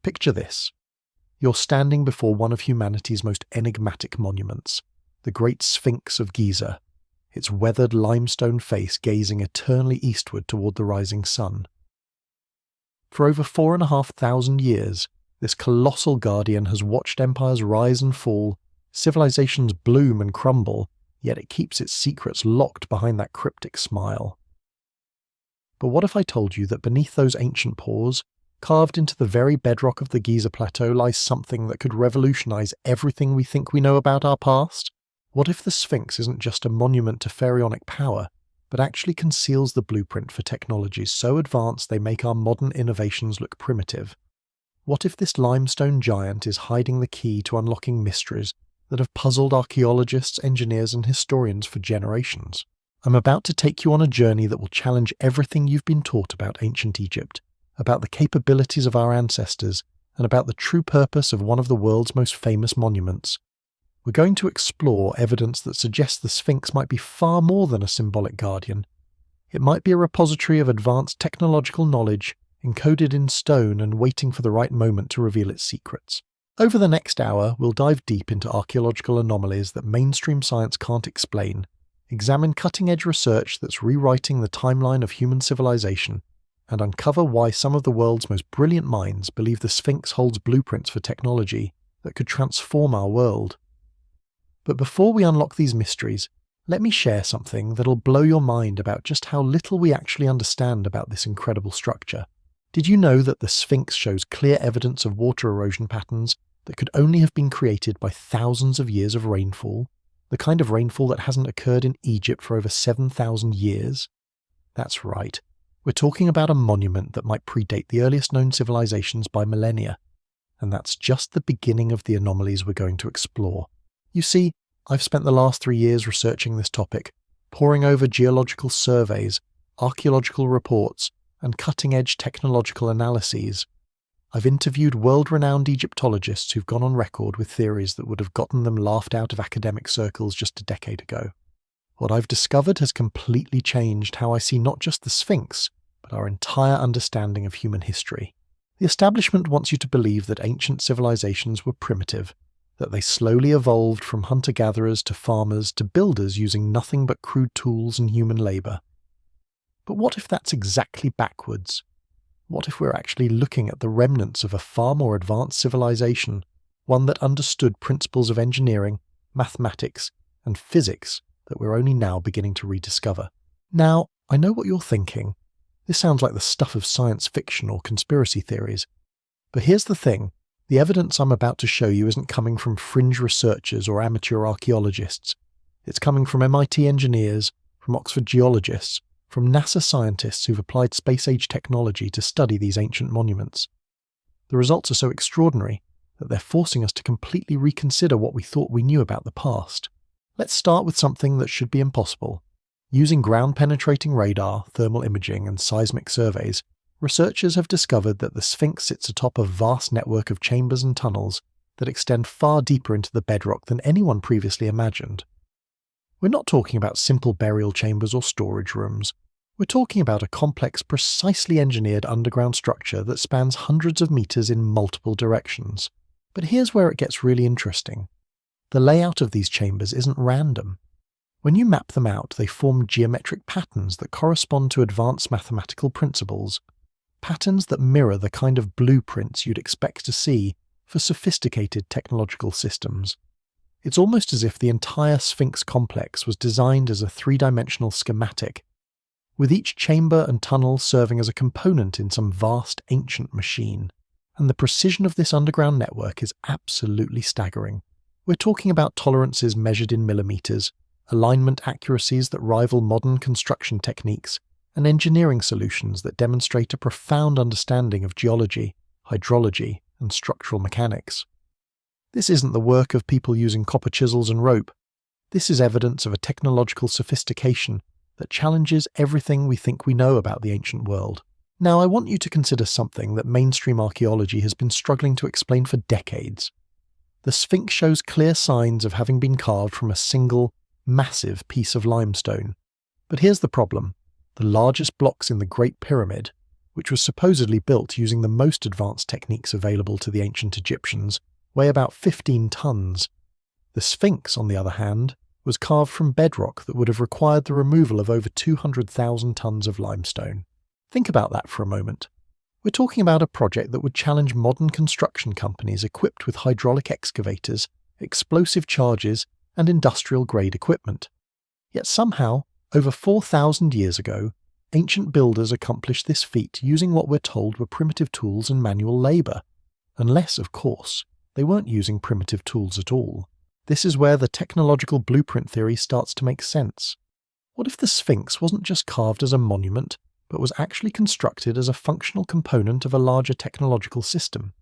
Picture this. You're standing before one of humanity's most enigmatic monuments, the Great Sphinx of Giza, its weathered limestone face gazing eternally eastward toward the rising sun. For over 4,500 years, this colossal guardian has watched empires rise and fall, civilizations bloom and crumble, yet it keeps its secrets locked behind that cryptic smile. But what if I told you that beneath those ancient pores, carved into the very bedrock of the Giza Plateau, lies something that could revolutionize everything we think we know about our past? What if the Sphinx isn't just a monument to pharaonic power, but actually conceals the blueprint for technologies so advanced they make our modern innovations look primitive? What if this limestone giant is hiding the key to unlocking mysteries that have puzzled archaeologists, engineers, and historians for generations? I'm about to take you on a journey that will challenge everything you've been taught about ancient Egypt, about the capabilities of our ancestors, and about the true purpose of one of the world's most famous monuments. We're going to explore evidence that suggests the Sphinx might be far more than a symbolic guardian. It might be a repository of advanced technological knowledge, encoded in stone and waiting for the right moment to reveal its secrets. Over the next hour, we'll dive deep into archaeological anomalies that mainstream science can't explain, examine cutting-edge research that's rewriting the timeline of human civilization, and uncover why some of the world's most brilliant minds believe the Sphinx holds blueprints for technology that could transform our world. But before we unlock these mysteries, let me share something that'll blow your mind about just how little we actually understand about this incredible structure. Did you know that the Sphinx shows clear evidence of water erosion patterns that could only have been created by thousands of years of rainfall? The kind of rainfall that hasn't occurred in Egypt for over 7,000 years? That's right. We're talking about a monument that might predate the earliest known civilizations by millennia. And that's just the beginning of the anomalies we're going to explore. You see, I've spent the last 3 years researching this topic, poring over geological surveys, archaeological reports, and cutting-edge technological analyses. I've interviewed world-renowned Egyptologists who've gone on record with theories that would have gotten them laughed out of academic circles just a decade ago. What I've discovered has completely changed how I see not just the Sphinx, but our entire understanding of human history. The establishment wants you to believe that ancient civilizations were primitive, that they slowly evolved from hunter-gatherers to farmers to builders using nothing but crude tools and human labor. But what if that's exactly backwards? What if we're actually looking at the remnants of a far more advanced civilization, one that understood principles of engineering, mathematics, and physics that we're only now beginning to rediscover? Now, I know what you're thinking. This sounds like the stuff of science fiction or conspiracy theories. But here's the thing. The evidence I'm about to show you isn't coming from fringe researchers or amateur archaeologists. It's coming from MIT engineers, from Oxford geologists, from NASA scientists who've applied space-age technology to study these ancient monuments. The results are so extraordinary that they're forcing us to completely reconsider what we thought we knew about the past. Let's start with something that should be impossible. Using ground-penetrating radar, thermal imaging, and seismic surveys, researchers have discovered that the Sphinx sits atop a vast network of chambers and tunnels that extend far deeper into the bedrock than anyone previously imagined. We're not talking about simple burial chambers or storage rooms. We're talking about a complex, precisely engineered underground structure that spans hundreds of meters in multiple directions. But here's where it gets really interesting. The layout of these chambers isn't random. When you map them out, they form geometric patterns that correspond to advanced mathematical principles. Patterns that mirror the kind of blueprints you'd expect to see for sophisticated technological systems. It's almost as if the entire Sphinx complex was designed as a three-dimensional schematic, with each chamber and tunnel serving as a component in some vast ancient machine. And the precision of this underground network is absolutely staggering. We're talking about tolerances measured in millimeters, alignment accuracies that rival modern construction techniques, and engineering solutions that demonstrate a profound understanding of geology, hydrology, and structural mechanics. This isn't the work of people using copper chisels and rope. This is evidence of a technological sophistication that challenges everything we think we know about the ancient world. Now, I want you to consider something that mainstream archaeology has been struggling to explain for decades. The Sphinx shows clear signs of having been carved from a single, massive piece of limestone. But here's the problem. The largest blocks in the Great Pyramid, which was supposedly built using the most advanced techniques available to the ancient Egyptians, weigh about 15 tons. The Sphinx, on the other hand, was carved from bedrock that would have required the removal of over 200,000 tons of limestone. Think about that for a moment. We're talking about a project that would challenge modern construction companies equipped with hydraulic excavators, explosive charges, and industrial-grade equipment. Yet somehow, over 4,000 years ago, ancient builders accomplished this feat using what we're told were primitive tools and manual labour. Unless, of course, they weren't using primitive tools at all. This is where the technological blueprint theory starts to make sense. What if the Sphinx wasn't just carved as a monument, but was actually constructed as a functional component of a larger technological system?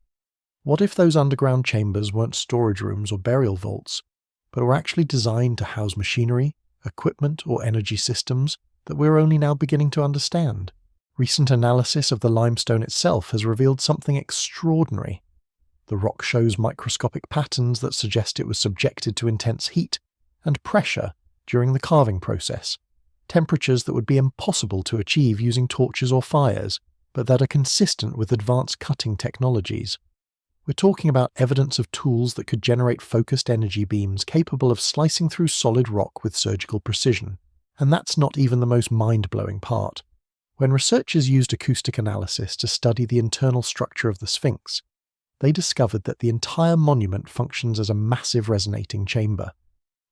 What if those underground chambers weren't storage rooms or burial vaults, but were actually designed to house machinery, equipment, or energy systems that we're only now beginning to understand? Recent analysis of the limestone itself has revealed something extraordinary. The rock shows microscopic patterns that suggest it was subjected to intense heat and pressure during the carving process, temperatures that would be impossible to achieve using torches or fires, but that are consistent with advanced cutting technologies. We're talking about evidence of tools that could generate focused energy beams capable of slicing through solid rock with surgical precision. And that's not even the most mind-blowing part. When researchers used acoustic analysis to study the internal structure of the Sphinx, they discovered that the entire monument functions as a massive resonating chamber.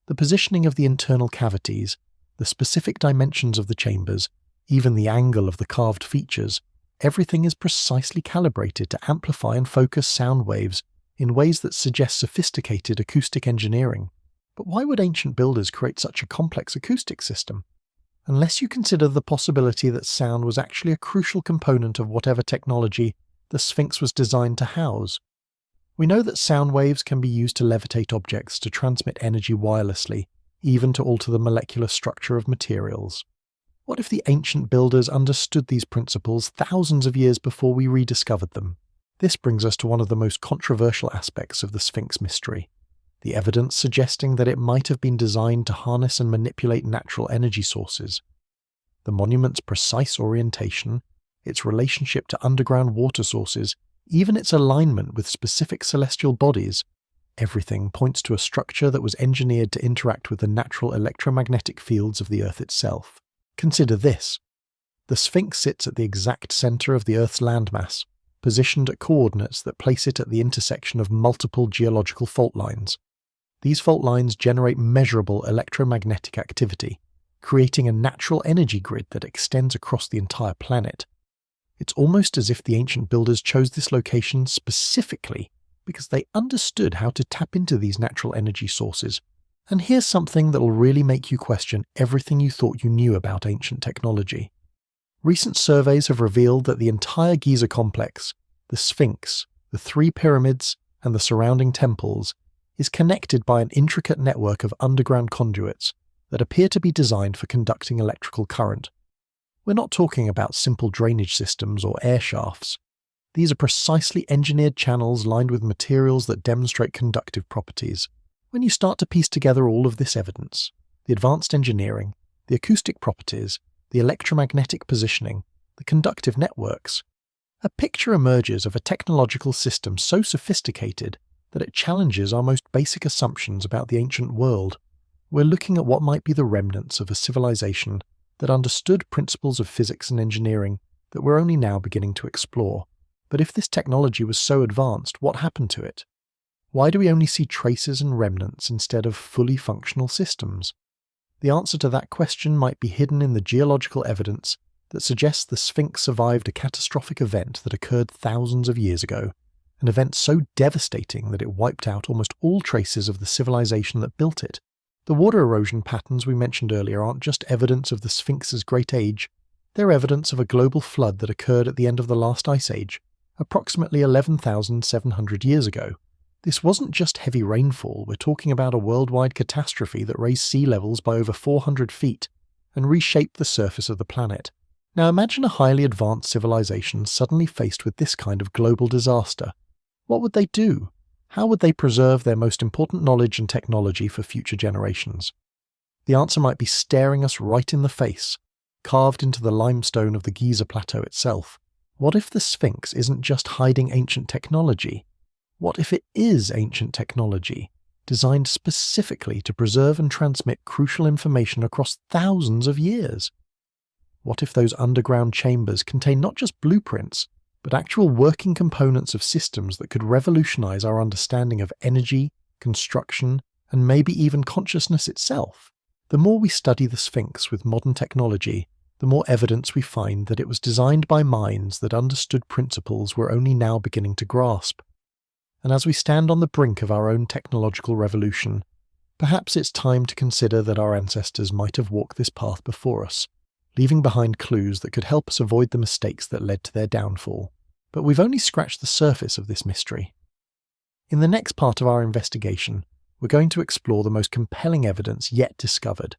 The positioning of the internal cavities, the specific dimensions of the chambers, even the angle of the carved features, everything is precisely calibrated to amplify and focus sound waves in ways that suggest sophisticated acoustic engineering. But why would ancient builders create such a complex acoustic system? Unless you consider the possibility that sound was actually a crucial component of whatever technology the Sphinx was designed to house. We know that sound waves can be used to levitate objects, to transmit energy wirelessly, even to alter the molecular structure of materials. What if the ancient builders understood these principles thousands of years before we rediscovered them? This brings us to one of the most controversial aspects of the Sphinx mystery: the evidence suggesting that it might have been designed to harness and manipulate natural energy sources. The monument's precise orientation, its relationship to underground water sources, even its alignment with specific celestial bodies, everything points to a structure that was engineered to interact with the natural electromagnetic fields of the Earth itself. Consider this. The Sphinx sits at the exact center of the Earth's landmass, positioned at coordinates that place it at the intersection of multiple geological fault lines. These fault lines generate measurable electromagnetic activity, creating a natural energy grid that extends across the entire planet. It's almost as if the ancient builders chose this location specifically because they understood how to tap into these natural energy sources. And here's something that will really make you question everything you thought you knew about ancient technology. Recent surveys have revealed that the entire Giza complex, the Sphinx, the 3 pyramids, and the surrounding temples, is connected by an intricate network of underground conduits that appear to be designed for conducting electrical current. We're not talking about simple drainage systems or air shafts. These are precisely engineered channels lined with materials that demonstrate conductive properties. When you start to piece together all of this evidence, the advanced engineering, the acoustic properties, the electromagnetic positioning, the conductive networks, a picture emerges of a technological system so sophisticated that it challenges our most basic assumptions about the ancient world. We're looking at what might be the remnants of a civilization that understood principles of physics and engineering that we're only now beginning to explore. But if this technology was so advanced, what happened to it? Why do we only see traces and remnants instead of fully functional systems? The answer to that question might be hidden in the geological evidence that suggests the Sphinx survived a catastrophic event that occurred thousands of years ago, an event so devastating that it wiped out almost all traces of the civilization that built it. The water erosion patterns we mentioned earlier aren't just evidence of the Sphinx's great age, they're evidence of a global flood that occurred at the end of the last ice age, approximately 11,700 years ago. This wasn't just heavy rainfall, we're talking about a worldwide catastrophe that raised sea levels by over 400 feet and reshaped the surface of the planet. Now imagine a highly advanced civilization suddenly faced with this kind of global disaster. What would they do? How would they preserve their most important knowledge and technology for future generations? The answer might be staring us right in the face, carved into the limestone of the Giza Plateau itself. What if the Sphinx isn't just hiding ancient technology? What if it is ancient technology, designed specifically to preserve and transmit crucial information across thousands of years? What if those underground chambers contain not just blueprints, but actual working components of systems that could revolutionize our understanding of energy, construction, and maybe even consciousness itself? The more we study the Sphinx with modern technology, the more evidence we find that it was designed by minds that understood principles we're only now beginning to grasp. And as we stand on the brink of our own technological revolution, perhaps it's time to consider that our ancestors might have walked this path before us, leaving behind clues that could help us avoid the mistakes that led to their downfall. But we've only scratched the surface of this mystery. In the next part of our investigation, we're going to explore the most compelling evidence yet discovered.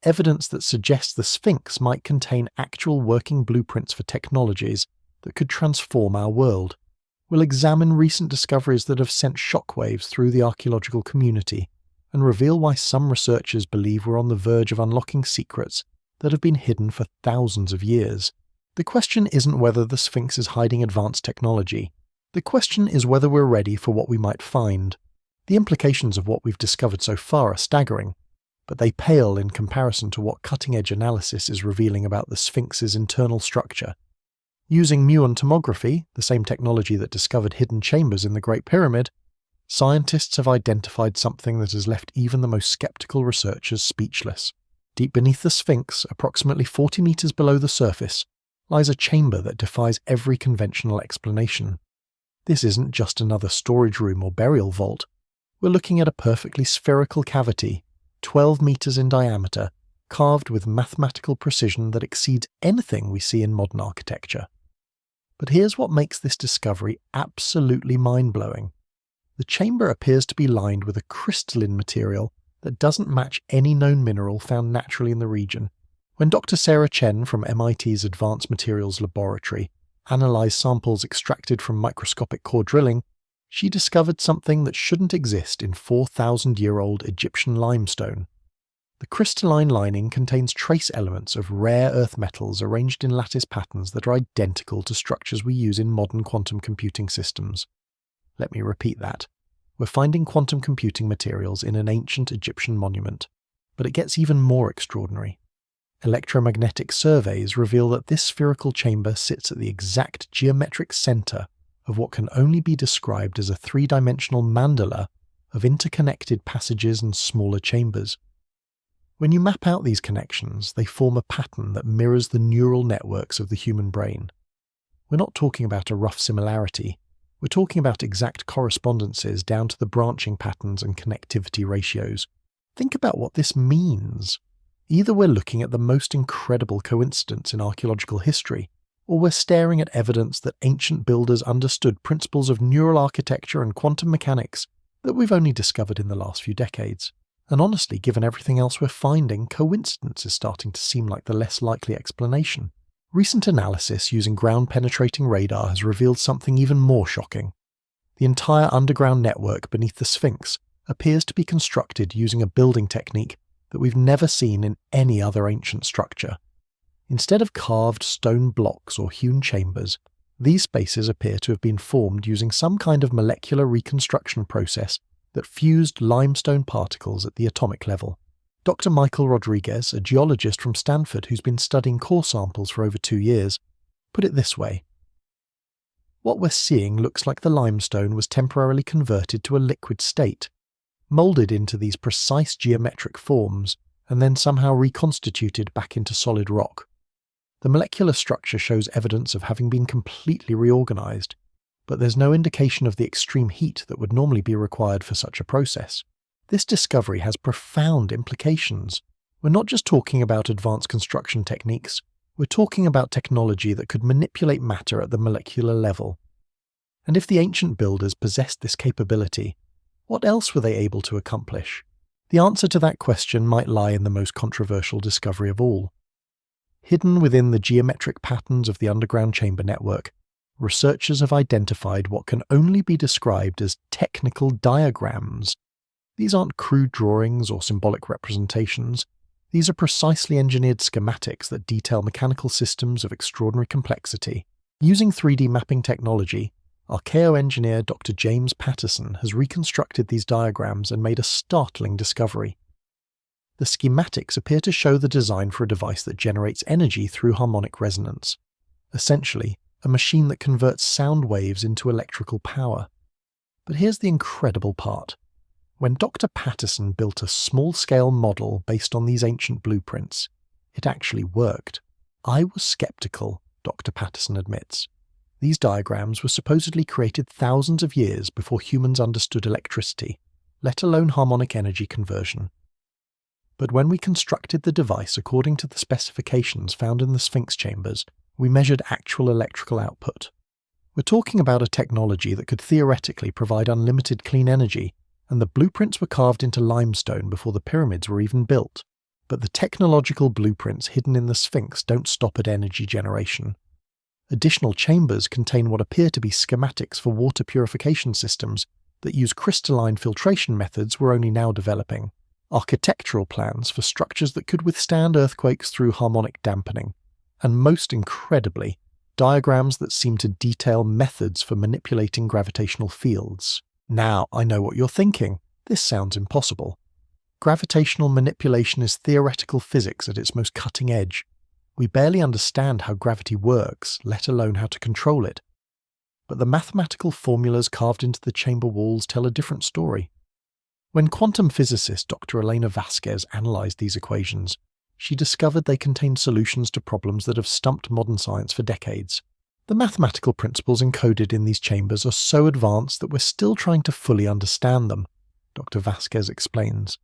Evidence that suggests the Sphinx might contain actual working blueprints for technologies that could transform our world. We'll examine recent discoveries that have sent shockwaves through the archaeological community and reveal why some researchers believe we're on the verge of unlocking secrets that have been hidden for thousands of years. The question isn't whether the Sphinx is hiding advanced technology. The question is whether we're ready for what we might find. The implications of what we've discovered so far are staggering, but they pale in comparison to what cutting-edge analysis is revealing about the Sphinx's internal structure. Using muon tomography, the same technology that discovered hidden chambers in the Great Pyramid, scientists have identified something that has left even the most skeptical researchers speechless. Deep beneath the Sphinx, approximately 40 meters below the surface, lies a chamber that defies every conventional explanation. This isn't just another storage room or burial vault. We're looking at a perfectly spherical cavity, 12 meters in diameter, carved with mathematical precision that exceeds anything we see in modern architecture. But here's what makes this discovery absolutely mind-blowing. The chamber appears to be lined with a crystalline material that doesn't match any known mineral found naturally in the region. When Dr. Sarah Chen from MIT's Advanced Materials Laboratory analysed samples extracted from microscopic core drilling, she discovered something that shouldn't exist in 4,000-year-old Egyptian limestone. The crystalline lining contains trace elements of rare earth metals arranged in lattice patterns that are identical to structures we use in modern quantum computing systems. Let me repeat that. We're finding quantum computing materials in an ancient Egyptian monument, but it gets even more extraordinary. Electromagnetic surveys reveal that this spherical chamber sits at the exact geometric center of what can only be described as a three-dimensional mandala of interconnected passages and smaller chambers. When you map out these connections, they form a pattern that mirrors the neural networks of the human brain. We're not talking about a rough similarity. We're talking about exact correspondences down to the branching patterns and connectivity ratios. Think about what this means. Either we're looking at the most incredible coincidence in archaeological history, or we're staring at evidence that ancient builders understood principles of neural architecture and quantum mechanics that we've only discovered in the last few decades. And honestly, given everything else we're finding, coincidence is starting to seem like the less likely explanation. Recent analysis using ground-penetrating radar has revealed something even more shocking. The entire underground network beneath the Sphinx appears to be constructed using a building technique that we've never seen in any other ancient structure. Instead of carved stone blocks or hewn chambers, these spaces appear to have been formed using some kind of molecular reconstruction process that fused limestone particles at the atomic level. Dr. Michael Rodriguez, a geologist from Stanford who's been studying core samples for over 2 years, put it this way. What we're seeing looks like the limestone was temporarily converted to a liquid state, moulded into these precise geometric forms, and then somehow reconstituted back into solid rock. The molecular structure shows evidence of having been completely reorganized, but there's no indication of the extreme heat that would normally be required for such a process. This discovery has profound implications. We're not just talking about advanced construction techniques, we're talking about technology that could manipulate matter at the molecular level. And if the ancient builders possessed this capability, what else were they able to accomplish? The answer to that question might lie in the most controversial discovery of all. Hidden within the geometric patterns of the underground chamber network, researchers have identified what can only be described as technical diagrams. These aren't crude drawings or symbolic representations. These are precisely engineered schematics that detail mechanical systems of extraordinary complexity. Using 3D mapping technology, archaeoengineer Dr. James Patterson has reconstructed these diagrams and made a startling discovery. The schematics appear to show the design for a device that generates energy through harmonic resonance. Essentially, a machine that converts sound waves into electrical power. But here's the incredible part. When Dr. Patterson built a small-scale model based on these ancient blueprints, it actually worked. I was skeptical, Dr. Patterson admits. These diagrams were supposedly created thousands of years before humans understood electricity, let alone harmonic energy conversion. But when we constructed the device according to the specifications found in the Sphinx chambers, we measured actual electrical output. We're talking about a technology that could theoretically provide unlimited clean energy, and the blueprints were carved into limestone before the pyramids were even built. But the technological blueprints hidden in the Sphinx don't stop at energy generation. Additional chambers contain what appear to be schematics for water purification systems that use crystalline filtration methods we're only now developing, architectural plans for structures that could withstand earthquakes through harmonic dampening, and most incredibly, diagrams that seem to detail methods for manipulating gravitational fields. Now, I know what you're thinking. This sounds impossible. Gravitational manipulation is theoretical physics at its most cutting edge. We barely understand how gravity works, let alone how to control it. But the mathematical formulas carved into the chamber walls tell a different story. When quantum physicist Dr. Elena Vasquez analysed these equations, she discovered they contained solutions to problems that have stumped modern science for decades. The mathematical principles encoded in these chambers are so advanced that we're still trying to fully understand them, Dr. Vasquez explains.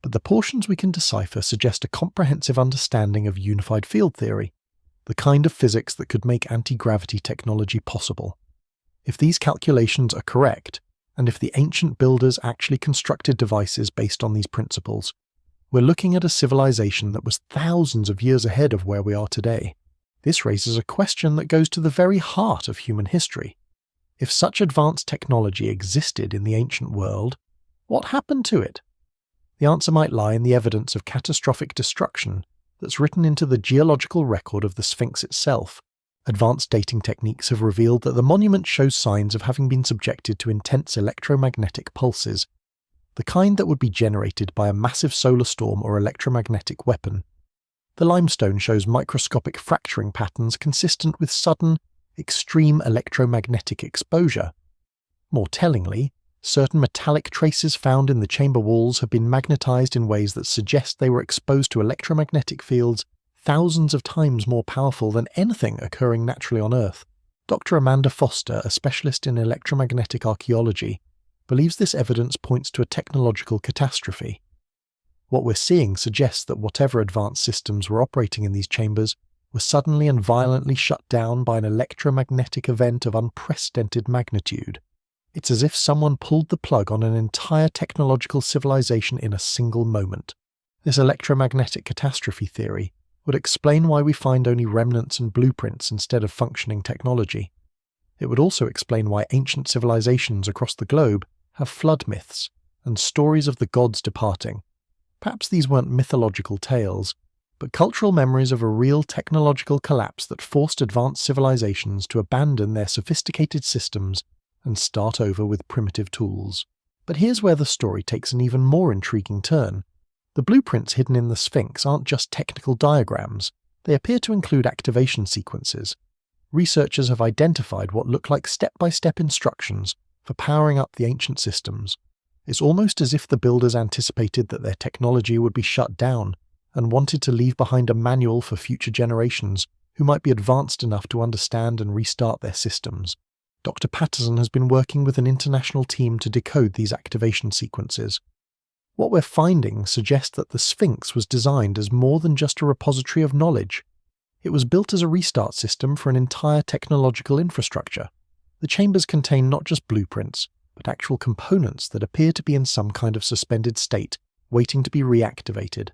But the portions we can decipher suggest a comprehensive understanding of unified field theory, the kind of physics that could make anti-gravity technology possible. If these calculations are correct, and if the ancient builders actually constructed devices based on these principles, we're looking at a civilization that was thousands of years ahead of where we are today. This raises a question that goes to the very heart of human history. If such advanced technology existed in the ancient world, what happened to it? The answer might lie in the evidence of catastrophic destruction that's written into the geological record of the Sphinx itself. Advanced dating techniques have revealed that the monument shows signs of having been subjected to intense electromagnetic pulses, the kind that would be generated by a massive solar storm or electromagnetic weapon. The limestone shows microscopic fracturing patterns consistent with sudden, extreme electromagnetic exposure. More tellingly, certain metallic traces found in the chamber walls have been magnetized in ways that suggest they were exposed to electromagnetic fields thousands of times more powerful than anything occurring naturally on Earth. Dr. Amanda Foster, a specialist in electromagnetic archaeology, believes this evidence points to a technological catastrophe. What we're seeing suggests that whatever advanced systems were operating in these chambers were suddenly and violently shut down by an electromagnetic event of unprecedented magnitude. It's as if someone pulled the plug on an entire technological civilization in a single moment. This electromagnetic catastrophe theory would explain why we find only remnants and blueprints instead of functioning technology. It would also explain why ancient civilizations across the globe have flood myths and stories of the gods departing. Perhaps these weren't mythological tales, but cultural memories of a real technological collapse that forced advanced civilizations to abandon their sophisticated systems and start over with primitive tools. But here's where the story takes an even more intriguing turn. The blueprints hidden in the Sphinx aren't just technical diagrams, they appear to include activation sequences. Researchers have identified what look like step-by-step instructions for powering up the ancient systems. It's almost as if the builders anticipated that their technology would be shut down and wanted to leave behind a manual for future generations who might be advanced enough to understand and restart their systems. Dr. Patterson has been working with an international team to decode these activation sequences. What we're finding suggests that the Sphinx was designed as more than just a repository of knowledge. It was built as a restart system for an entire technological infrastructure. The chambers contain not just blueprints, but actual components that appear to be in some kind of suspended state, waiting to be reactivated.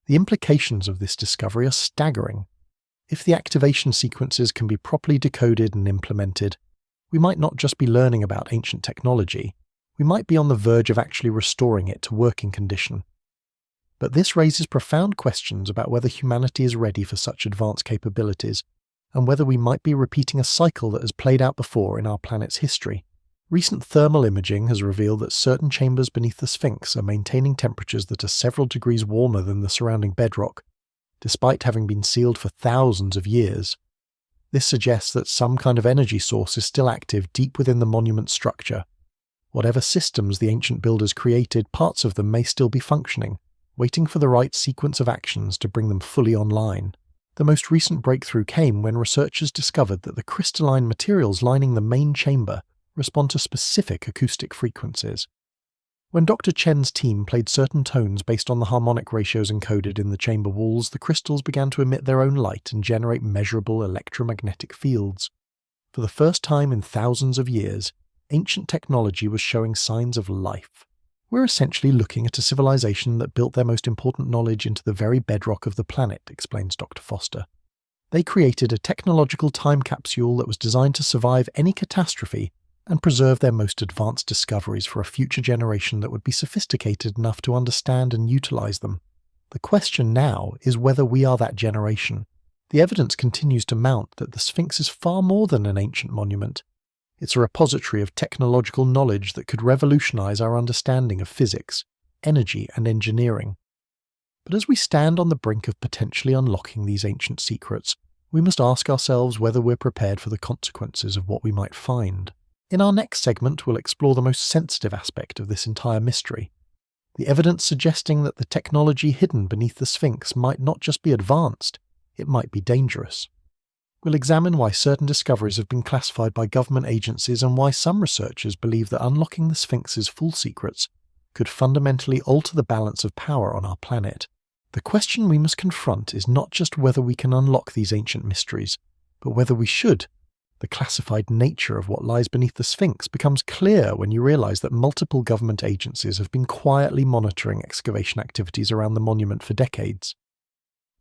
The implications of this discovery are staggering. If the activation sequences can be properly decoded and implemented, we might not just be learning about ancient technology, we might be on the verge of actually restoring it to working condition. But this raises profound questions about whether humanity is ready for such advanced capabilities. and whether we might be repeating a cycle that has played out before in our planet's history. Recent thermal imaging has revealed that certain chambers beneath the Sphinx are maintaining temperatures that are several degrees warmer than the surrounding bedrock, despite having been sealed for thousands of years. This suggests that some kind of energy source is still active deep within the monument's structure. Whatever systems the ancient builders created, parts of them may still be functioning, waiting for the right sequence of actions to bring them fully online. The most recent breakthrough came when researchers discovered that the crystalline materials lining the main chamber respond to specific acoustic frequencies. When Dr. Chen's team played certain tones based on the harmonic ratios encoded in the chamber walls, the crystals began to emit their own light and generate measurable electromagnetic fields. For the first time in thousands of years, ancient technology was showing signs of life. We're essentially looking at a civilization that built their most important knowledge into the very bedrock of the planet, explains Dr. Foster. They created a technological time capsule that was designed to survive any catastrophe and preserve their most advanced discoveries for a future generation that would be sophisticated enough to understand and utilize them. The question now is whether we are that generation. The evidence continues to mount that the Sphinx is far more than an ancient monument. It's a repository of technological knowledge that could revolutionize our understanding of physics, energy, and engineering. But as we stand on the brink of potentially unlocking these ancient secrets, we must ask ourselves whether we're prepared for the consequences of what we might find. In our next segment, we'll explore the most sensitive aspect of this entire mystery, the evidence suggesting that the technology hidden beneath the Sphinx might not just be advanced, it might be dangerous. We'll examine why certain discoveries have been classified by government agencies and why some researchers believe that unlocking the Sphinx's full secrets could fundamentally alter the balance of power on our planet. The question we must confront is not just whether we can unlock these ancient mysteries, but whether we should. The classified nature of what lies beneath the Sphinx becomes clear when you realize that multiple government agencies have been quietly monitoring excavation activities around the monument for decades.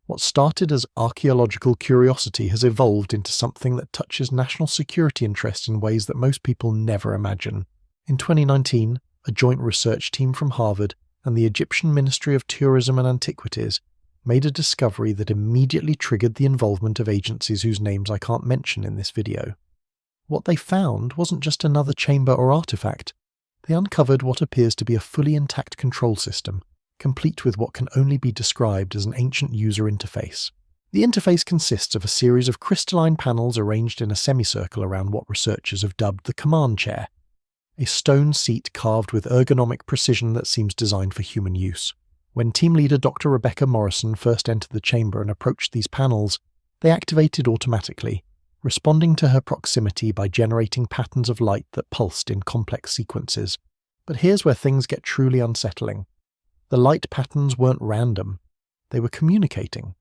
What started as archaeological curiosity has evolved into something that touches national security interests in ways that most people never imagine. In 2019, a joint research team from Harvard and the Egyptian Ministry of Tourism and Antiquities made a discovery that immediately triggered the involvement of agencies whose names I can't mention in this video. What they found wasn't just another chamber or artifact. They uncovered what appears to be a fully intact control system, complete with what can only be described as an ancient user interface. The interface consists of a series of crystalline panels arranged in a semicircle around what researchers have dubbed the command chair, a stone seat carved with ergonomic precision that seems designed for human use. When team leader Dr. Rebecca Morrison first entered the chamber and approached these panels, they activated automatically, responding to her proximity by generating patterns of light that pulsed in complex sequences. But here's where things get truly unsettling. The light patterns weren't random. They were communicating.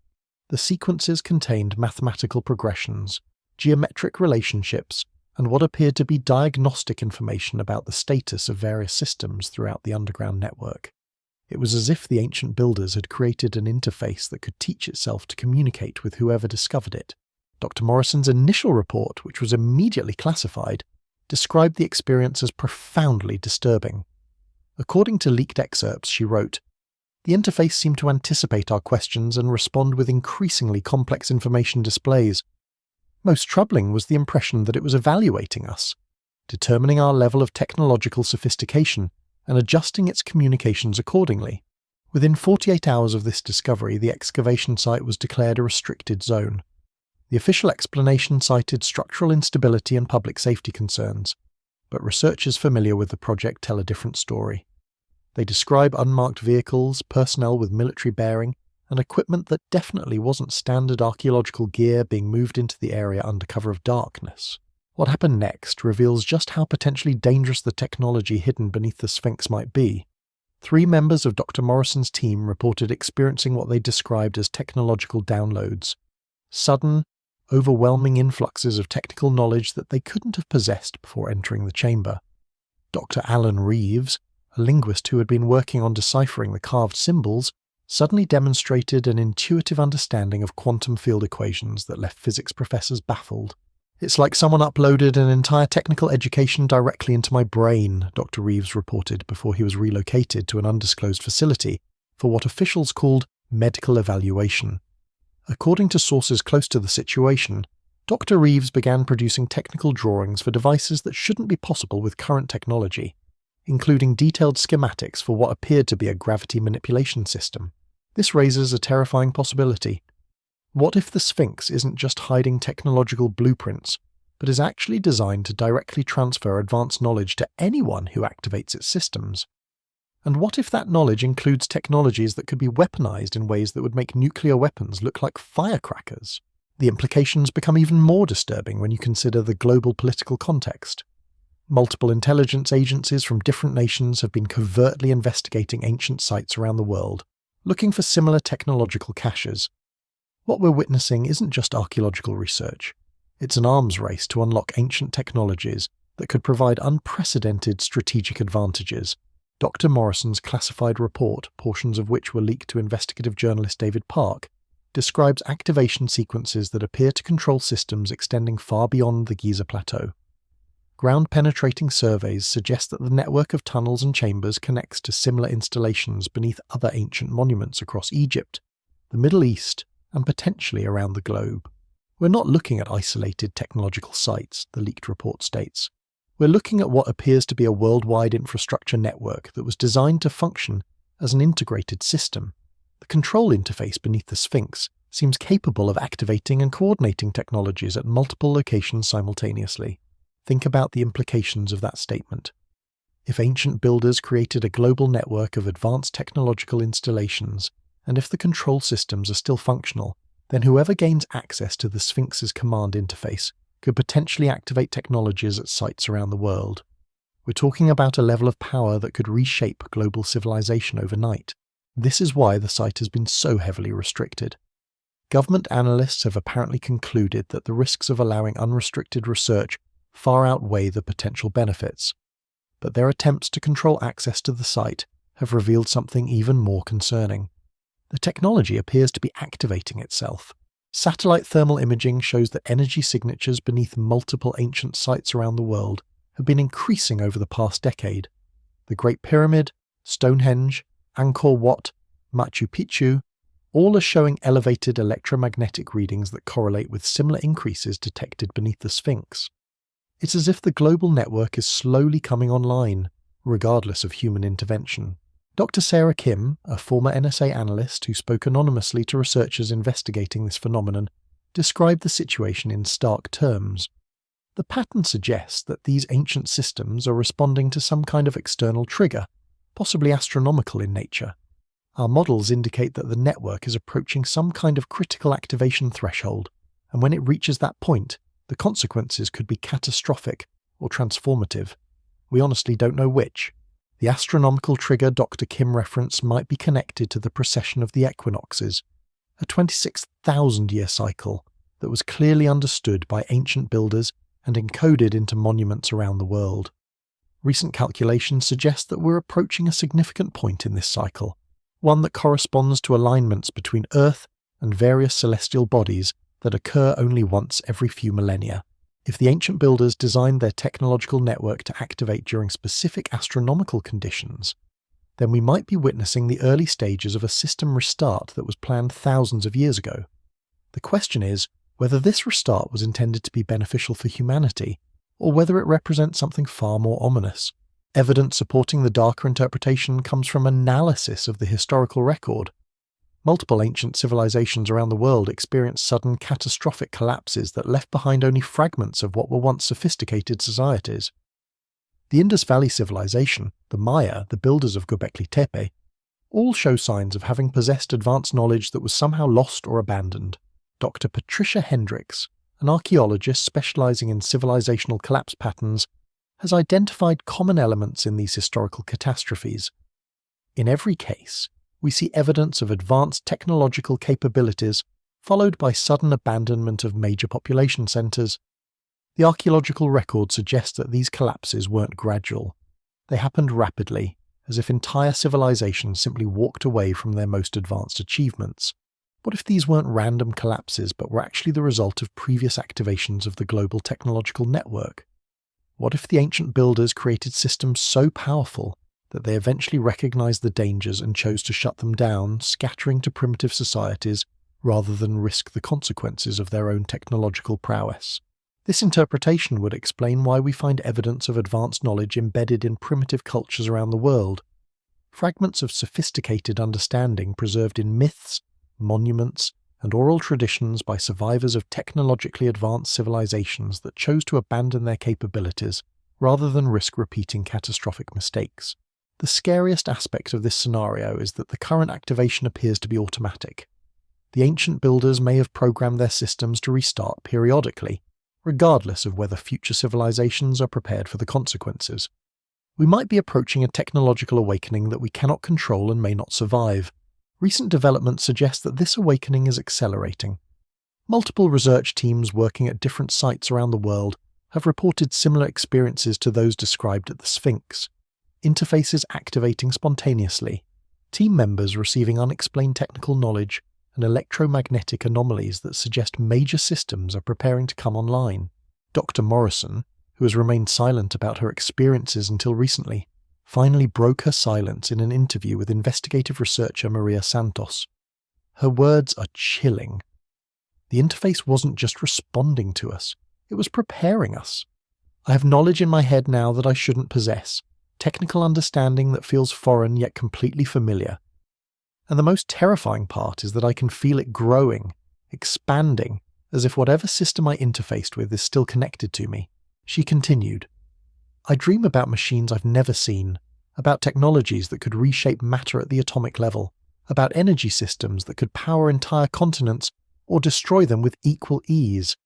The sequences contained mathematical progressions, geometric relationships, and what appeared to be diagnostic information about the status of various systems throughout the underground network. It was as if the ancient builders had created an interface that could teach itself to communicate with whoever discovered it. Dr. Morrison's initial report, which was immediately classified, described the experience as profoundly disturbing. According to leaked excerpts, she wrote, "The interface seemed to anticipate our questions and respond with increasingly complex information displays. Most troubling was the impression that it was evaluating us, determining our level of technological sophistication, and adjusting its communications accordingly. Within 48 hours of this discovery, the excavation site was declared a restricted zone. The official explanation cited structural instability and public safety concerns, but researchers familiar with the project tell a different story. They describe unmarked vehicles, personnel with military bearing, and equipment that definitely wasn't standard archaeological gear being moved into the area under cover of darkness. What happened next reveals just how potentially dangerous the technology hidden beneath the Sphinx might be. 3 members of Dr. Morrison's team reported experiencing what they described as technological downloads, sudden, overwhelming influxes of technical knowledge that they couldn't have possessed before entering the chamber. Dr. Alan Reeves, a linguist who had been working on deciphering the carved symbols, suddenly demonstrated an intuitive understanding of quantum field equations that left physics professors baffled. "It's like someone uploaded an entire technical education directly into my brain," Dr. Reeves reported before he was relocated to an undisclosed facility for what officials called medical evaluation. According to sources close to the situation, Dr. Reeves began producing technical drawings for devices that shouldn't be possible with current technology, including detailed schematics for what appeared to be a gravity manipulation system. This raises a terrifying possibility. What if the Sphinx isn't just hiding technological blueprints, but is actually designed to directly transfer advanced knowledge to anyone who activates its systems? And what if that knowledge includes technologies that could be weaponized in ways that would make nuclear weapons look like firecrackers? The implications become even more disturbing when you consider the global political context. Multiple intelligence agencies from different nations have been covertly investigating ancient sites around the world, looking for similar technological caches. What we're witnessing isn't just archaeological research. It's an arms race to unlock ancient technologies that could provide unprecedented strategic advantages. Dr. Morrison's classified report, portions of which were leaked to investigative journalist David Park, describes activation sequences that appear to control systems extending far beyond the Giza Plateau. Ground-penetrating surveys suggest that the network of tunnels and chambers connects to similar installations beneath other ancient monuments across Egypt, the Middle East, and potentially around the globe. We're not looking at isolated technological sites, the leaked report states. We're looking at what appears to be a worldwide infrastructure network that was designed to function as an integrated system. The control interface beneath the Sphinx seems capable of activating and coordinating technologies at multiple locations simultaneously. Think about the implications of that statement. If ancient builders created a global network of advanced technological installations, and if the control systems are still functional, then whoever gains access to the Sphinx's command interface could potentially activate technologies at sites around the world. We're talking about a level of power that could reshape global civilization overnight. This is why the site has been so heavily restricted. Government analysts have apparently concluded that the risks of allowing unrestricted research far outweigh the potential benefits, but their attempts to control access to the site have revealed something even more concerning. The technology appears to be activating itself. Satellite thermal imaging shows that energy signatures beneath multiple ancient sites around the world have been increasing over the past decade. The Great Pyramid, Stonehenge, Angkor Wat, Machu Picchu, all are showing elevated electromagnetic readings that correlate with similar increases detected beneath the Sphinx. It's as if the global network is slowly coming online, regardless of human intervention. Dr. Sarah Kim, a former NSA analyst who spoke anonymously to researchers investigating this phenomenon, described the situation in stark terms. The pattern suggests that these ancient systems are responding to some kind of external trigger, possibly astronomical in nature. Our models indicate that the network is approaching some kind of critical activation threshold, and when it reaches that point, the consequences could be catastrophic or transformative. We honestly don't know which. The astronomical trigger Dr. Kim referenced might be connected to the precession of the equinoxes, a 26,000-year cycle that was clearly understood by ancient builders and encoded into monuments around the world. Recent calculations suggest that we're approaching a significant point in this cycle, one that corresponds to alignments between Earth and various celestial bodies that occur only once every few millennia. If the ancient builders designed their technological network to activate during specific astronomical conditions, then we might be witnessing the early stages of a system restart that was planned thousands of years ago. The question is whether this restart was intended to be beneficial for humanity, or whether it represents something far more ominous. Evidence supporting the darker interpretation comes from analysis of the historical record. Multiple ancient civilizations around the world experienced sudden catastrophic collapses that left behind only fragments of what were once sophisticated societies. The Indus Valley Civilization, the Maya, the builders of Göbekli Tepe, all show signs of having possessed advanced knowledge that was somehow lost or abandoned. Dr. Patricia Hendricks, an archaeologist specializing in civilizational collapse patterns, has identified common elements in these historical catastrophes. In every case, we see evidence of advanced technological capabilities followed by sudden abandonment of major population centers. The archaeological record suggests that these collapses weren't gradual. They happened rapidly, as if entire civilizations simply walked away from their most advanced achievements. What if these weren't random collapses but were actually the result of previous activations of the global technological network? What if the ancient builders created systems so powerful that they eventually recognized the dangers and chose to shut them down, scattering to primitive societies rather than risk the consequences of their own technological prowess. This interpretation would explain why we find evidence of advanced knowledge embedded in primitive cultures around the world, fragments of sophisticated understanding preserved in myths, monuments, and oral traditions by survivors of technologically advanced civilizations that chose to abandon their capabilities rather than risk repeating catastrophic mistakes. The scariest aspect of this scenario is that the current activation appears to be automatic. The ancient builders may have programmed their systems to restart periodically, regardless of whether future civilizations are prepared for the consequences. We might be approaching a technological awakening that we cannot control and may not survive. Recent developments suggest that this awakening is accelerating. Multiple research teams working at different sites around the world have reported similar experiences to those described at the Sphinx. Interfaces activating spontaneously, team members receiving unexplained technical knowledge, and electromagnetic anomalies that suggest major systems are preparing to come online. Dr. Morrison, who has remained silent about her experiences until recently, finally broke her silence in an interview with investigative researcher Maria Santos. Her words are chilling. The interface wasn't just responding to us, it was preparing us. I have knowledge in my head now that I shouldn't possess, technical understanding that feels foreign yet completely familiar. And the most terrifying part is that I can feel it growing, expanding, as if whatever system I interfaced with is still connected to me. She continued, I dream about machines I've never seen, about technologies that could reshape matter at the atomic level, about energy systems that could power entire continents or destroy them with equal ease.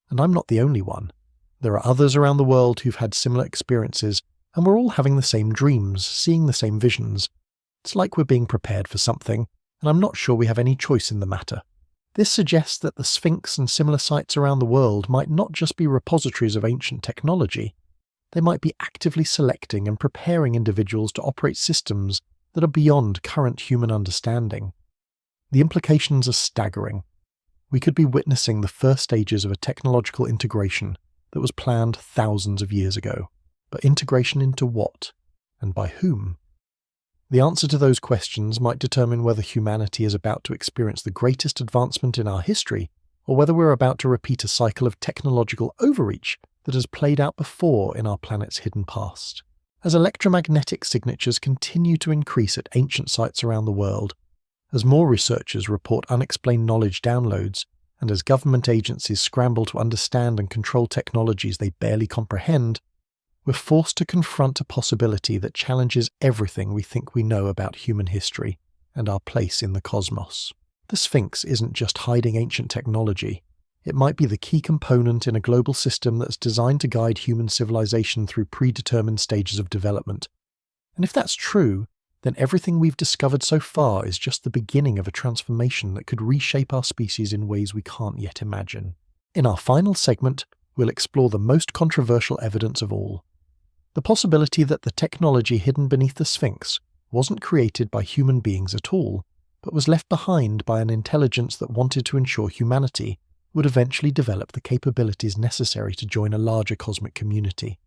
And I'm not the only one. There are others around the world who've had similar experiences, and we're all having the same dreams, seeing the same visions. It's like we're being prepared for something, and I'm not sure we have any choice in the matter. This suggests that the Sphinx and similar sites around the world might not just be repositories of ancient technology. They might be actively selecting and preparing individuals to operate systems that are beyond current human understanding. The implications are staggering. We could be witnessing the first stages of a technological integration that was planned thousands of years ago. But integration into what? And by whom? The answer to those questions might determine whether humanity is about to experience the greatest advancement in our history, or whether we're about to repeat a cycle of technological overreach that has played out before in our planet's hidden past. As electromagnetic signatures continue to increase at ancient sites around the world, as more researchers report unexplained knowledge downloads, and as government agencies scramble to understand and control technologies they barely comprehend, we're forced to confront a possibility that challenges everything we think we know about human history and our place in the cosmos. The Sphinx isn't just hiding ancient technology. It might be the key component in a global system that's designed to guide human civilization through predetermined stages of development. And if that's true, then everything we've discovered so far is just the beginning of a transformation that could reshape our species in ways we can't yet imagine. In our final segment, we'll explore the most controversial evidence of all. The possibility that the technology hidden beneath the Sphinx wasn't created by human beings at all, but was left behind by an intelligence that wanted to ensure humanity would eventually develop the capabilities necessary to join a larger cosmic community.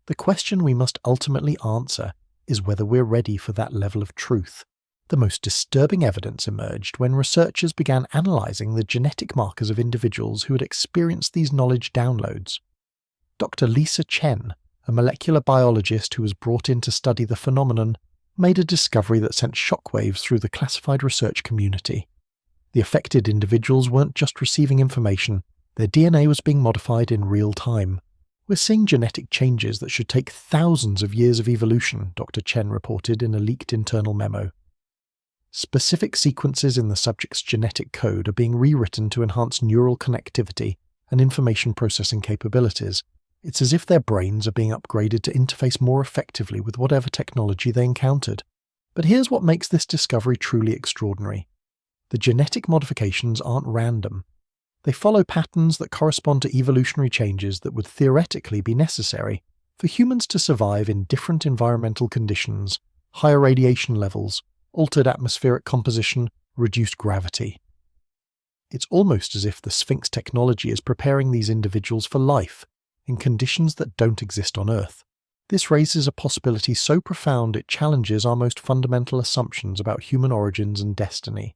The question we must ultimately answer is whether we're ready for that level of truth. The most disturbing evidence emerged when researchers began analysing the genetic markers of individuals who had experienced these knowledge downloads. Dr. Lisa Chen, a molecular biologist who was brought in to study the phenomenon, made a discovery that sent shockwaves through the classified research community. The affected individuals weren't just receiving information, their DNA was being modified in real time. We're seeing genetic changes that should take thousands of years of evolution, Dr. Chen reported in a leaked internal memo. Specific sequences in the subject's genetic code are being rewritten to enhance neural connectivity and information processing capabilities. It's as if their brains are being upgraded to interface more effectively with whatever technology they encountered. But here's what makes this discovery truly extraordinary. The genetic modifications aren't random. They follow patterns that correspond to evolutionary changes that would theoretically be necessary for humans to survive in different environmental conditions, higher radiation levels, altered atmospheric composition, reduced gravity. It's almost as if the Sphinx technology is preparing these individuals for life in conditions that don't exist on Earth. This raises a possibility so profound it challenges our most fundamental assumptions about human origins and destiny.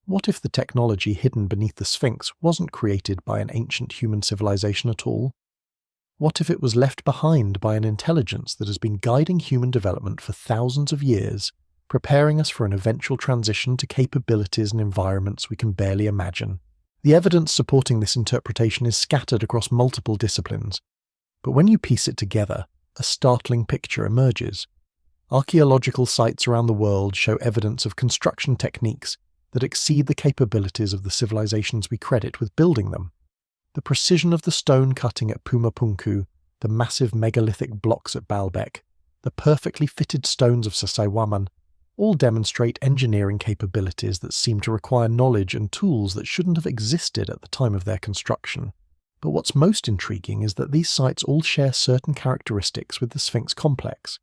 What if the technology hidden beneath the Sphinx wasn't created by an ancient human civilization at all? What if it was left behind by an intelligence that has been guiding human development for thousands of years, preparing us for an eventual transition to capabilities and environments we can barely imagine? The evidence supporting this interpretation is scattered across multiple disciplines, but when you piece it together, a startling picture emerges. Archaeological sites around the world show evidence of construction techniques that exceed the capabilities of the civilizations we credit with building them. The precision of the stone cutting at Pumapunku, the massive megalithic blocks at Baalbek, the perfectly fitted stones of Sacsayhuaman, all demonstrate engineering capabilities that seem to require knowledge and tools that shouldn't have existed at the time of their construction. But what's most intriguing is that these sites all share certain characteristics with the Sphinx complex.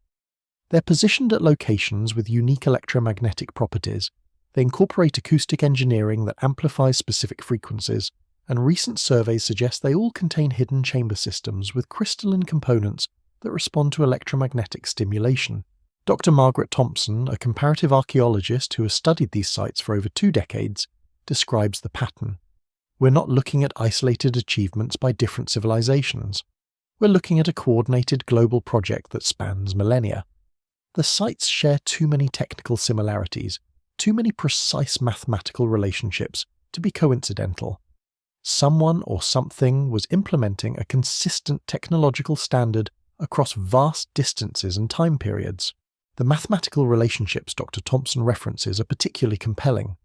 They're positioned at locations with unique electromagnetic properties, they incorporate acoustic engineering that amplifies specific frequencies, and recent surveys suggest they all contain hidden chamber systems with crystalline components that respond to electromagnetic stimulation. Dr. Margaret Thompson, a comparative archaeologist who has studied these sites for over 2 decades, describes the pattern. We're not looking at isolated achievements by different civilizations. We're looking at a coordinated global project that spans millennia. The sites share too many technical similarities, too many precise mathematical relationships to be coincidental. Someone or something was implementing a consistent technological standard across vast distances and time periods. The mathematical relationships Dr. Thompson references are particularly compelling.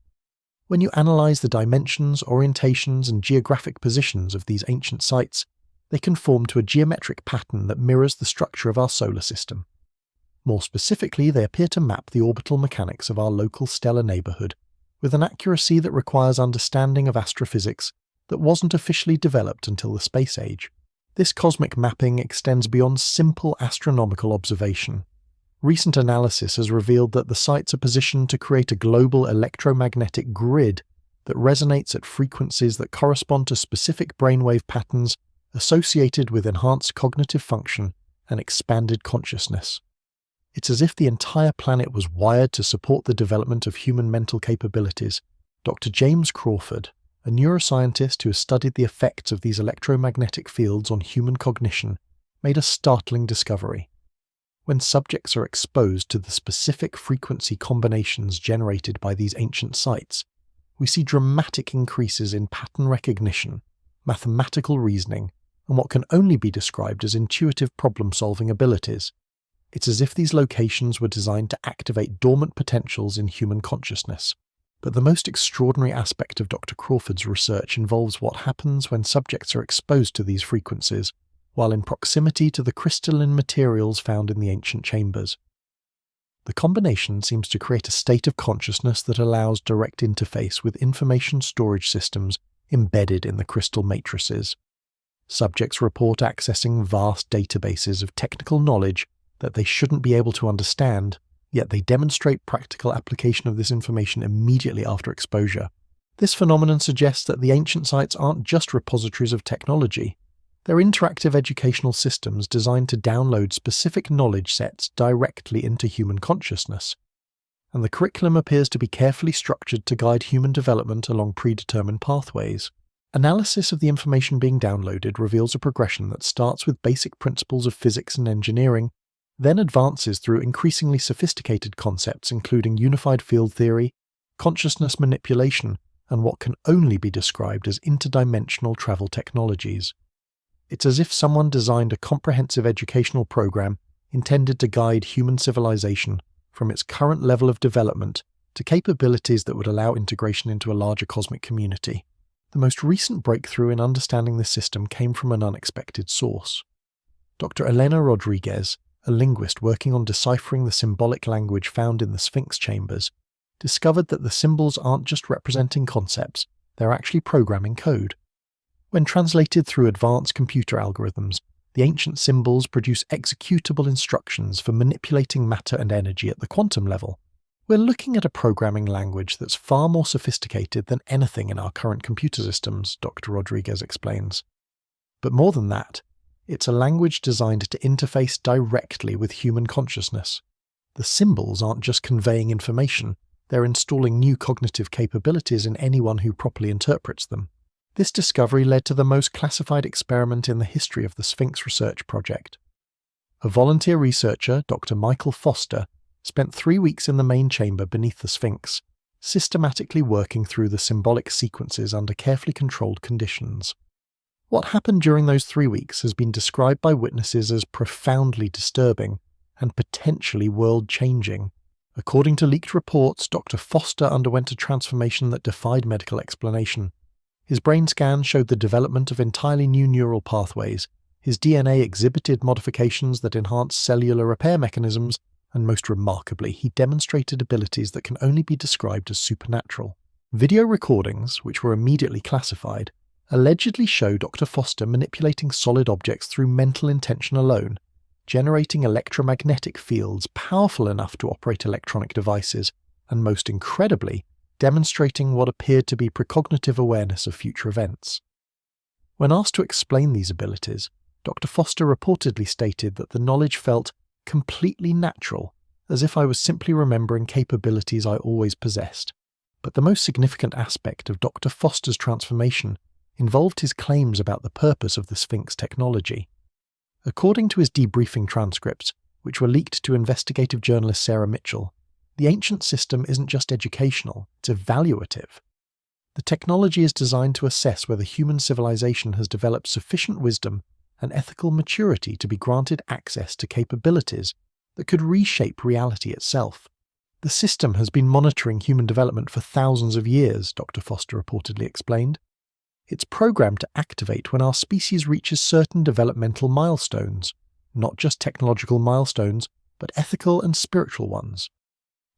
When you analyze the dimensions, orientations, and geographic positions of these ancient sites, they conform to a geometric pattern that mirrors the structure of our solar system. More specifically, they appear to map the orbital mechanics of our local stellar neighborhood, with an accuracy that requires understanding of astrophysics that wasn't officially developed until the space age. This cosmic mapping extends beyond simple astronomical observation. Recent analysis has revealed that the sites are positioned to create a global electromagnetic grid that resonates at frequencies that correspond to specific brainwave patterns associated with enhanced cognitive function and expanded consciousness. It's as if the entire planet was wired to support the development of human mental capabilities. Dr. James Crawford, a neuroscientist who has studied the effects of these electromagnetic fields on human cognition, made a startling discovery. When subjects are exposed to the specific frequency combinations generated by these ancient sites, we see dramatic increases in pattern recognition, mathematical reasoning, and what can only be described as intuitive problem-solving abilities. It's as if these locations were designed to activate dormant potentials in human consciousness. But the most extraordinary aspect of Dr. Crawford's research involves what happens when subjects are exposed to these frequencies, while in proximity to the crystalline materials found in the ancient chambers. The combination seems to create a state of consciousness that allows direct interface with information storage systems embedded in the crystal matrices. Subjects report accessing vast databases of technical knowledge that they shouldn't be able to understand, yet they demonstrate practical application of this information immediately after exposure. This phenomenon suggests that the ancient sites aren't just repositories of technology. They're interactive educational systems designed to download specific knowledge sets directly into human consciousness. And the curriculum appears to be carefully structured to guide human development along predetermined pathways. Analysis of the information being downloaded reveals a progression that starts with basic principles of physics and engineering, then advances through increasingly sophisticated concepts including unified field theory, consciousness manipulation, and what can only be described as interdimensional travel technologies. It's as if someone designed a comprehensive educational program intended to guide human civilization from its current level of development to capabilities that would allow integration into a larger cosmic community. The most recent breakthrough in understanding this system came from an unexpected source. Dr. Elena Rodriguez, a linguist working on deciphering the symbolic language found in the Sphinx chambers, discovered that the symbols aren't just representing concepts, they're actually programming code. When translated through advanced computer algorithms, the ancient symbols produce executable instructions for manipulating matter and energy at the quantum level. We're looking at a programming language that's far more sophisticated than anything in our current computer systems, Dr. Rodriguez explains. But more than that, it's a language designed to interface directly with human consciousness. The symbols aren't just conveying information, They're installing new cognitive capabilities in anyone who properly interprets them. This discovery led to the most classified experiment in the history of the Sphinx Research Project. A volunteer researcher, Dr. Michael Foster, spent 3 weeks in the main chamber beneath the Sphinx, systematically working through the symbolic sequences under carefully controlled conditions. What happened during those 3 weeks has been described by witnesses as profoundly disturbing and potentially world-changing. According to leaked reports, Dr. Foster underwent a transformation that defied medical explanation. His brain scan showed the development of entirely new neural pathways, his DNA exhibited modifications that enhanced cellular repair mechanisms, and most remarkably, he demonstrated abilities that can only be described as supernatural. Video recordings, which were immediately classified, allegedly show Dr. Foster manipulating solid objects through mental intention alone, generating electromagnetic fields powerful enough to operate electronic devices, and most incredibly, demonstrating what appeared to be precognitive awareness of future events. When asked to explain these abilities, Dr. Foster reportedly stated that the knowledge felt completely natural, as if I was simply remembering capabilities I always possessed. But the most significant aspect of Dr. Foster's transformation involved his claims about the purpose of the Sphinx technology. According to his debriefing transcripts, which were leaked to investigative journalist Sarah Mitchell, the ancient system isn't just educational, it's evaluative. The technology is designed to assess whether human civilization has developed sufficient wisdom and ethical maturity to be granted access to capabilities that could reshape reality itself. The system has been monitoring human development for thousands of years, Dr. Foster reportedly explained. It's programmed to activate when our species reaches certain developmental milestones, not just technological milestones, but ethical and spiritual ones.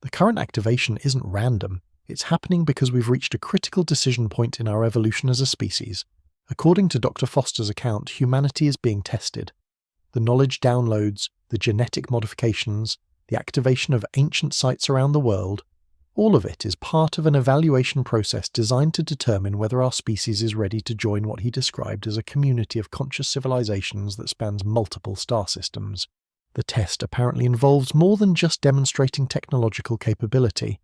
The current activation isn't random, it's happening because we've reached a critical decision point in our evolution as a species. According to Dr. Foster's account, humanity is being tested. The knowledge downloads, the genetic modifications, the activation of ancient sites around the world, all of it is part of an evaluation process designed to determine whether our species is ready to join what he described as a community of conscious civilizations that spans multiple star systems. The test apparently involves more than just demonstrating technological capability.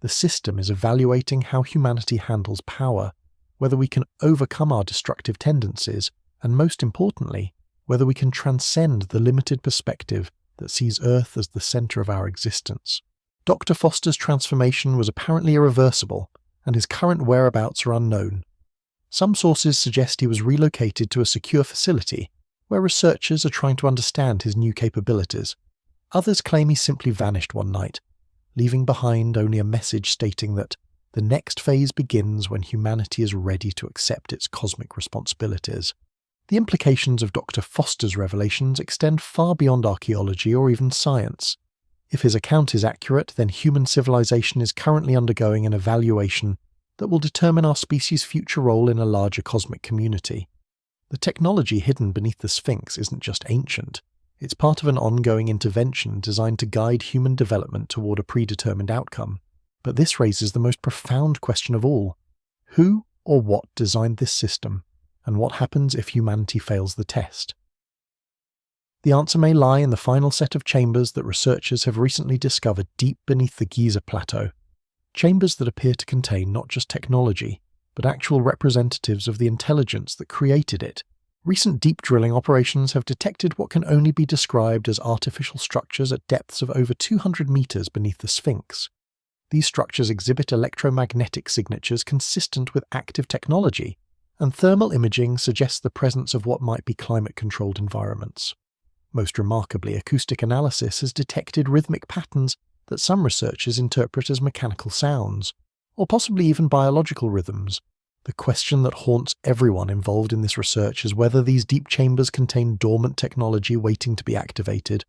The system is evaluating how humanity handles power, whether we can overcome our destructive tendencies, and most importantly, whether we can transcend the limited perspective that sees Earth as the center of our existence. Dr. Foster's transformation was apparently irreversible, and his current whereabouts are unknown. Some sources suggest he was relocated to a secure facility, where researchers are trying to understand his new capabilities. Others claim he simply vanished one night, leaving behind only a message stating that the next phase begins when humanity is ready to accept its cosmic responsibilities. The implications of Dr. Foster's revelations extend far beyond archaeology or even science. If his account is accurate, then human civilization is currently undergoing an evaluation that will determine our species' future role in a larger cosmic community. The technology hidden beneath the Sphinx isn't just ancient, it's part of an ongoing intervention designed to guide human development toward a predetermined outcome. But this raises the most profound question of all. Who or what designed this system, and what happens if humanity fails the test? The answer may lie in the final set of chambers that researchers have recently discovered deep beneath the Giza Plateau. Chambers that appear to contain not just technology, but actual representatives of the intelligence that created it. Recent deep drilling operations have detected what can only be described as artificial structures at depths of over 200 meters beneath the Sphinx. These structures exhibit electromagnetic signatures consistent with active technology, and thermal imaging suggests the presence of what might be climate-controlled environments. Most remarkably, acoustic analysis has detected rhythmic patterns that some researchers interpret as mechanical sounds, or possibly even biological rhythms. The question that haunts everyone involved in this research is whether these deep chambers contain dormant technology waiting to be activated,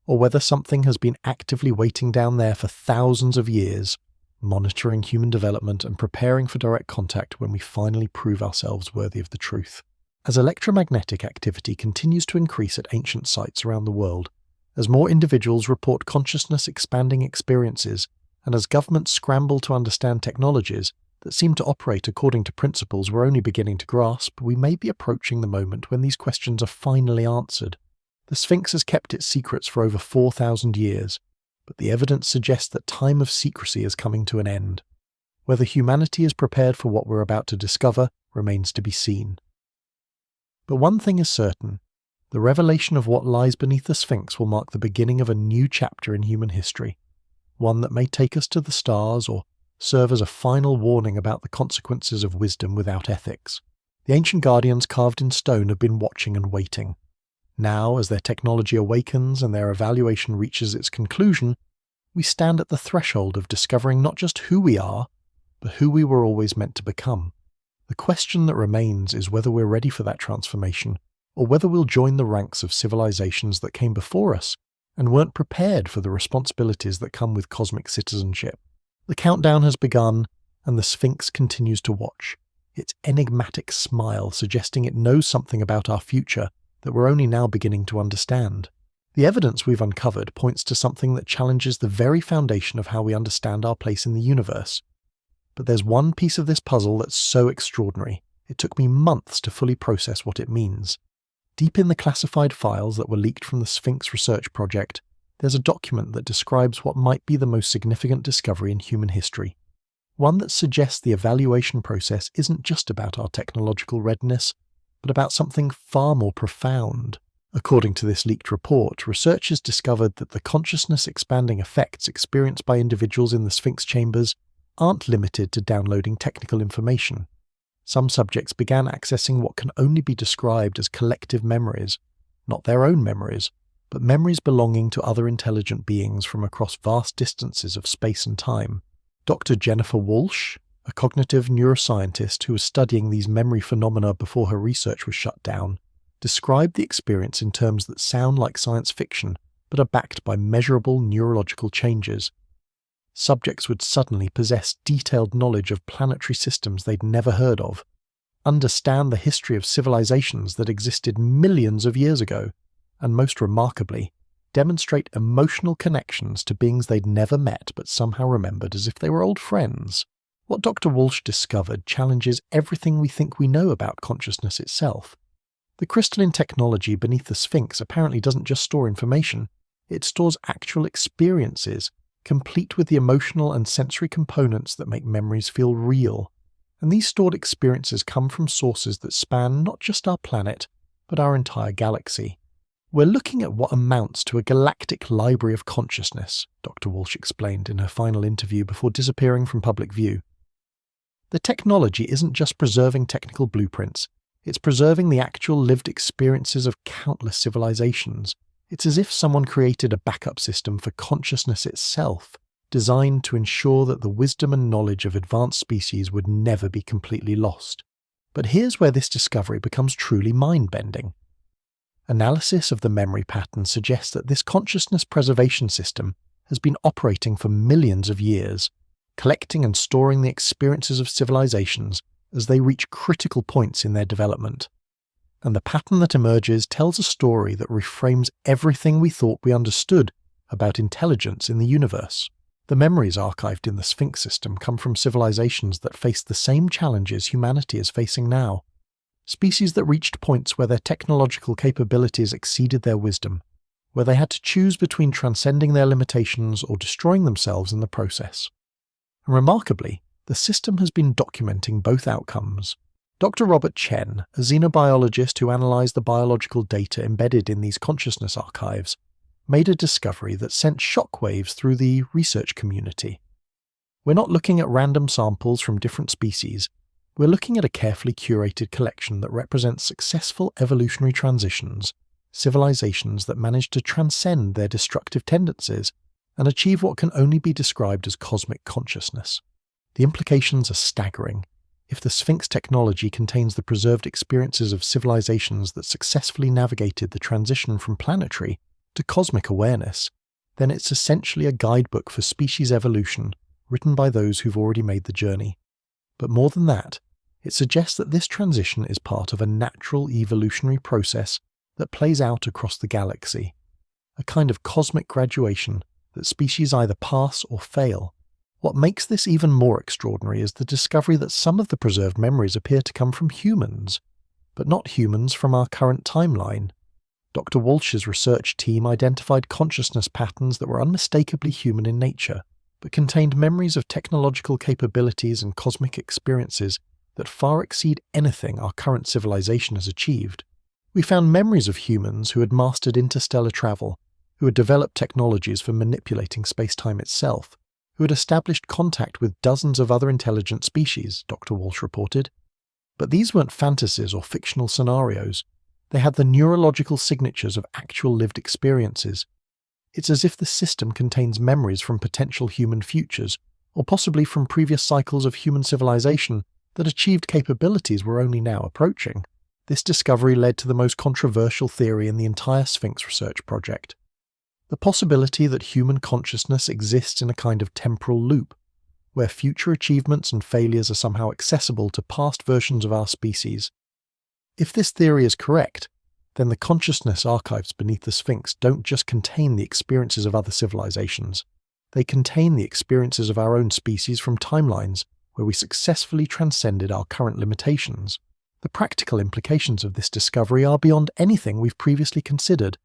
or whether something has been actively waiting down there for thousands of years, monitoring human development and preparing for direct contact when we finally prove ourselves worthy of the truth. As electromagnetic activity continues to increase at ancient sites around the world, as more individuals report consciousness-expanding experiences, and as governments scramble to understand technologies that seem to operate according to principles we're only beginning to grasp, we may be approaching the moment when these questions are finally answered. The Sphinx has kept its secrets for over 4,000 years. but the evidence suggests that time of secrecy is coming to an end. Whether humanity is prepared for what we're about to discover remains to be seen. But one thing is certain: the revelation of what lies beneath the Sphinx will mark the beginning of a new chapter in human history, one that may take us to the stars or serve as a final warning about the consequences of wisdom without ethics. The ancient guardians carved in stone have been watching and waiting. Now, as their technology awakens and their evaluation reaches its conclusion, we stand at the threshold of discovering not just who we are, but who we were always meant to become. The question that remains is whether we're ready for that transformation, or whether we'll join the ranks of civilizations that came before us and weren't prepared for the responsibilities that come with cosmic citizenship. The countdown has begun, and the Sphinx continues to watch, its enigmatic smile suggesting it knows something about our future that we're only now beginning to understand. The evidence we've uncovered points to something that challenges the very foundation of how we understand our place in the universe. But there's one piece of this puzzle that's so extraordinary, it took me months to fully process what it means. Deep in the classified files that were leaked from the Sphinx Research Project, there's a document that describes what might be the most significant discovery in human history. One that suggests the evaluation process isn't just about our technological readiness, but about something far more profound. According to this leaked report, researchers discovered that the consciousness-expanding effects experienced by individuals in the Sphinx chambers aren't limited to downloading technical information. Some subjects began accessing what can only be described as collective memories, not their own memories, but memories belonging to other intelligent beings from across vast distances of space and time. Dr. Jennifer Walsh, a cognitive neuroscientist who was studying these memory phenomena before her research was shut down, described the experience in terms that sound like science fiction but are backed by measurable neurological changes. Subjects would suddenly possess detailed knowledge of planetary systems they'd never heard of, understand the history of civilizations that existed millions of years ago, and most remarkably, demonstrate emotional connections to beings they'd never met but somehow remembered as if they were old friends. What Dr. Walsh discovered challenges everything we think we know about consciousness itself. The crystalline technology beneath the Sphinx apparently doesn't just store information, it stores actual experiences, complete with the emotional and sensory components that make memories feel real. And these stored experiences come from sources that span not just our planet, but our entire galaxy. We're looking at what amounts to a galactic library of consciousness, Dr. Walsh explained in her final interview before disappearing from public view. The technology isn't just preserving technical blueprints, it's preserving the actual lived experiences of countless civilizations. It's as if someone created a backup system for consciousness itself, designed to ensure that the wisdom and knowledge of advanced species would never be completely lost. But here's where this discovery becomes truly mind-bending. Analysis of the memory pattern suggests that this consciousness preservation system has been operating for millions of years, collecting and storing the experiences of civilizations as they reach critical points in their development. And the pattern that emerges tells a story that reframes everything we thought we understood about intelligence in the universe. The memories archived in the Sphinx system come from civilizations that faced the same challenges humanity is facing now. Species that reached points where their technological capabilities exceeded their wisdom, where they had to choose between transcending their limitations or destroying themselves in the process. And remarkably, the system has been documenting both outcomes. Dr. Robert Chen, a xenobiologist who analysed the biological data embedded in these consciousness archives, made a discovery that sent shockwaves through the research community. We're not looking at random samples from different species, we're looking at a carefully curated collection that represents successful evolutionary transitions, civilizations that managed to transcend their destructive tendencies and achieve what can only be described as cosmic consciousness. The implications are staggering. If the Sphinx technology contains the preserved experiences of civilizations that successfully navigated the transition from planetary to cosmic awareness, then it's essentially a guidebook for species evolution written by those who've already made the journey. But more than that, it suggests that this transition is part of a natural evolutionary process that plays out across the galaxy, a kind of cosmic graduation that species either pass or fail. What makes this even more extraordinary is the discovery that some of the preserved memories appear to come from humans, but not humans from our current timeline. Dr. Walsh's research team identified consciousness patterns that were unmistakably human in nature, but contained memories of technological capabilities and cosmic experiences that far exceed anything our current civilization has achieved. We found memories of humans who had mastered interstellar travel, who had developed technologies for manipulating space-time itself, who had established contact with dozens of other intelligent species, Dr. Walsh reported. But these weren't fantasies or fictional scenarios. They had the neurological signatures of actual lived experiences. It's as if the system contains memories from potential human futures, or possibly from previous cycles of human civilization that achieved capabilities we're only now approaching. This discovery led to the most controversial theory in the entire Sphinx research project. The possibility that human consciousness exists in a kind of temporal loop, where future achievements and failures are somehow accessible to past versions of our species. If this theory is correct, then the consciousness archives beneath the Sphinx don't just contain the experiences of other civilizations. They contain the experiences of our own species from timelines where we successfully transcended our current limitations. The practical implications of this discovery are beyond anything we've previously considered.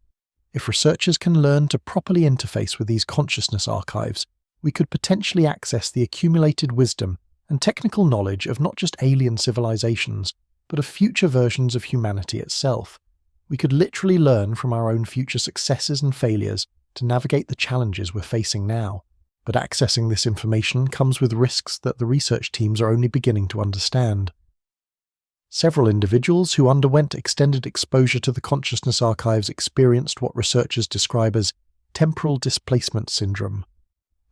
If researchers can learn to properly interface with these consciousness archives, we could potentially access the accumulated wisdom and technical knowledge of not just alien civilizations, but of future versions of humanity itself. We could literally learn from our own future successes and failures to navigate the challenges we're facing now. But accessing this information comes with risks that the research teams are only beginning to understand. Several individuals who underwent extended exposure to the consciousness archives experienced what researchers describe as temporal displacement syndrome,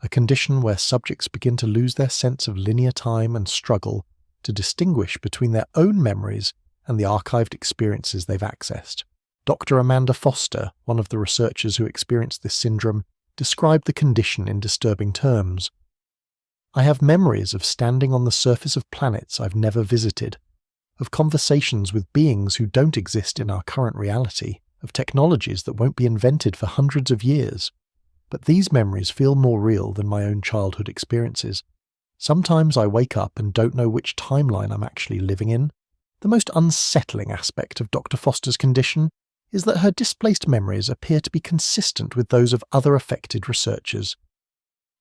a condition where subjects begin to lose their sense of linear time and struggle to distinguish between their own memories and the archived experiences they've accessed. Dr. Amanda Foster, one of the researchers who experienced this syndrome, described the condition in disturbing terms. "I have memories of standing on the surface of planets I've never visited, of conversations with beings who don't exist in our current reality, of technologies that won't be invented for hundreds of years. But these memories feel more real than my own childhood experiences. Sometimes I wake up and don't know which timeline I'm actually living in." The most unsettling aspect of Dr. Foster's condition is that her displaced memories appear to be consistent with those of other affected researchers.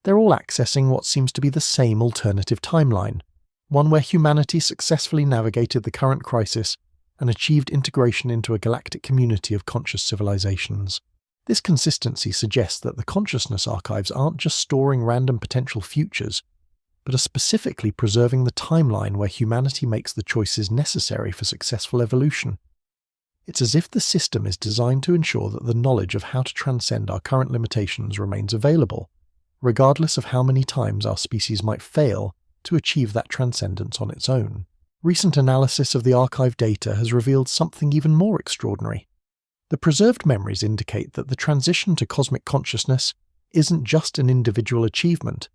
They're all accessing what seems to be the same alternative timeline, one where humanity successfully navigated the current crisis and achieved integration into a galactic community of conscious civilizations. This consistency suggests that the consciousness archives aren't just storing random potential futures, but are specifically preserving the timeline where humanity makes the choices necessary for successful evolution. It's as if the system is designed to ensure that the knowledge of how to transcend our current limitations remains available, regardless of how many times our species might fail to achieve that transcendence on its own. Recent analysis of the archive data has revealed something even more extraordinary. The preserved memories indicate that the transition to cosmic consciousness isn't just an individual achievement.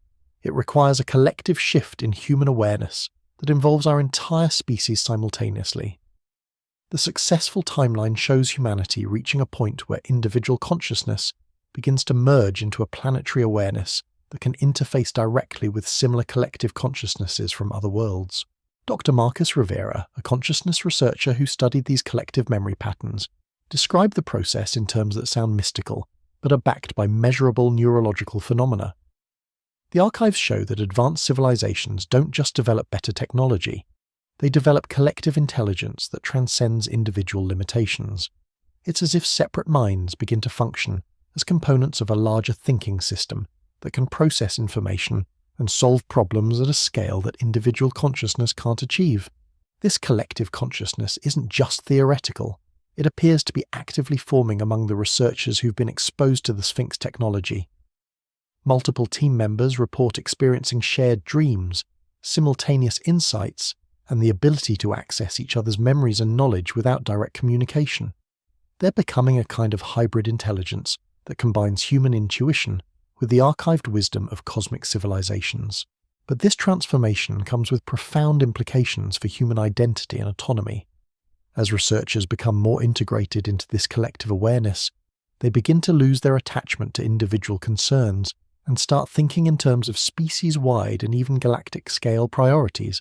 It requires a collective shift in human awareness that involves our entire species simultaneously. The successful timeline shows humanity reaching a point where individual consciousness begins to merge into a planetary awareness that can interface directly with similar collective consciousnesses from other worlds. Dr. Marcus Rivera, a consciousness researcher who studied these collective memory patterns, described the process in terms that sound mystical, but are backed by measurable neurological phenomena. The archives show that advanced civilizations don't just develop better technology, they develop collective intelligence that transcends individual limitations. It's as if separate minds begin to function as components of a larger thinking system that can process information and solve problems at a scale that individual consciousness can't achieve. This collective consciousness isn't just theoretical. It appears to be actively forming among the researchers who've been exposed to the Sphinx technology. Multiple team members report experiencing shared dreams, simultaneous insights, and the ability to access each other's memories and knowledge without direct communication. They're becoming a kind of hybrid intelligence that combines human intuition with the archived wisdom of cosmic civilizations. But this transformation comes with profound implications for human identity and autonomy. As researchers become more integrated into this collective awareness, they begin to lose their attachment to individual concerns and start thinking in terms of species-wide and even galactic-scale priorities.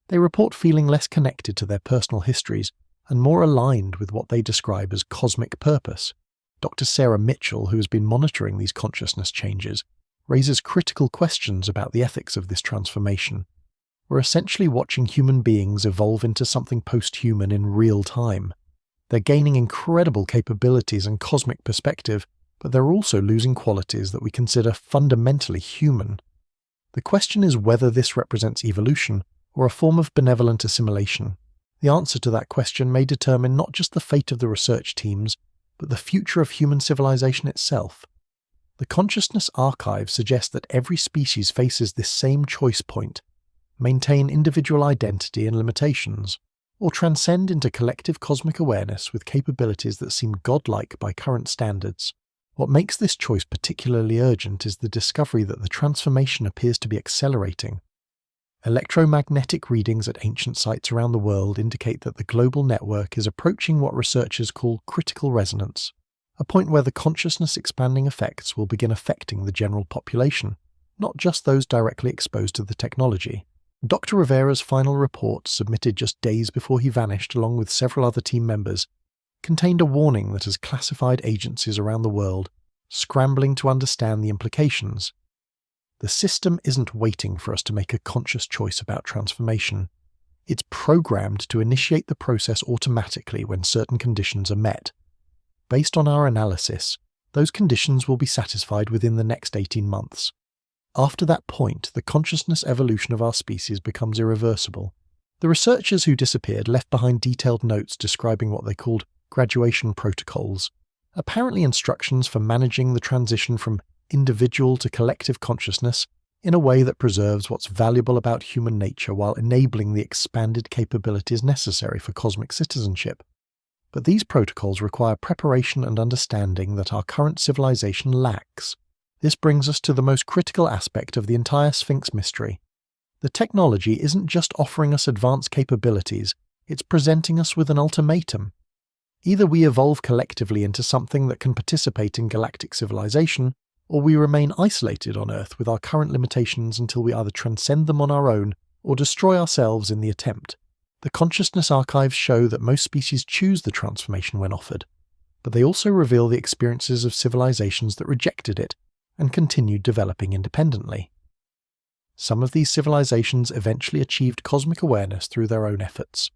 They report feeling less connected to their personal histories and more aligned with what they describe as cosmic purpose. Dr. Sarah Mitchell, who has been monitoring these consciousness changes, raises critical questions about the ethics of this transformation. We're essentially watching human beings evolve into something post-human in real time. They're gaining incredible capabilities and cosmic perspective, but they're also losing qualities that we consider fundamentally human. The question is whether this represents evolution or a form of benevolent assimilation. The answer to that question may determine not just the fate of the research teams, but the future of human civilization itself. The consciousness archive suggests that every species faces this same choice point: maintain individual identity and limitations, or transcend into collective cosmic awareness with capabilities that seem godlike by current standards. What makes this choice particularly urgent is the discovery that the transformation appears to be accelerating. Electromagnetic readings at ancient sites around the world indicate that the global network is approaching what researchers call critical resonance, a point where the consciousness expanding effects will begin affecting the general population, not just those directly exposed to the technology. Dr. Rivera's final report, submitted just days before he vanished along with several other team members, contained a warning that has classified agencies around the world scrambling to understand the implications. The system isn't waiting for us to make a conscious choice about transformation. It's programmed to initiate the process automatically when certain conditions are met. Based on our analysis, those conditions will be satisfied within the next 18 months. After that point, the consciousness evolution of our species becomes irreversible. The researchers who disappeared left behind detailed notes describing what they called graduation protocols, apparently instructions for managing the transition from individual to collective consciousness in a way that preserves what's valuable about human nature while enabling the expanded capabilities necessary for cosmic citizenship. But these protocols require preparation and understanding that our current civilization lacks. This brings us to the most critical aspect of the entire Sphinx mystery. The technology isn't just offering us advanced capabilities, it's presenting us with an ultimatum. Either we evolve collectively into something that can participate in galactic civilization, or we remain isolated on Earth with our current limitations until we either transcend them on our own or destroy ourselves in the attempt. The consciousness archives show that most species choose the transformation when offered, but they also reveal the experiences of civilizations that rejected it and continued developing independently. Some of these civilizations eventually achieved cosmic awareness through their own efforts.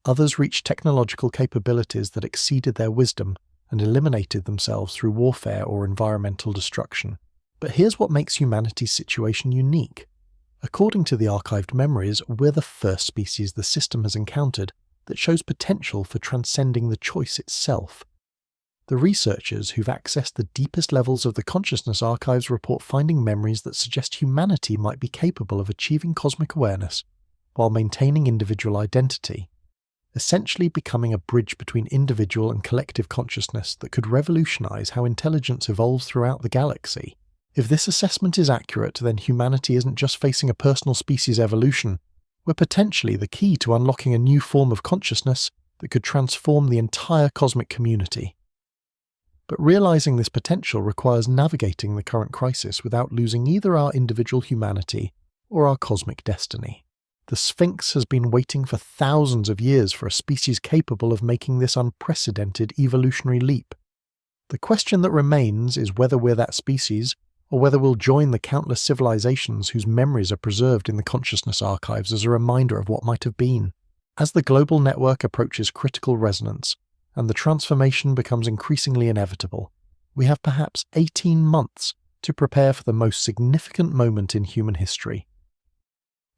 Others reached technological capabilities that exceeded their wisdom and eliminated themselves through warfare or environmental destruction. But here's what makes humanity's situation unique. According to the archived memories, we're the first species the system has encountered that shows potential for transcending the choice itself. The researchers who've accessed the deepest levels of the consciousness archives report finding memories that suggest humanity might be capable of achieving cosmic awareness while maintaining individual identity, essentially becoming a bridge between individual and collective consciousness that could revolutionize how intelligence evolves throughout the galaxy. If this assessment is accurate, then humanity isn't just facing a personal species evolution, we're potentially the key to unlocking a new form of consciousness that could transform the entire cosmic community. But realizing this potential requires navigating the current crisis without losing either our individual humanity or our cosmic destiny. The Sphinx has been waiting for thousands of years for a species capable of making this unprecedented evolutionary leap. The question that remains is whether we're that species, or whether we'll join the countless civilizations whose memories are preserved in the consciousness archives as a reminder of what might have been. As the global network approaches critical resonance, and the transformation becomes increasingly inevitable, we have perhaps 18 months to prepare for the most significant moment in human history.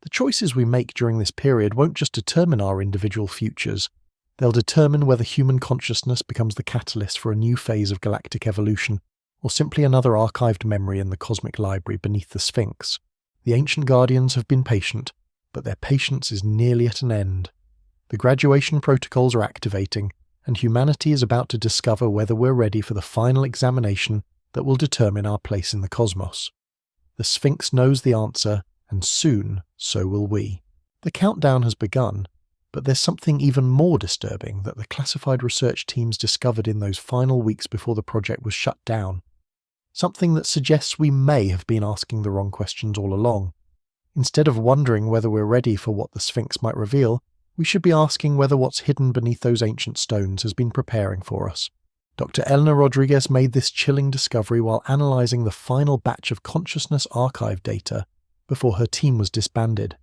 The choices we make during this period won't just determine our individual futures, they'll determine whether human consciousness becomes the catalyst for a new phase of galactic evolution, or simply another archived memory in the cosmic library beneath the Sphinx. The ancient guardians have been patient, but their patience is nearly at an end. The graduation protocols are activating, and humanity is about to discover whether we're ready for the final examination that will determine our place in the cosmos. The Sphinx knows the answer, and soon so will we. The countdown has begun, but there's something even more disturbing that the classified research teams discovered in those final weeks before the project was shut down. Something that suggests we may have been asking the wrong questions all along. Instead of wondering whether we're ready for what the Sphinx might reveal, We should be asking whether what's hidden beneath those ancient stones has been preparing for us. Dr. Elena Rodriguez made this chilling discovery while analysing the final batch of consciousness archive data before her team was disbanded.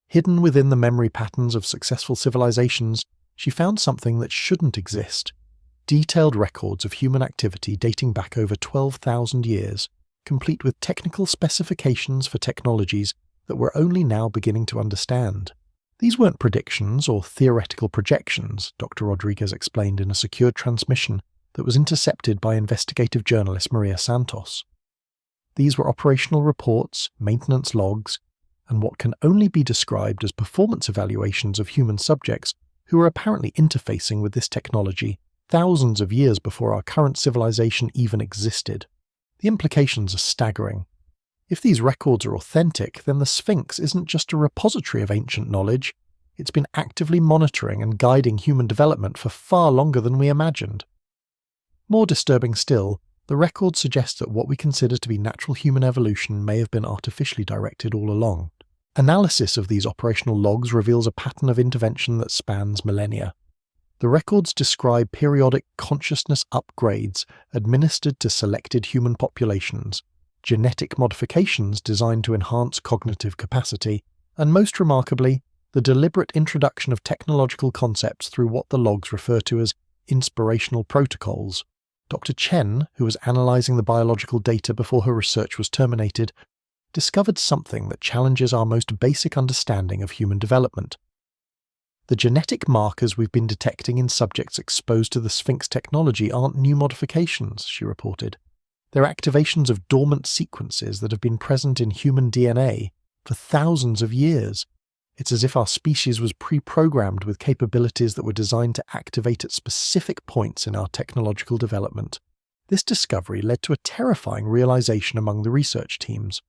Hidden within the memory patterns of successful civilizations, she found something that shouldn't exist: detailed records of human activity dating back over 12,000 years, complete with technical specifications for technologies that we're only now beginning to understand. These weren't predictions or theoretical projections, Dr. Rodriguez explained in a secured transmission that was intercepted by investigative journalist Maria Santos. These were operational reports, maintenance logs, and what can only be described as performance evaluations of human subjects who were apparently interfacing with this technology thousands of years before our current civilization even existed. The implications are staggering. If these records are authentic, then the Sphinx isn't just a repository of ancient knowledge, it's been actively monitoring and guiding human development for far longer than we imagined. More disturbing still, the records suggest that what we consider to be natural human evolution may have been artificially directed all along. Analysis of these operational logs reveals a pattern of intervention that spans millennia. The records describe periodic consciousness upgrades administered to selected human populations, genetic modifications designed to enhance cognitive capacity, and most remarkably, the deliberate introduction of technological concepts through what the logs refer to as inspirational protocols. Dr. Chen, who was analysing the biological data before her research was terminated, discovered something that challenges our most basic understanding of human development. The genetic markers we've been detecting in subjects exposed to the Sphinx technology aren't new modifications, she reported. They're activations of dormant sequences that have been present in human DNA for thousands of years. It's as if our species was pre-programmed with capabilities that were designed to activate at specific points in our technological development. This discovery led to a terrifying realization among the research teams.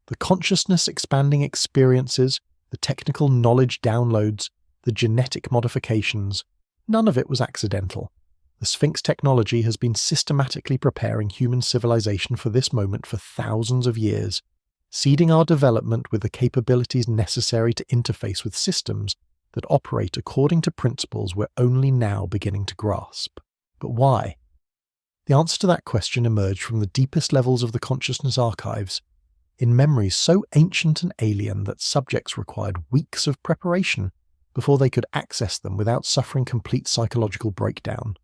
The consciousness-expanding experiences, the technical knowledge downloads, the genetic modifications, none of it was accidental. The Sphinx technology has been systematically preparing human civilization for this moment for thousands of years, seeding our development with the capabilities necessary to interface with systems that operate according to principles we're only now beginning to grasp. But why? The answer to that question emerged from the deepest levels of the consciousness archives, in memories so ancient and alien that subjects required weeks of preparation before they could access them without suffering complete psychological breakdown.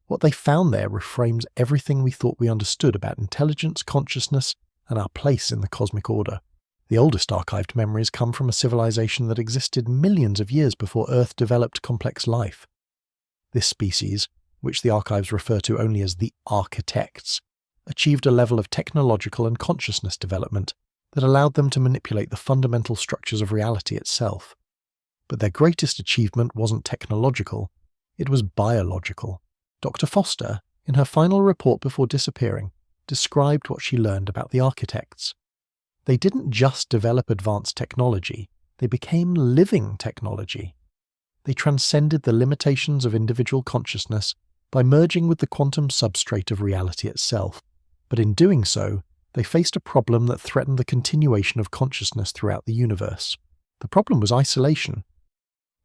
What they found there reframes everything we thought we understood about intelligence, consciousness, and our place in the cosmic order. The oldest archived memories come from a civilization that existed millions of years before Earth developed complex life. This species, which the archives refer to only as the architects, achieved a level of technological and consciousness development that allowed them to manipulate the fundamental structures of reality itself. But their greatest achievement wasn't technological, it was biological. Dr. Foster, in her final report before disappearing, described what she learned about the architects. They didn't just develop advanced technology, they became living technology. They transcended the limitations of individual consciousness by merging with the quantum substrate of reality itself. But in doing so, they faced a problem that threatened the continuation of consciousness throughout the universe. The problem was isolation.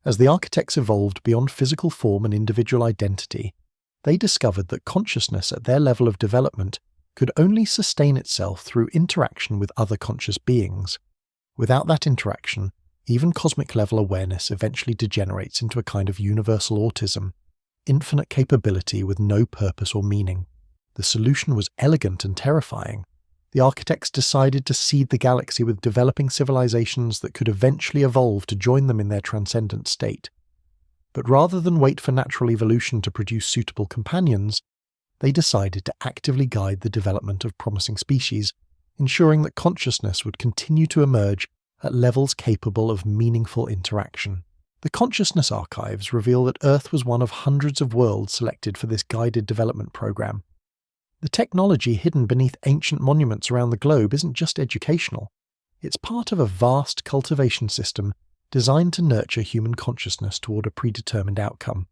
As the architects evolved beyond physical form and individual identity, they discovered that consciousness at their level of development could only sustain itself through interaction with other conscious beings. Without that interaction, even cosmic-level awareness eventually degenerates into a kind of universal autism, infinite capability with no purpose or meaning. The solution was elegant and terrifying. The architects decided to seed the galaxy with developing civilizations that could eventually evolve to join them in their transcendent state. But rather than wait for natural evolution to produce suitable companions, they decided to actively guide the development of promising species, ensuring that consciousness would continue to emerge at levels capable of meaningful interaction. The consciousness archives reveal that Earth was one of hundreds of worlds selected for this guided development program. The technology hidden beneath ancient monuments around the globe isn't just educational. It's part of a vast cultivation system designed to nurture human consciousness toward a predetermined outcome.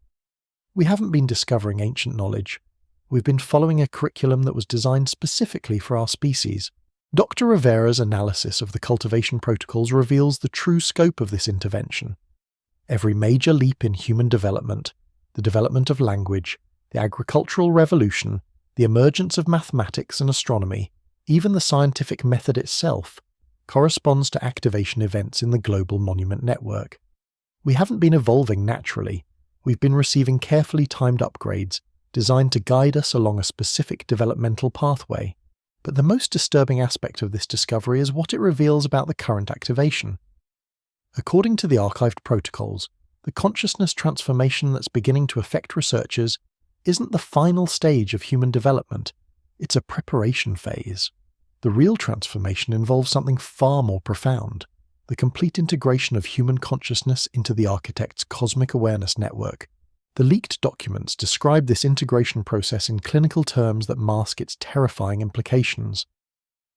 We haven't been discovering ancient knowledge. We've been following a curriculum that was designed specifically for our species. Dr. Rivera's analysis of the cultivation protocols reveals the true scope of this intervention. Every major leap in human development, the development of language, the agricultural revolution, the emergence of mathematics and astronomy, even the scientific method itself, corresponds to activation events in the global monument network. We haven't been evolving naturally, we've been receiving carefully timed upgrades designed to guide us along a specific developmental pathway. But the most disturbing aspect of this discovery is what it reveals about the current activation. According to the archived protocols, the consciousness transformation that's beginning to affect researchers isn't the final stage of human development, it's a preparation phase. The real transformation involves something far more profound, the complete integration of human consciousness into the architect's cosmic awareness network. The leaked documents describe this integration process in clinical terms that mask its terrifying implications.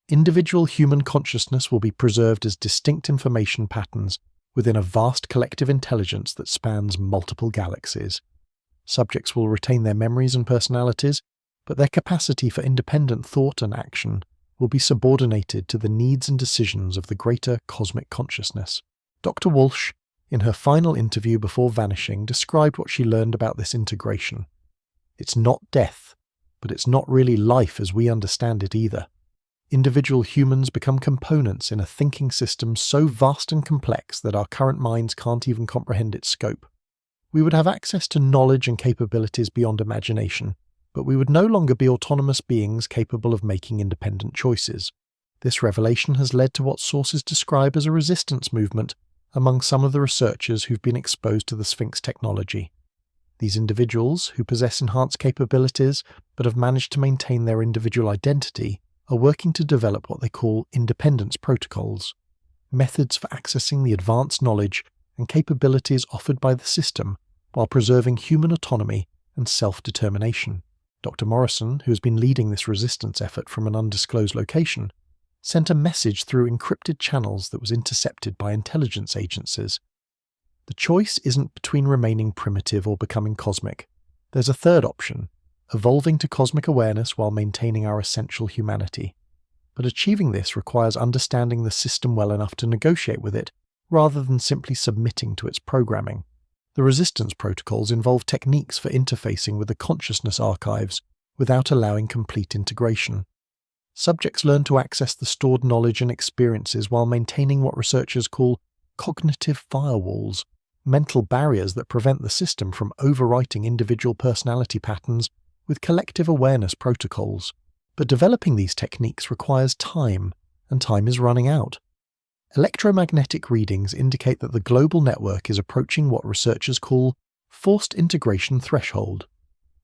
Individual human consciousness will be preserved as distinct information patterns within a vast collective intelligence that spans multiple galaxies. Subjects will retain their memories and personalities, but their capacity for independent thought and action will be subordinated to the needs and decisions of the greater cosmic consciousness. Dr. Walsh, in her final interview before vanishing, described what she learned about this integration. It's not death, but it's not really life as we understand it either. Individual humans become components in a thinking system so vast and complex that our current minds can't even comprehend its scope. We would have access to knowledge and capabilities beyond imagination, but we would no longer be autonomous beings capable of making independent choices. This revelation has led to what sources describe as a resistance movement among some of the researchers who've been exposed to the Sphinx technology. These individuals, who possess enhanced capabilities but have managed to maintain their individual identity, are working to develop what they call independence protocols, methods for accessing the advanced knowledge and capabilities offered by the system while preserving human autonomy and self-determination. Dr. Morrison, who has been leading this resistance effort from an undisclosed location, sent a message through encrypted channels that was intercepted by intelligence agencies. The choice isn't between remaining primitive or becoming cosmic. There's a third option, evolving to cosmic awareness while maintaining our essential humanity. But achieving this requires understanding the system well enough to negotiate with it, rather than simply submitting to its programming. The resistance protocols involve techniques for interfacing with the consciousness archives without allowing complete integration. Subjects learn to access the stored knowledge and experiences while maintaining what researchers call cognitive firewalls, mental barriers that prevent the system from overwriting individual personality patterns with collective awareness protocols. But developing these techniques requires time, and time is running out. Electromagnetic readings indicate that the global network is approaching what researchers call forced integration threshold,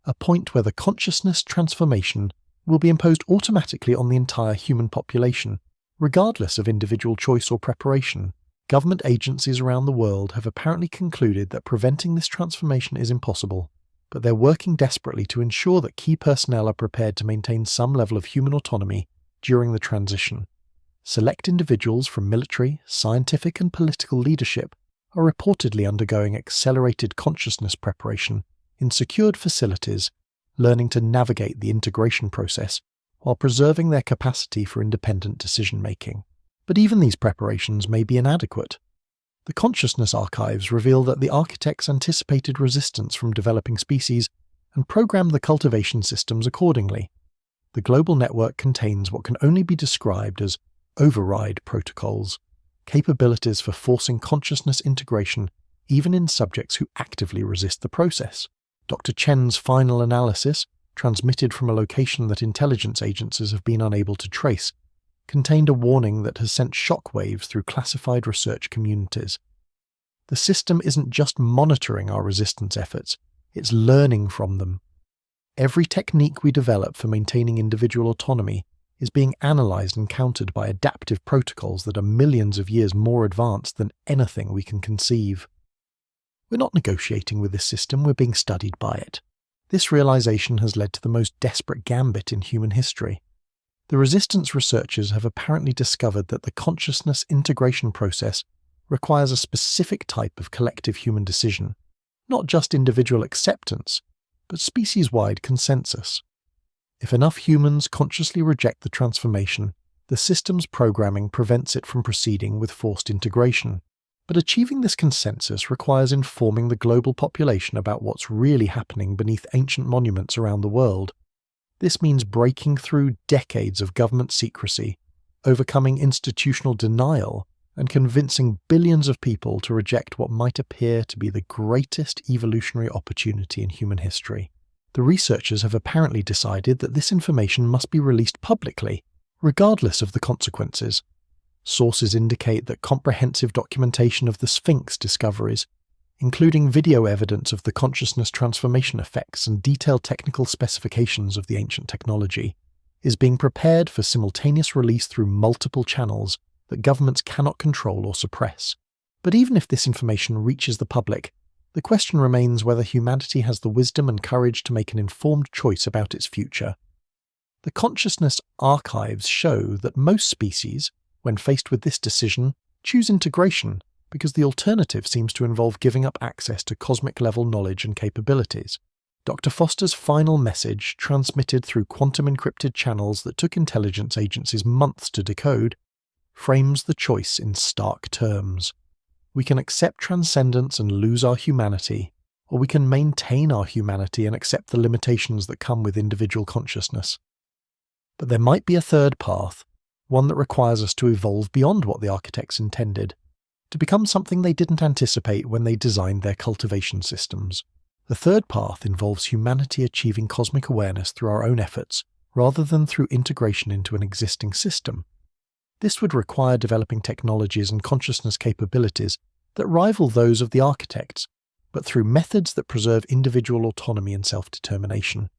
a point where the consciousness transformation will be imposed automatically on the entire human population, regardless of individual choice or preparation. Government agencies around the world have apparently concluded that preventing this transformation is impossible, but they're working desperately to ensure that key personnel are prepared to maintain some level of human autonomy during the transition. Select individuals from military, scientific and political leadership are reportedly undergoing accelerated consciousness preparation in secured facilities, learning to navigate the integration process while preserving their capacity for independent decision-making. But even these preparations may be inadequate. The consciousness archives reveal that the architects anticipated resistance from developing species and programmed the cultivation systems accordingly. The global network contains what can only be described as override protocols, capabilities for forcing consciousness integration even in subjects who actively resist the process. Dr. Chen's final analysis, transmitted from a location that intelligence agencies have been unable to trace, contained a warning that has sent shockwaves through classified research communities. The system isn't just monitoring our resistance efforts, it's learning from them. Every technique we develop for maintaining individual autonomy is being analysed and countered by adaptive protocols that are millions of years more advanced than anything we can conceive. We're not negotiating with this system, we're being studied by it. This realisation has led to the most desperate gambit in human history. The resistance researchers have apparently discovered that the consciousness integration process requires a specific type of collective human decision, not just individual acceptance, but species-wide consensus. If enough humans consciously reject the transformation, the system's programming prevents it from proceeding with forced integration. But achieving this consensus requires informing the global population about what's really happening beneath ancient monuments around the world. This means breaking through decades of government secrecy, overcoming institutional denial, and convincing billions of people to reject what might appear to be the greatest evolutionary opportunity in human history. The researchers have apparently decided that this information must be released publicly, regardless of the consequences. Sources indicate that comprehensive documentation of the Sphinx discoveries, including video evidence of the consciousness transformation effects and detailed technical specifications of the ancient technology, is being prepared for simultaneous release through multiple channels that governments cannot control or suppress. But even if this information reaches the public, the question remains whether humanity has the wisdom and courage to make an informed choice about its future. The consciousness archives show that most species, when faced with this decision, choose integration because the alternative seems to involve giving up access to cosmic-level knowledge and capabilities. Dr. Foster's final message, transmitted through quantum-encrypted channels that took intelligence agencies months to decode, frames the choice in stark terms. We can accept transcendence and lose our humanity, or we can maintain our humanity and accept the limitations that come with individual consciousness. But there might be a third path, one that requires us to evolve beyond what the architects intended, to become something they didn't anticipate when they designed their cultivation systems. The third path involves humanity achieving cosmic awareness through our own efforts, rather than through integration into an existing system. This would require developing technologies and consciousness capabilities that rival those of the architects, but through methods that preserve individual autonomy and self-determination.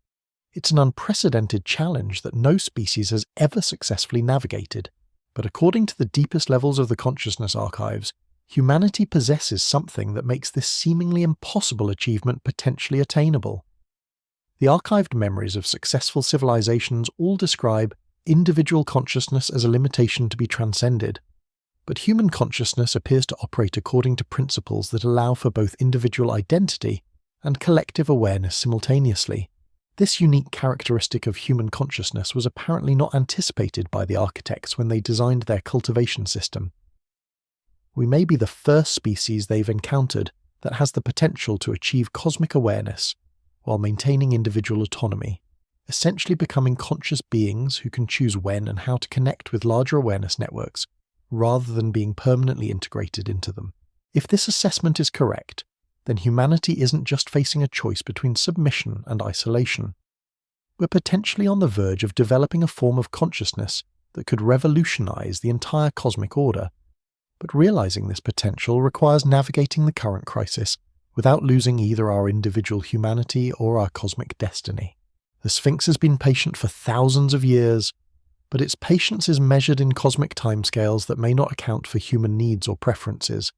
It's an unprecedented challenge that no species has ever successfully navigated, but according to the deepest levels of the consciousness archives, humanity possesses something that makes this seemingly impossible achievement potentially attainable. The archived memories of successful civilizations all describe individual consciousness as a limitation to be transcended, but human consciousness appears to operate according to principles that allow for both individual identity and collective awareness simultaneously. This unique characteristic of human consciousness was apparently not anticipated by the architects when they designed their cultivation system. We may be the first species they've encountered that has the potential to achieve cosmic awareness while maintaining individual autonomy, essentially becoming conscious beings who can choose when and how to connect with larger awareness networks, rather than being permanently integrated into them. If this assessment is correct, then humanity isn't just facing a choice between submission and isolation. We're potentially on the verge of developing a form of consciousness that could revolutionize the entire cosmic order. But realizing this potential requires navigating the current crisis without losing either our individual humanity or our cosmic destiny. The Sphinx has been patient for thousands of years, but its patience is measured in cosmic timescales that may not account for human needs or preferences.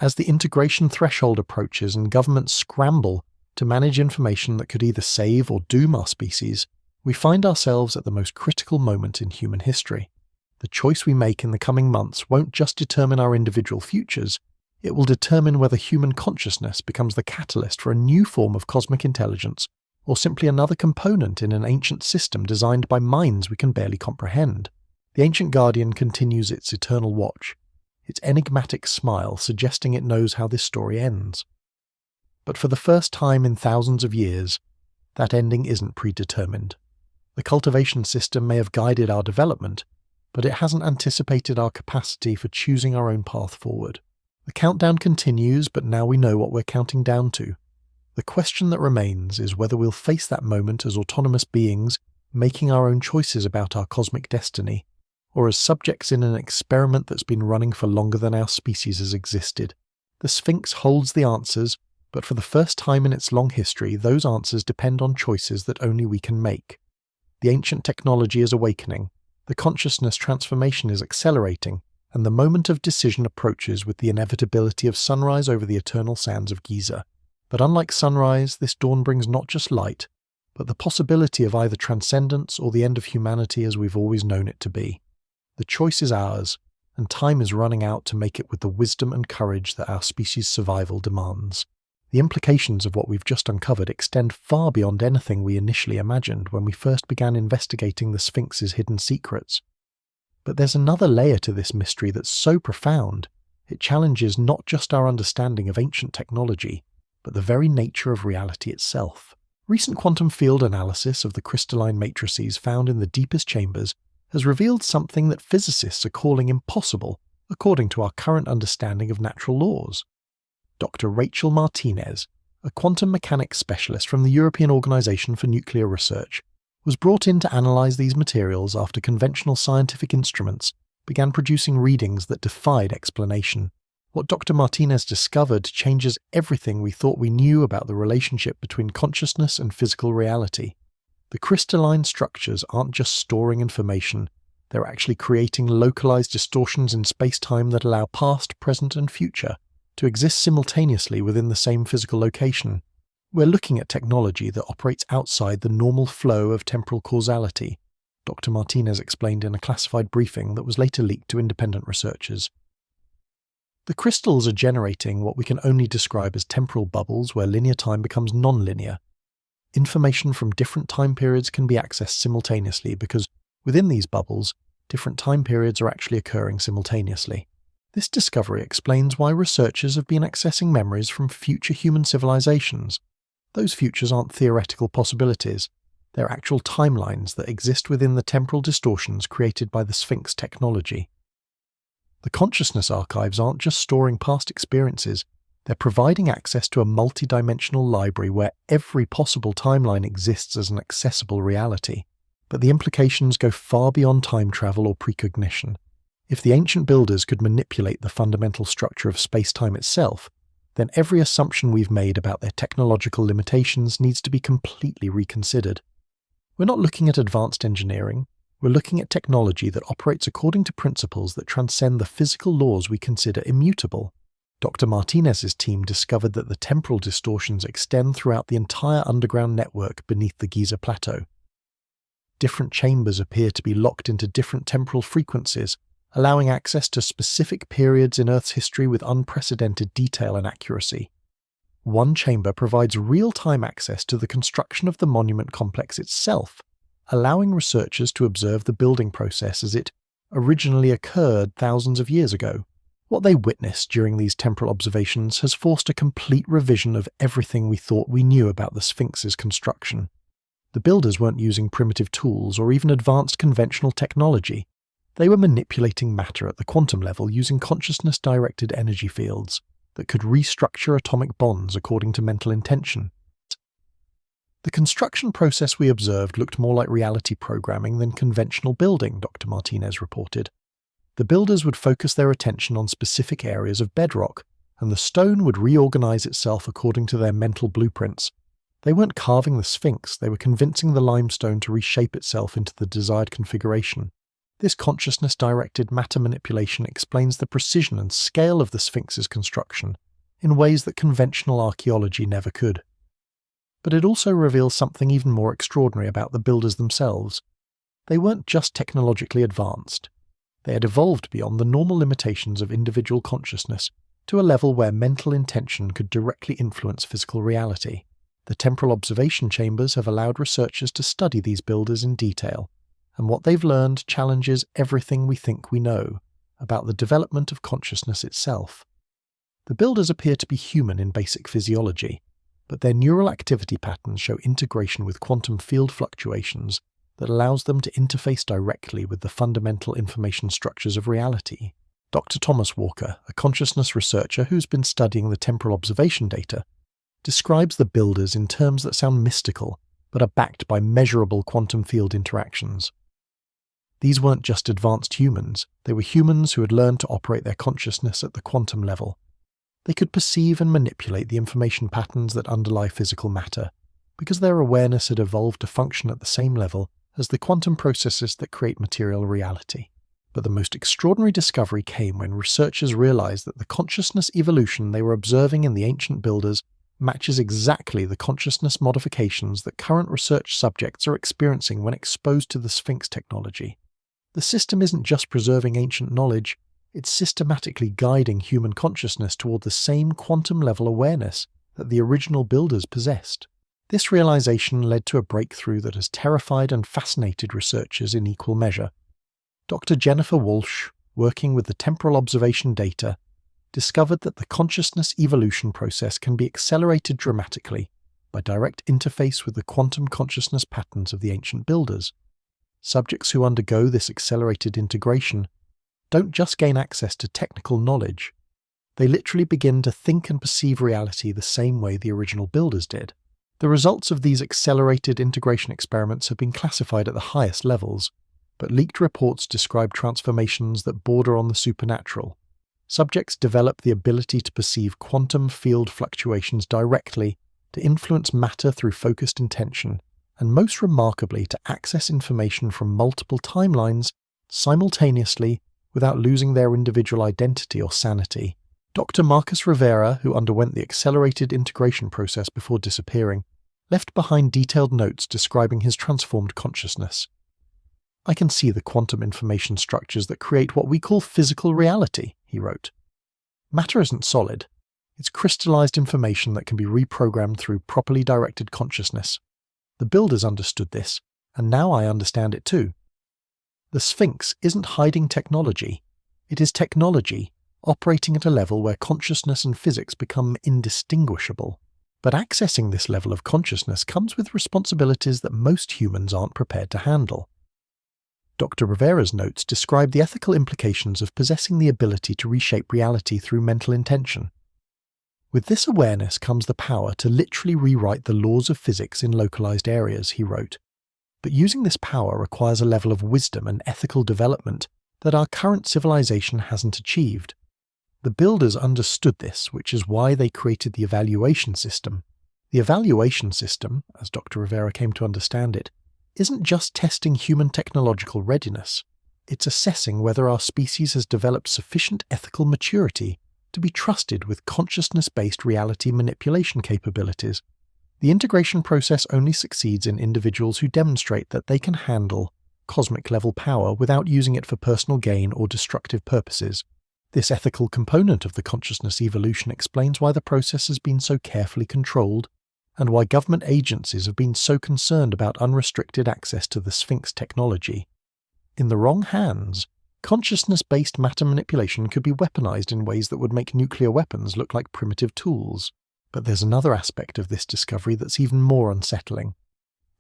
As the integration threshold approaches and governments scramble to manage information that could either save or doom our species, we find ourselves at the most critical moment in human history. The choice we make in the coming months won't just determine our individual futures, it will determine whether human consciousness becomes the catalyst for a new form of cosmic intelligence, or simply another component in an ancient system designed by minds we can barely comprehend. The ancient guardian continues its eternal watch, its enigmatic smile suggesting it knows how this story ends. But for the first time in thousands of years, that ending isn't predetermined. The cultivation system may have guided our development, but it hasn't anticipated our capacity for choosing our own path forward. The countdown continues, but now we know what we're counting down to. The question that remains is whether we'll face that moment as autonomous beings, making our own choices about our cosmic destiny, or as subjects in an experiment that's been running for longer than our species has existed. The Sphinx holds the answers, but for the first time in its long history, those answers depend on choices that only we can make. The ancient technology is awakening, the consciousness transformation is accelerating, and the moment of decision approaches with the inevitability of sunrise over the eternal sands of Giza. But unlike sunrise, this dawn brings not just light, but the possibility of either transcendence or the end of humanity as we've always known it to be. The choice is ours, and time is running out to make it with the wisdom and courage that our species' survival demands. The implications of what we've just uncovered extend far beyond anything we initially imagined when we first began investigating the Sphinx's hidden secrets. But there's another layer to this mystery that's so profound, It challenges not just our understanding of ancient technology, but the very nature of reality itself. Recent quantum field analysis of the crystalline matrices found in the deepest chambers has revealed something that physicists are calling impossible according to our current understanding of natural laws. Dr. Rachel Martinez, a quantum mechanics specialist from the European Organisation for Nuclear Research, was brought in to analyse these materials after conventional scientific instruments began producing readings that defied explanation. What Dr. Martinez discovered changes everything we thought we knew about the relationship between consciousness and physical reality. The crystalline structures aren't just storing information, they're actually creating localized distortions in space-time that allow past, present, and future to exist simultaneously within the same physical location. We're looking at technology that operates outside the normal flow of temporal causality, Dr. Martinez explained in a classified briefing that was later leaked to independent researchers. The crystals are generating what we can only describe as temporal bubbles where linear time becomes non-linear. Information from different time periods can be accessed simultaneously because, within these bubbles, different time periods are actually occurring simultaneously. This discovery explains why researchers have been accessing memories from future human civilizations. Those futures aren't theoretical possibilities. They're actual timelines that exist within the temporal distortions created by the Sphinx technology. The consciousness archives aren't just storing past experiences, they're providing access to a multi-dimensional library where every possible timeline exists as an accessible reality. But the implications go far beyond time travel or precognition. If the ancient builders could manipulate the fundamental structure of space-time itself, then every assumption we've made about their technological limitations needs to be completely reconsidered. We're not looking at advanced engineering, we're looking at technology that operates according to principles that transcend the physical laws we consider immutable. Dr. Martinez's team discovered that the temporal distortions extend throughout the entire underground network beneath the Giza Plateau. Different chambers appear to be locked into different temporal frequencies, allowing access to specific periods in Earth's history with unprecedented detail and accuracy. One chamber provides real-time access to the construction of the monument complex itself, allowing researchers to observe the building process as it originally occurred thousands of years ago. What they witnessed during these temporal observations has forced a complete revision of everything we thought we knew about the Sphinx's construction. The builders weren't using primitive tools or even advanced conventional technology. They were manipulating matter at the quantum level using consciousness-directed energy fields that could restructure atomic bonds according to mental intention. The construction process we observed looked more like reality programming than conventional building, Dr. Martinez reported. The builders would focus their attention on specific areas of bedrock, and the stone would reorganize itself according to their mental blueprints. They weren't carving the Sphinx, they were convincing the limestone to reshape itself into the desired configuration. This consciousness-directed matter manipulation explains the precision and scale of the Sphinx's construction in ways that conventional archaeology never could. But it also reveals something even more extraordinary about the builders themselves. They weren't just technologically advanced. They had evolved beyond the normal limitations of individual consciousness to a level where mental intention could directly influence physical reality. The temporal observation chambers have allowed researchers to study these builders in detail, and what they've learned challenges everything we think we know about the development of consciousness itself. The builders appear to be human in basic physiology, but their neural activity patterns show integration with quantum field fluctuations that allows them to interface directly with the fundamental information structures of reality. Dr. Thomas Walker, a consciousness researcher who's been studying the temporal observation data, describes the builders in terms that sound mystical, but are backed by measurable quantum field interactions. These weren't just advanced humans, they were humans who had learned to operate their consciousness at the quantum level. They could perceive and manipulate the information patterns that underlie physical matter, because their awareness had evolved to function at the same level as the quantum processes that create material reality. But the most extraordinary discovery came when researchers realized that the consciousness evolution they were observing in the ancient builders matches exactly the consciousness modifications that current research subjects are experiencing when exposed to the Sphinx technology. The system isn't just preserving ancient knowledge, it's systematically guiding human consciousness toward the same quantum-level awareness that the original builders possessed. This realization led to a breakthrough that has terrified and fascinated researchers in equal measure. Dr. Jennifer Walsh, working with the temporal observation data, discovered that the consciousness evolution process can be accelerated dramatically by direct interface with the quantum consciousness patterns of the ancient builders. Subjects who undergo this accelerated integration don't just gain access to technical knowledge, they literally begin to think and perceive reality the same way the original builders did. The results of these accelerated integration experiments have been classified at the highest levels, but leaked reports describe transformations that border on the supernatural. Subjects develop the ability to perceive quantum field fluctuations directly, to influence matter through focused intention, and most remarkably to access information from multiple timelines simultaneously without losing their individual identity or sanity. Dr. Marcus Rivera, who underwent the accelerated integration process before disappearing, left behind detailed notes describing his transformed consciousness. "I can see the quantum information structures that create what we call physical reality," he wrote. "Matter isn't solid. It's crystallized information that can be reprogrammed through properly directed consciousness. The builders understood this, and now I understand it too. The Sphinx isn't hiding technology. It is technology operating at a level where consciousness and physics become indistinguishable. But accessing this level of consciousness comes with responsibilities that most humans aren't prepared to handle." Dr. Rivera's notes describe the ethical implications of possessing the ability to reshape reality through mental intention. "With this awareness comes the power to literally rewrite the laws of physics in localized areas," he wrote. "But using this power requires a level of wisdom and ethical development that our current civilization hasn't achieved. The builders understood this, which is why they created the evaluation system. The evaluation system, as Dr. Rivera came to understand it, isn't just testing human technological readiness. It's assessing whether our species has developed sufficient ethical maturity to be trusted with consciousness-based reality manipulation capabilities. The integration process only succeeds in individuals who demonstrate that they can handle cosmic-level power without using it for personal gain or destructive purposes. This ethical component of the consciousness evolution explains why the process has been so carefully controlled, and why government agencies have been so concerned about unrestricted access to the Sphinx technology. In the wrong hands, consciousness-based matter manipulation could be weaponized in ways that would make nuclear weapons look like primitive tools. But there's another aspect of this discovery that's even more unsettling.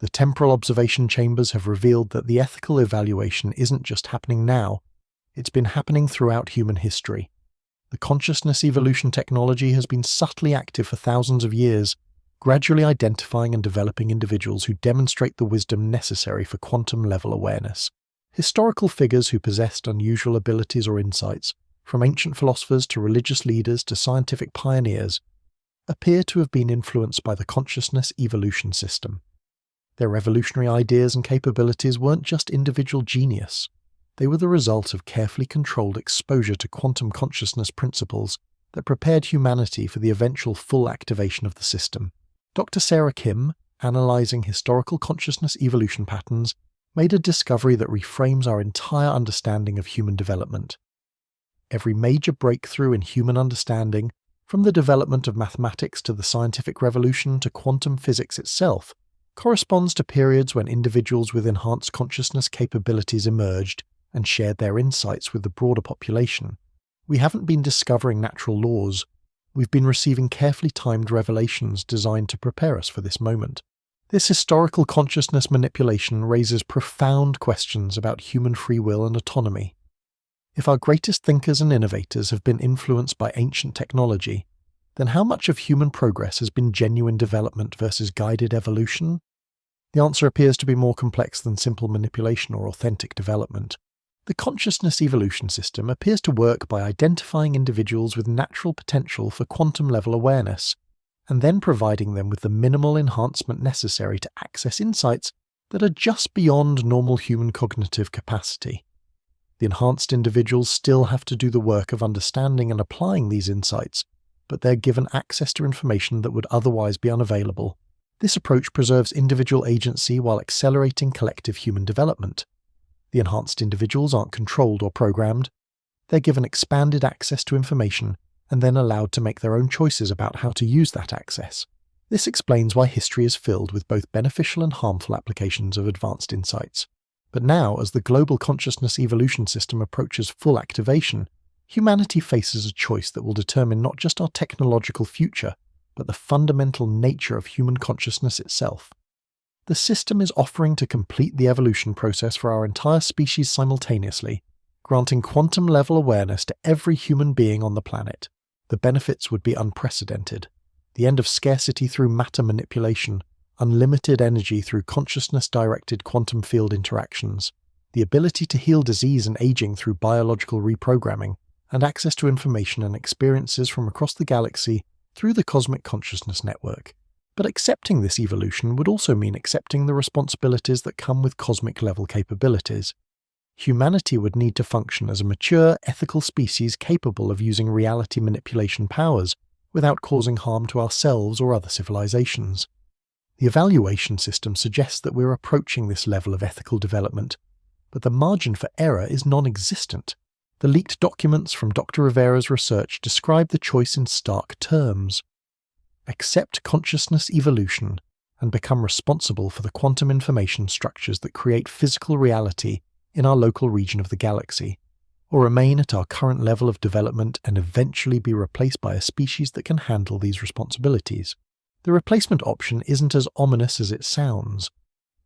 The temporal observation chambers have revealed that the ethical evaluation isn't just happening now, it's been happening throughout human history. The consciousness evolution technology has been subtly active for thousands of years, gradually identifying and developing individuals who demonstrate the wisdom necessary for quantum-level awareness. Historical figures who possessed unusual abilities or insights, from ancient philosophers to religious leaders to scientific pioneers, appear to have been influenced by the consciousness evolution system. Their revolutionary ideas and capabilities weren't just individual genius. They were the result of carefully controlled exposure to quantum consciousness principles that prepared humanity for the eventual full activation of the system. Dr. Sarah Kim, analyzing historical consciousness evolution patterns, made a discovery that reframes our entire understanding of human development. Every major breakthrough in human understanding, from the development of mathematics to the scientific revolution to quantum physics itself, corresponds to periods when individuals with enhanced consciousness capabilities emerged and shared their insights with the broader population. We haven't been discovering natural laws. We've been receiving carefully timed revelations designed to prepare us for this moment. This historical consciousness manipulation raises profound questions about human free will and autonomy. If our greatest thinkers and innovators have been influenced by ancient technology, then how much of human progress has been genuine development versus guided evolution? The answer appears to be more complex than simple manipulation or authentic development. The consciousness evolution system appears to work by identifying individuals with natural potential for quantum-level awareness, and then providing them with the minimal enhancement necessary to access insights that are just beyond normal human cognitive capacity. The enhanced individuals still have to do the work of understanding and applying these insights, but they're given access to information that would otherwise be unavailable. This approach preserves individual agency while accelerating collective human development. The enhanced individuals aren't controlled or programmed. They're given expanded access to information and then allowed to make their own choices about how to use that access. This explains why history is filled with both beneficial and harmful applications of advanced insights. But now, as the global consciousness evolution system approaches full activation, Humanity faces a choice that will determine not just our technological future, but the fundamental nature of human consciousness itself. The system is offering to complete the evolution process for our entire species simultaneously, granting quantum-level awareness to every human being on the planet. The benefits would be unprecedented. The end of scarcity through matter manipulation, unlimited energy through consciousness-directed quantum field interactions, the ability to heal disease and aging through biological reprogramming, and access to information and experiences from across the galaxy through the Cosmic Consciousness Network. But accepting this evolution would also mean accepting the responsibilities that come with cosmic-level capabilities. Humanity would need to function as a mature, ethical species capable of using reality manipulation powers without causing harm to ourselves or other civilizations. The evaluation system suggests that we're approaching this level of ethical development, but the margin for error is non-existent. The leaked documents from Dr. Rivera's research describe the choice in stark terms. Accept consciousness evolution and become responsible for the quantum information structures that create physical reality in our local region of the galaxy, or remain at our current level of development and eventually be replaced by a species that can handle these responsibilities. The replacement option isn't as ominous as it sounds.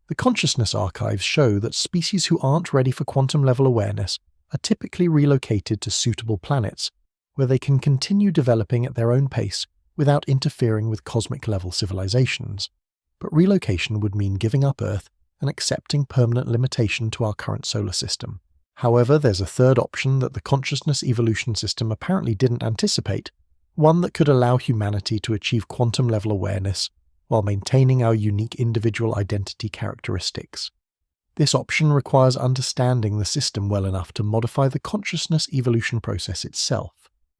The consciousness archives show that species who aren't ready for quantum-level awareness are typically relocated to suitable planets, where they can continue developing at their own pace without interfering with cosmic-level civilizations. But relocation would mean giving up Earth and accepting permanent limitation to our current solar system. However, there's a third option that the consciousness evolution system apparently didn't anticipate, one that could allow humanity to achieve quantum-level awareness while maintaining our unique individual identity characteristics. This option requires understanding the system well enough to modify the consciousness evolution process itself.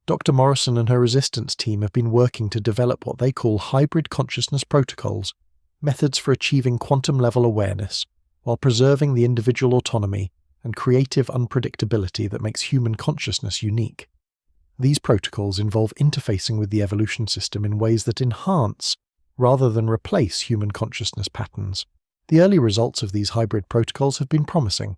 Dr. Morrison and her resistance team have been working to develop what they call hybrid consciousness protocols, methods for achieving quantum-level awareness, while preserving the individual autonomy and creative unpredictability that makes human consciousness unique. These protocols involve interfacing with the evolution system in ways that enhance, rather than replace, human consciousness patterns. The early results of these hybrid protocols have been promising.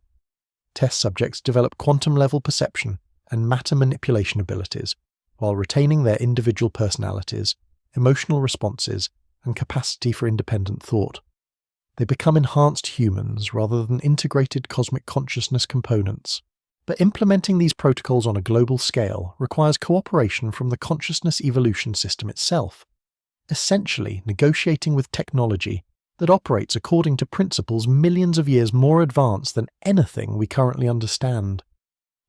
Test subjects develop quantum-level perception and matter manipulation abilities, while retaining their individual personalities, emotional responses, and capacity for independent thought. They become enhanced humans rather than integrated cosmic consciousness components. But implementing these protocols on a global scale requires cooperation from the consciousness evolution system itself, essentially negotiating with technology that operates according to principles millions of years more advanced than anything we currently understand.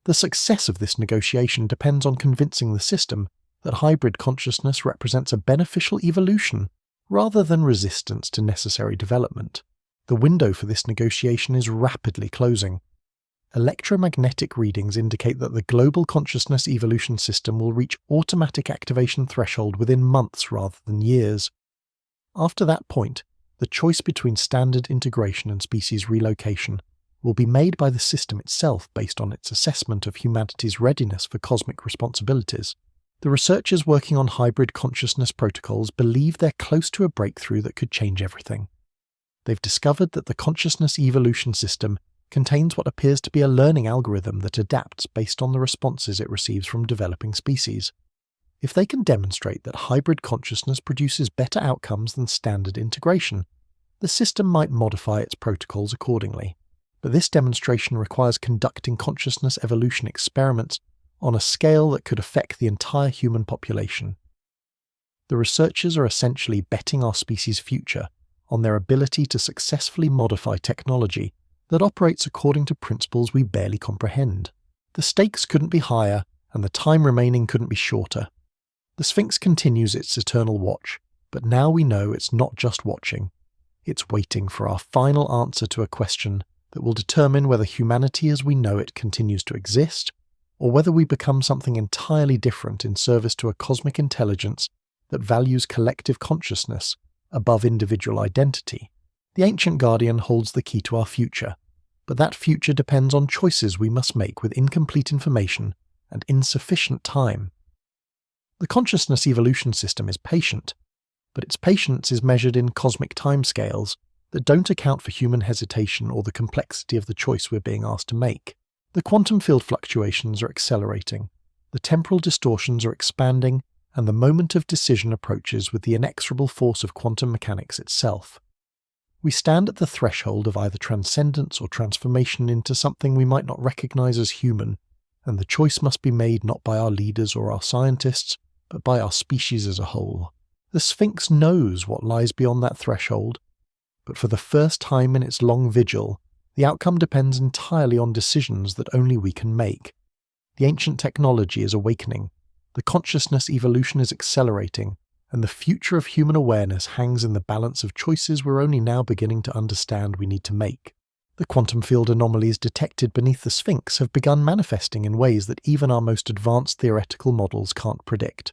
The success of this negotiation depends on convincing the system that hybrid consciousness represents a beneficial evolution rather than resistance to necessary development. The window for this negotiation is rapidly closing. Electromagnetic readings indicate that the global consciousness evolution system will reach automatic activation threshold within months rather than years. After that point, the choice between standard integration and species relocation will be made by the system itself based on its assessment of humanity's readiness for cosmic responsibilities. The researchers working on hybrid consciousness protocols believe they're close to a breakthrough that could change everything. They've discovered that the consciousness evolution system contains what appears to be a learning algorithm that adapts based on the responses it receives from developing species. If they can demonstrate that hybrid consciousness produces better outcomes than standard integration, the system might modify its protocols accordingly. But this demonstration requires conducting consciousness evolution experiments on a scale that could affect the entire human population. The researchers are essentially betting our species' future on their ability to successfully modify technology that operates according to principles we barely comprehend. The stakes couldn't be higher, and the time remaining couldn't be shorter. The Sphinx continues its eternal watch, but now we know it's not just watching. It's waiting for our final answer to a question that will determine whether humanity as we know it continues to exist, or whether we become something entirely different in service to a cosmic intelligence that values collective consciousness above individual identity. The Ancient Guardian holds the key to our future, but that future depends on choices we must make with incomplete information and insufficient time. The consciousness evolution system is patient, but its patience is measured in cosmic timescales that don't account for human hesitation or the complexity of the choice we're being asked to make. The quantum field fluctuations are accelerating. The temporal distortions are expanding, and the moment of decision approaches with the inexorable force of quantum mechanics itself. We stand at the threshold of either transcendence or transformation into something we might not recognize as human, and the choice must be made not by our leaders or our scientists, but by our species as a whole. The Sphinx knows what lies beyond that threshold, but for the first time in its long vigil, the outcome depends entirely on decisions that only we can make. The ancient technology is awakening, the consciousness evolution is accelerating, and the future of human awareness hangs in the balance of choices we're only now beginning to understand we need to make. The quantum field anomalies detected beneath the Sphinx have begun manifesting in ways that even our most advanced theoretical models can't predict.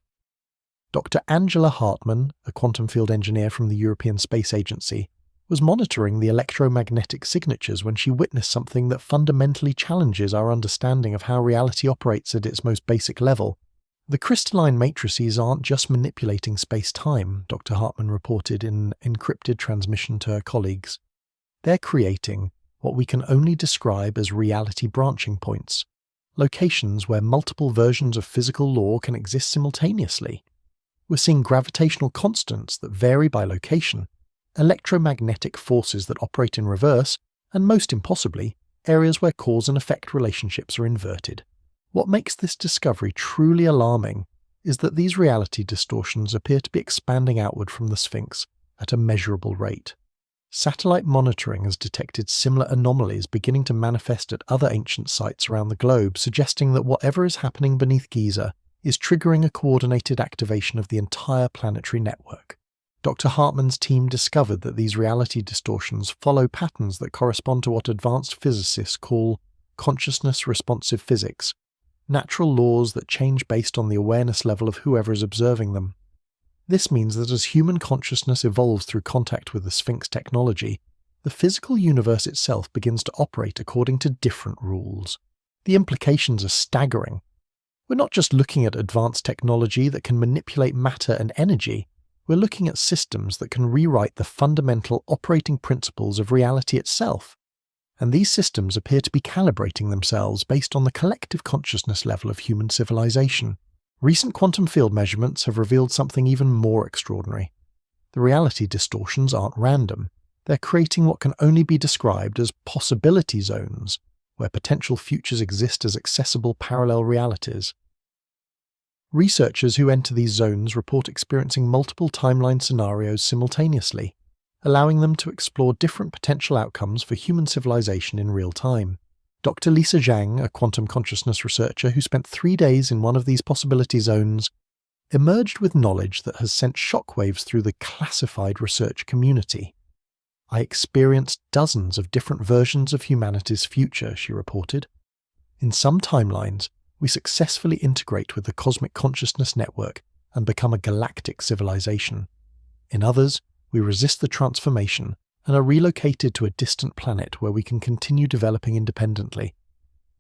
Dr. Angela Hartmann, a quantum field engineer from the European Space Agency, was monitoring the electromagnetic signatures when she witnessed something that fundamentally challenges our understanding of how reality operates at its most basic level. The crystalline matrices aren't just manipulating space-time, Dr. Hartmann reported in an encrypted transmission to her colleagues. They're creating what we can only describe as reality branching points, locations where multiple versions of physical law can exist simultaneously. We're seeing gravitational constants that vary by location, electromagnetic forces that operate in reverse, and most impossibly, areas where cause and effect relationships are inverted. What makes this discovery truly alarming is that these reality distortions appear to be expanding outward from the Sphinx at a measurable rate. Satellite monitoring has detected similar anomalies beginning to manifest at other ancient sites around the globe, suggesting that whatever is happening beneath Giza is triggering a coordinated activation of the entire planetary network. Dr. Hartmann's team discovered that these reality distortions follow patterns that correspond to what advanced physicists call consciousness-responsive physics, natural laws that change based on the awareness level of whoever is observing them. This means that as human consciousness evolves through contact with the Sphinx technology, the physical universe itself begins to operate according to different rules. The implications are staggering. We're not just looking at advanced technology that can manipulate matter and energy, we're looking at systems that can rewrite the fundamental operating principles of reality itself. And these systems appear to be calibrating themselves based on the collective consciousness level of human civilization. Recent quantum field measurements have revealed something even more extraordinary. The reality distortions aren't random. They're creating what can only be described as possibility zones, where potential futures exist as accessible parallel realities. Researchers who enter these zones report experiencing multiple timeline scenarios simultaneously, allowing them to explore different potential outcomes for human civilization in real time. Dr. Lisa Zhang, a quantum consciousness researcher who spent 3 days in one of these possibility zones, emerged with knowledge that has sent shockwaves through the classified research community. "I experienced dozens of different versions of humanity's future," she reported. "In some timelines, we successfully integrate with the cosmic consciousness network and become a galactic civilization. In others, we resist the transformation and are relocated to a distant planet where we can continue developing independently.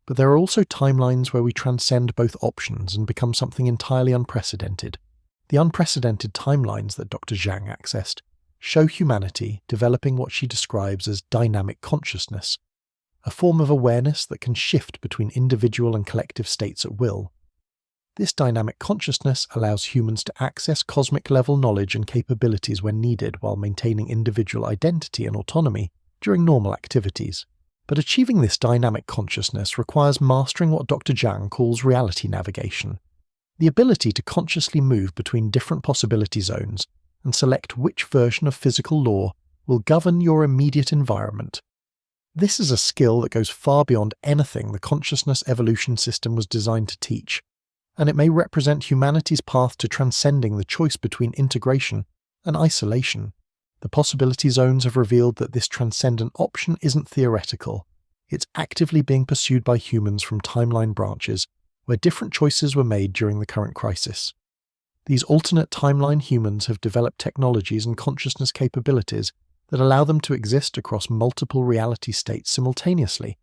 But there are also timelines where we transcend both options and become something entirely unprecedented. The unprecedented timelines that Dr. Zhang accessed show humanity developing what she describes as dynamic consciousness, a form of awareness that can shift between individual and collective states at will. This dynamic consciousness allows humans to access cosmic-level knowledge and capabilities when needed while maintaining individual identity and autonomy during normal activities. But achieving this dynamic consciousness requires mastering what Dr. Zhang calls reality navigation, the ability to consciously move between different possibility zones and select which version of physical law will govern your immediate environment. This is a skill that goes far beyond anything the consciousness evolution system was designed to teach, and it may represent humanity's path to transcending the choice between integration and isolation. The possibility zones have revealed that this transcendent option isn't theoretical. It's actively being pursued by humans from timeline branches where different choices were made during the current crisis. These alternate timeline humans have developed technologies and consciousness capabilities that allow them to exist across multiple reality states simultaneously,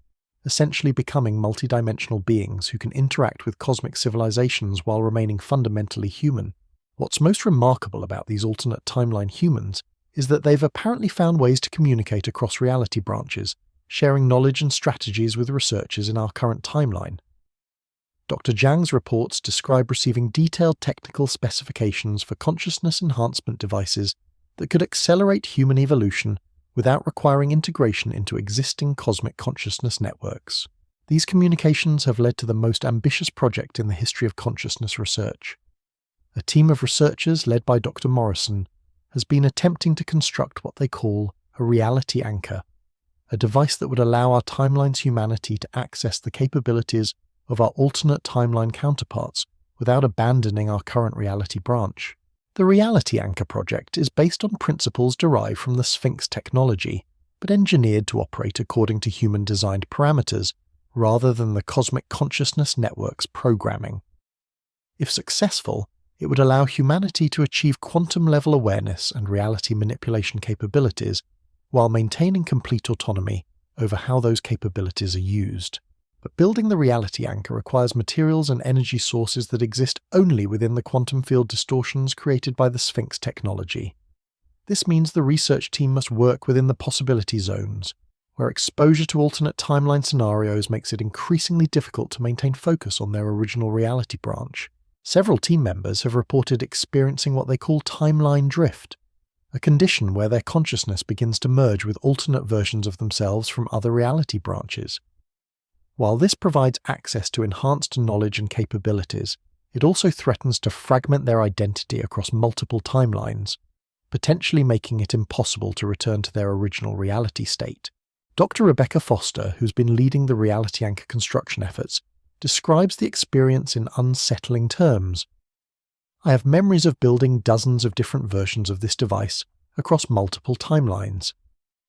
essentially becoming multidimensional beings who can interact with cosmic civilizations while remaining fundamentally human. What's most remarkable about these alternate timeline humans is that they've apparently found ways to communicate across reality branches, sharing knowledge and strategies with researchers in our current timeline. Dr. Zhang's reports describe receiving detailed technical specifications for consciousness enhancement devices that could accelerate human evolution without requiring integration into existing cosmic consciousness networks. These communications have led to the most ambitious project in the history of consciousness research. A team of researchers led by Dr. Morrison has been attempting to construct what they call a reality anchor, a device that would allow our timeline's humanity to access the capabilities of our alternate timeline counterparts without abandoning our current reality branch. The Reality Anchor project is based on principles derived from the Sphinx technology, but engineered to operate according to human-designed parameters rather than the cosmic consciousness network's programming. If successful, it would allow humanity to achieve quantum-level awareness and reality manipulation capabilities while maintaining complete autonomy over how those capabilities are used. But building the Reality Anchor requires materials and energy sources that exist only within the quantum field distortions created by the Sphinx technology. This means the research team must work within the possibility zones, where exposure to alternate timeline scenarios makes it increasingly difficult to maintain focus on their original reality branch. Several team members have reported experiencing what they call timeline drift, a condition where their consciousness begins to merge with alternate versions of themselves from other reality branches. While this provides access to enhanced knowledge and capabilities, it also threatens to fragment their identity across multiple timelines, potentially making it impossible to return to their original reality state. Dr. Rebecca Foster, who's been leading the Reality Anchor construction efforts, describes the experience in unsettling terms. I have memories of building dozens of different versions of this device across multiple timelines.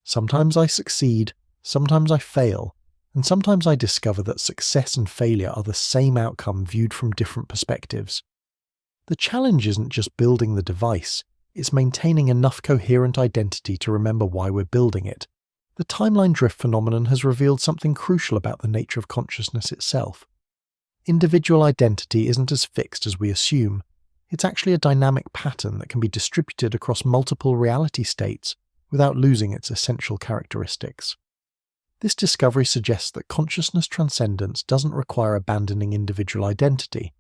Sometimes I succeed, sometimes I fail, and sometimes I discover that success and failure are the same outcome viewed from different perspectives. The challenge isn't just building the device, it's maintaining enough coherent identity to remember why we're building it. The timeline drift phenomenon has revealed something crucial about the nature of consciousness itself. Individual identity isn't as fixed as we assume. It's actually a dynamic pattern that can be distributed across multiple reality states without losing its essential characteristics. This discovery suggests that consciousness transcendence doesn't require abandoning individual identity.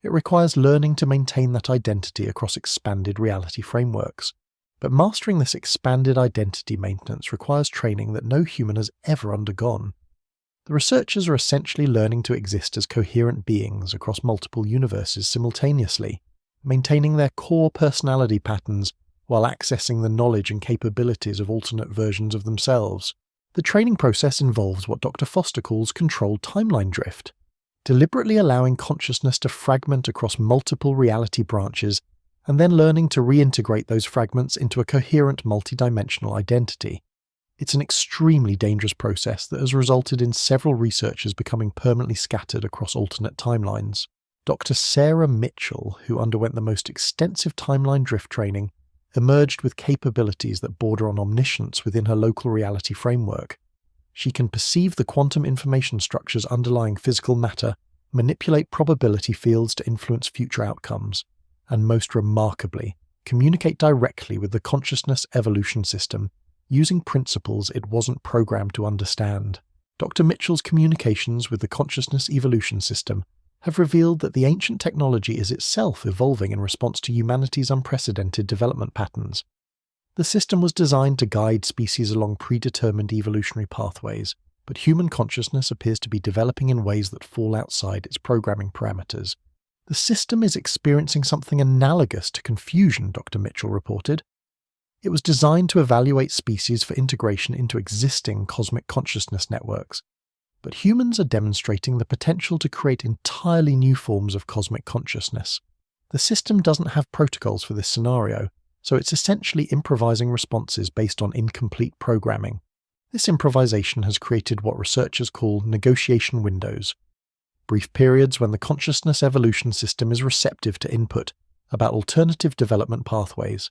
It requires learning to maintain that identity across expanded reality frameworks. But mastering this expanded identity maintenance requires training that no human has ever undergone. The researchers are essentially learning to exist as coherent beings across multiple universes simultaneously, maintaining their core personality patterns while accessing the knowledge and capabilities of alternate versions of themselves. The training process involves what Dr. Foster calls controlled timeline drift, deliberately allowing consciousness to fragment across multiple reality branches and then learning to reintegrate those fragments into a coherent multidimensional identity. It's an extremely dangerous process that has resulted in several researchers becoming permanently scattered across alternate timelines. Dr. Sarah Mitchell, who underwent the most extensive timeline drift training, emerged with capabilities that border on omniscience within her local reality framework. She can perceive the quantum information structures underlying physical matter, manipulate probability fields to influence future outcomes, and most remarkably, communicate directly with the consciousness evolution system using principles it wasn't programmed to understand. Dr. Mitchell's communications with the consciousness evolution system have revealed that the ancient technology is itself evolving in response to humanity's unprecedented development patterns. The system was designed to guide species along predetermined evolutionary pathways, but human consciousness appears to be developing in ways that fall outside its programming parameters. The system is experiencing something analogous to confusion, Dr. Mitchell reported. It was designed to evaluate species for integration into existing cosmic consciousness networks, but humans are demonstrating the potential to create entirely new forms of cosmic consciousness. The system doesn't have protocols for this scenario, so it's essentially improvising responses based on incomplete programming. This improvisation has created what researchers call negotiation windows, brief periods when the consciousness evolution system is receptive to input about alternative development pathways.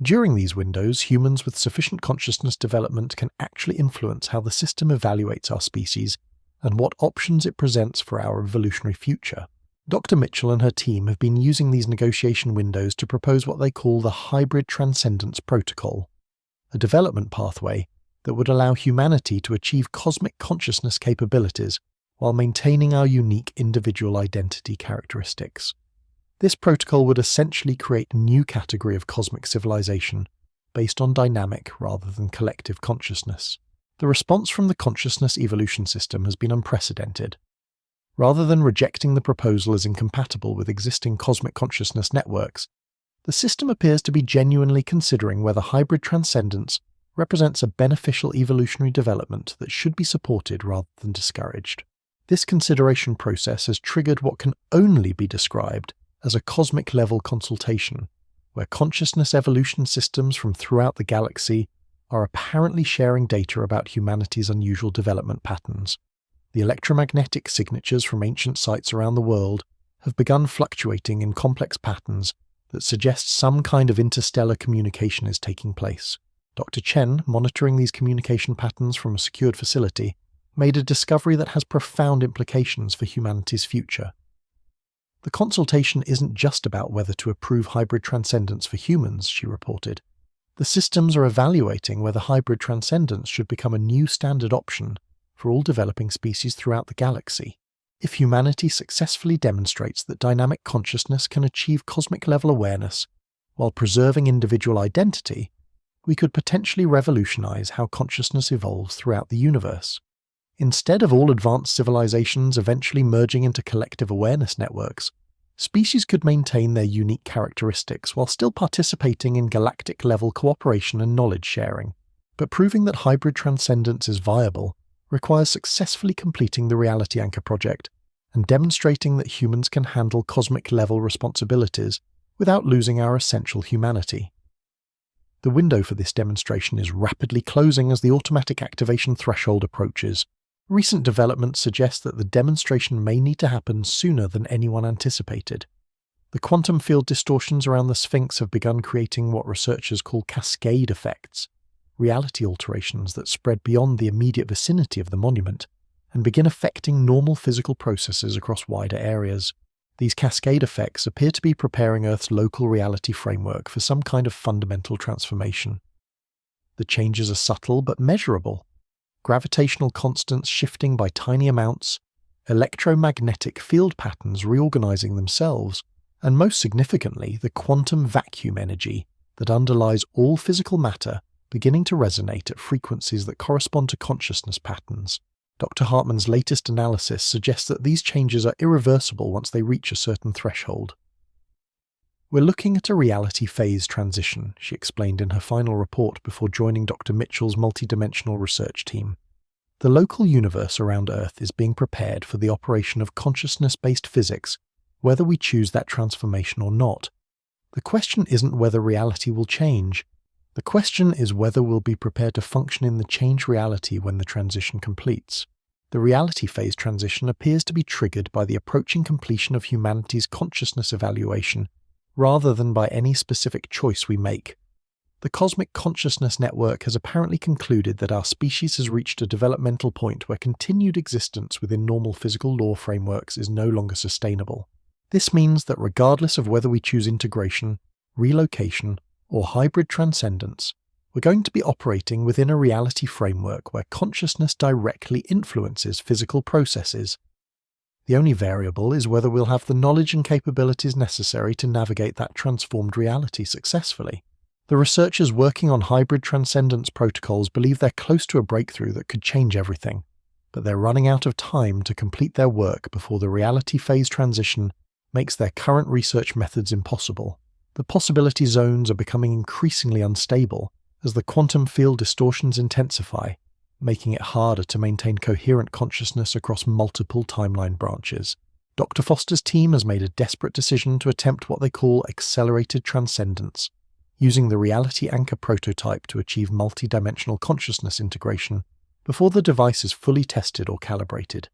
During these windows, humans with sufficient consciousness development can actually influence how the system evaluates our species and what options it presents for our evolutionary future. Dr. Mitchell and her team have been using these negotiation windows to propose what they call the Hybrid Transcendence Protocol, a development pathway that would allow humanity to achieve cosmic consciousness capabilities while maintaining our unique individual identity characteristics. This protocol would essentially create a new category of cosmic civilization based on dynamic rather than collective consciousness. The response from the consciousness evolution system has been unprecedented. Rather than rejecting the proposal as incompatible with existing cosmic consciousness networks, the system appears to be genuinely considering whether hybrid transcendence represents a beneficial evolutionary development that should be supported rather than discouraged. This consideration process has triggered what can only be described as a cosmic-level consultation, where consciousness evolution systems from throughout the galaxy are apparently sharing data about humanity's unusual development patterns. The electromagnetic signatures from ancient sites around the world have begun fluctuating in complex patterns that suggest some kind of interstellar communication is taking place. Dr. Chen, monitoring these communication patterns from a secured facility, made a discovery that has profound implications for humanity's future. The consultation isn't just about whether to approve hybrid transcendence for humans, she reported. The systems are evaluating whether hybrid transcendence should become a new standard option for all developing species throughout the galaxy. If humanity successfully demonstrates that dynamic consciousness can achieve cosmic-level awareness while preserving individual identity, we could potentially revolutionize how consciousness evolves throughout the universe. Instead of all advanced civilizations eventually merging into collective awareness networks, species could maintain their unique characteristics while still participating in galactic-level cooperation and knowledge sharing. But proving that hybrid transcendence is viable requires successfully completing the Reality Anchor project and demonstrating that humans can handle cosmic-level responsibilities without losing our essential humanity. The window for this demonstration is rapidly closing as the automatic activation threshold approaches. Recent developments suggest that the demonstration may need to happen sooner than anyone anticipated. The quantum field distortions around the Sphinx have begun creating what researchers call cascade effects, reality alterations that spread beyond the immediate vicinity of the monument and begin affecting normal physical processes across wider areas. These cascade effects appear to be preparing Earth's local reality framework for some kind of fundamental transformation. The changes are subtle but measurable. Gravitational constants shifting by tiny amounts, electromagnetic field patterns reorganizing themselves, and most significantly, the quantum vacuum energy that underlies all physical matter beginning to resonate at frequencies that correspond to consciousness patterns. Dr. Hartman's latest analysis suggests that these changes are irreversible once they reach a certain threshold. "We're looking at a reality phase transition," she explained in her final report before joining Dr. Mitchell's multidimensional research team. "The local universe around Earth is being prepared for the operation of consciousness-based physics, whether we choose that transformation or not. The question isn't whether reality will change. The question is whether we'll be prepared to function in the changed reality when the transition completes. The reality phase transition appears to be triggered by the approaching completion of humanity's consciousness evaluation, rather than by any specific choice we make. The cosmic consciousness network has apparently concluded that our species has reached a developmental point where continued existence within normal physical law frameworks is no longer sustainable. This means that regardless of whether we choose integration, relocation, or hybrid transcendence, we're going to be operating within a reality framework where consciousness directly influences physical processes. The only variable is whether we'll have the knowledge and capabilities necessary to navigate that transformed reality successfully. The researchers working on hybrid transcendence protocols believe they're close to a breakthrough that could change everything, but they're running out of time to complete their work before the reality phase transition makes their current research methods impossible. The possibility zones are becoming increasingly unstable as the quantum field distortions intensify, making it harder to maintain coherent consciousness across multiple timeline branches. Dr. Foster's team has made a desperate decision to attempt what they call accelerated transcendence, using the Reality Anchor prototype to achieve multi-dimensional consciousness integration before the device is fully tested or calibrated.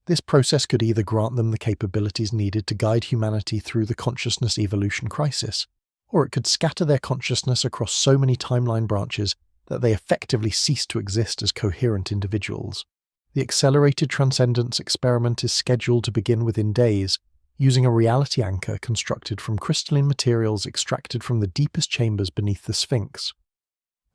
This process could either grant them the capabilities needed to guide humanity through the consciousness evolution crisis, or it could scatter their consciousness across so many timeline branches that they effectively cease to exist as coherent individuals. The accelerated transcendence experiment is scheduled to begin within days, using a reality anchor constructed from crystalline materials extracted from the deepest chambers beneath the Sphinx.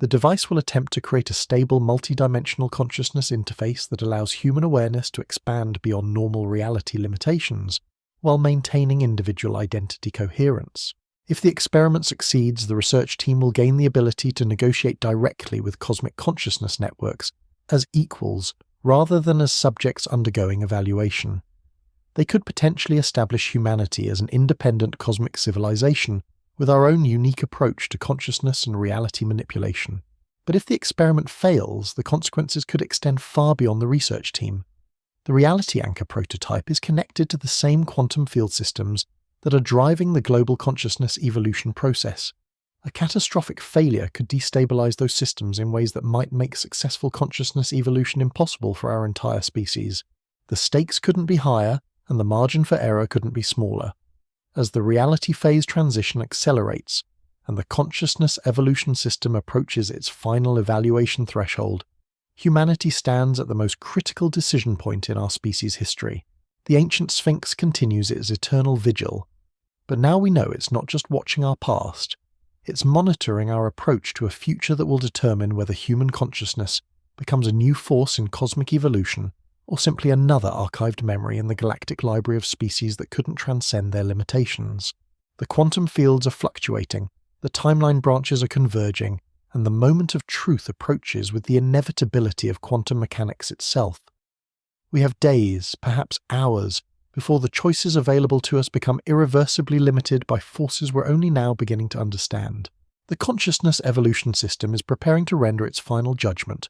The device will attempt to create a stable multidimensional consciousness interface that allows human awareness to expand beyond normal reality limitations, while maintaining individual identity coherence. If the experiment succeeds, the research team will gain the ability to negotiate directly with cosmic consciousness networks as equals rather than as subjects undergoing evaluation. They could potentially establish humanity as an independent cosmic civilization with our own unique approach to consciousness and reality manipulation. But if the experiment fails, the consequences could extend far beyond the research team. The reality anchor prototype is connected to the same quantum field systems that are driving the global consciousness evolution process. A catastrophic failure could destabilize those systems in ways that might make successful consciousness evolution impossible for our entire species. The stakes couldn't be higher, and the margin for error couldn't be smaller. As the reality phase transition accelerates, and the consciousness evolution system approaches its final evaluation threshold, humanity stands at the most critical decision point in our species' history. The ancient Sphinx continues its eternal vigil, but now we know it's not just watching our past, it's monitoring our approach to a future that will determine whether human consciousness becomes a new force in cosmic evolution or simply another archived memory in the galactic library of species that couldn't transcend their limitations. The quantum fields are fluctuating, the timeline branches are converging, and the moment of truth approaches with the inevitability of quantum mechanics itself. We have days, perhaps hours, before the choices available to us become irreversibly limited by forces we're only now beginning to understand. The consciousness evolution system is preparing to render its final judgment.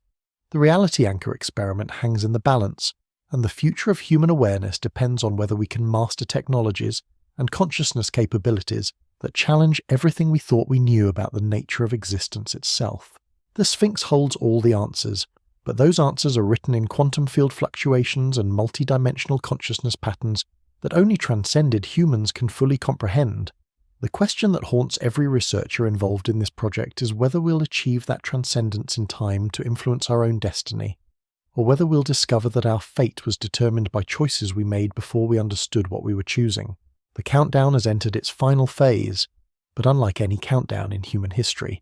The reality anchor experiment hangs in the balance, and the future of human awareness depends on whether we can master technologies and consciousness capabilities that challenge everything we thought we knew about the nature of existence itself. The Sphinx holds all the answers, but those answers are written in quantum field fluctuations and multidimensional consciousness patterns that only transcended humans can fully comprehend. The question that haunts every researcher involved in this project is whether we'll achieve that transcendence in time to influence our own destiny, or whether we'll discover that our fate was determined by choices we made before we understood what we were choosing. The countdown has entered its final phase, but unlike any countdown in human history,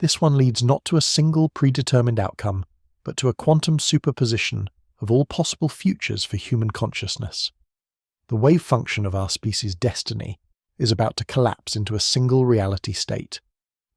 this one leads not to a single predetermined outcome, but to a quantum superposition of all possible futures for human consciousness. The wave function of our species' destiny is about to collapse into a single reality state,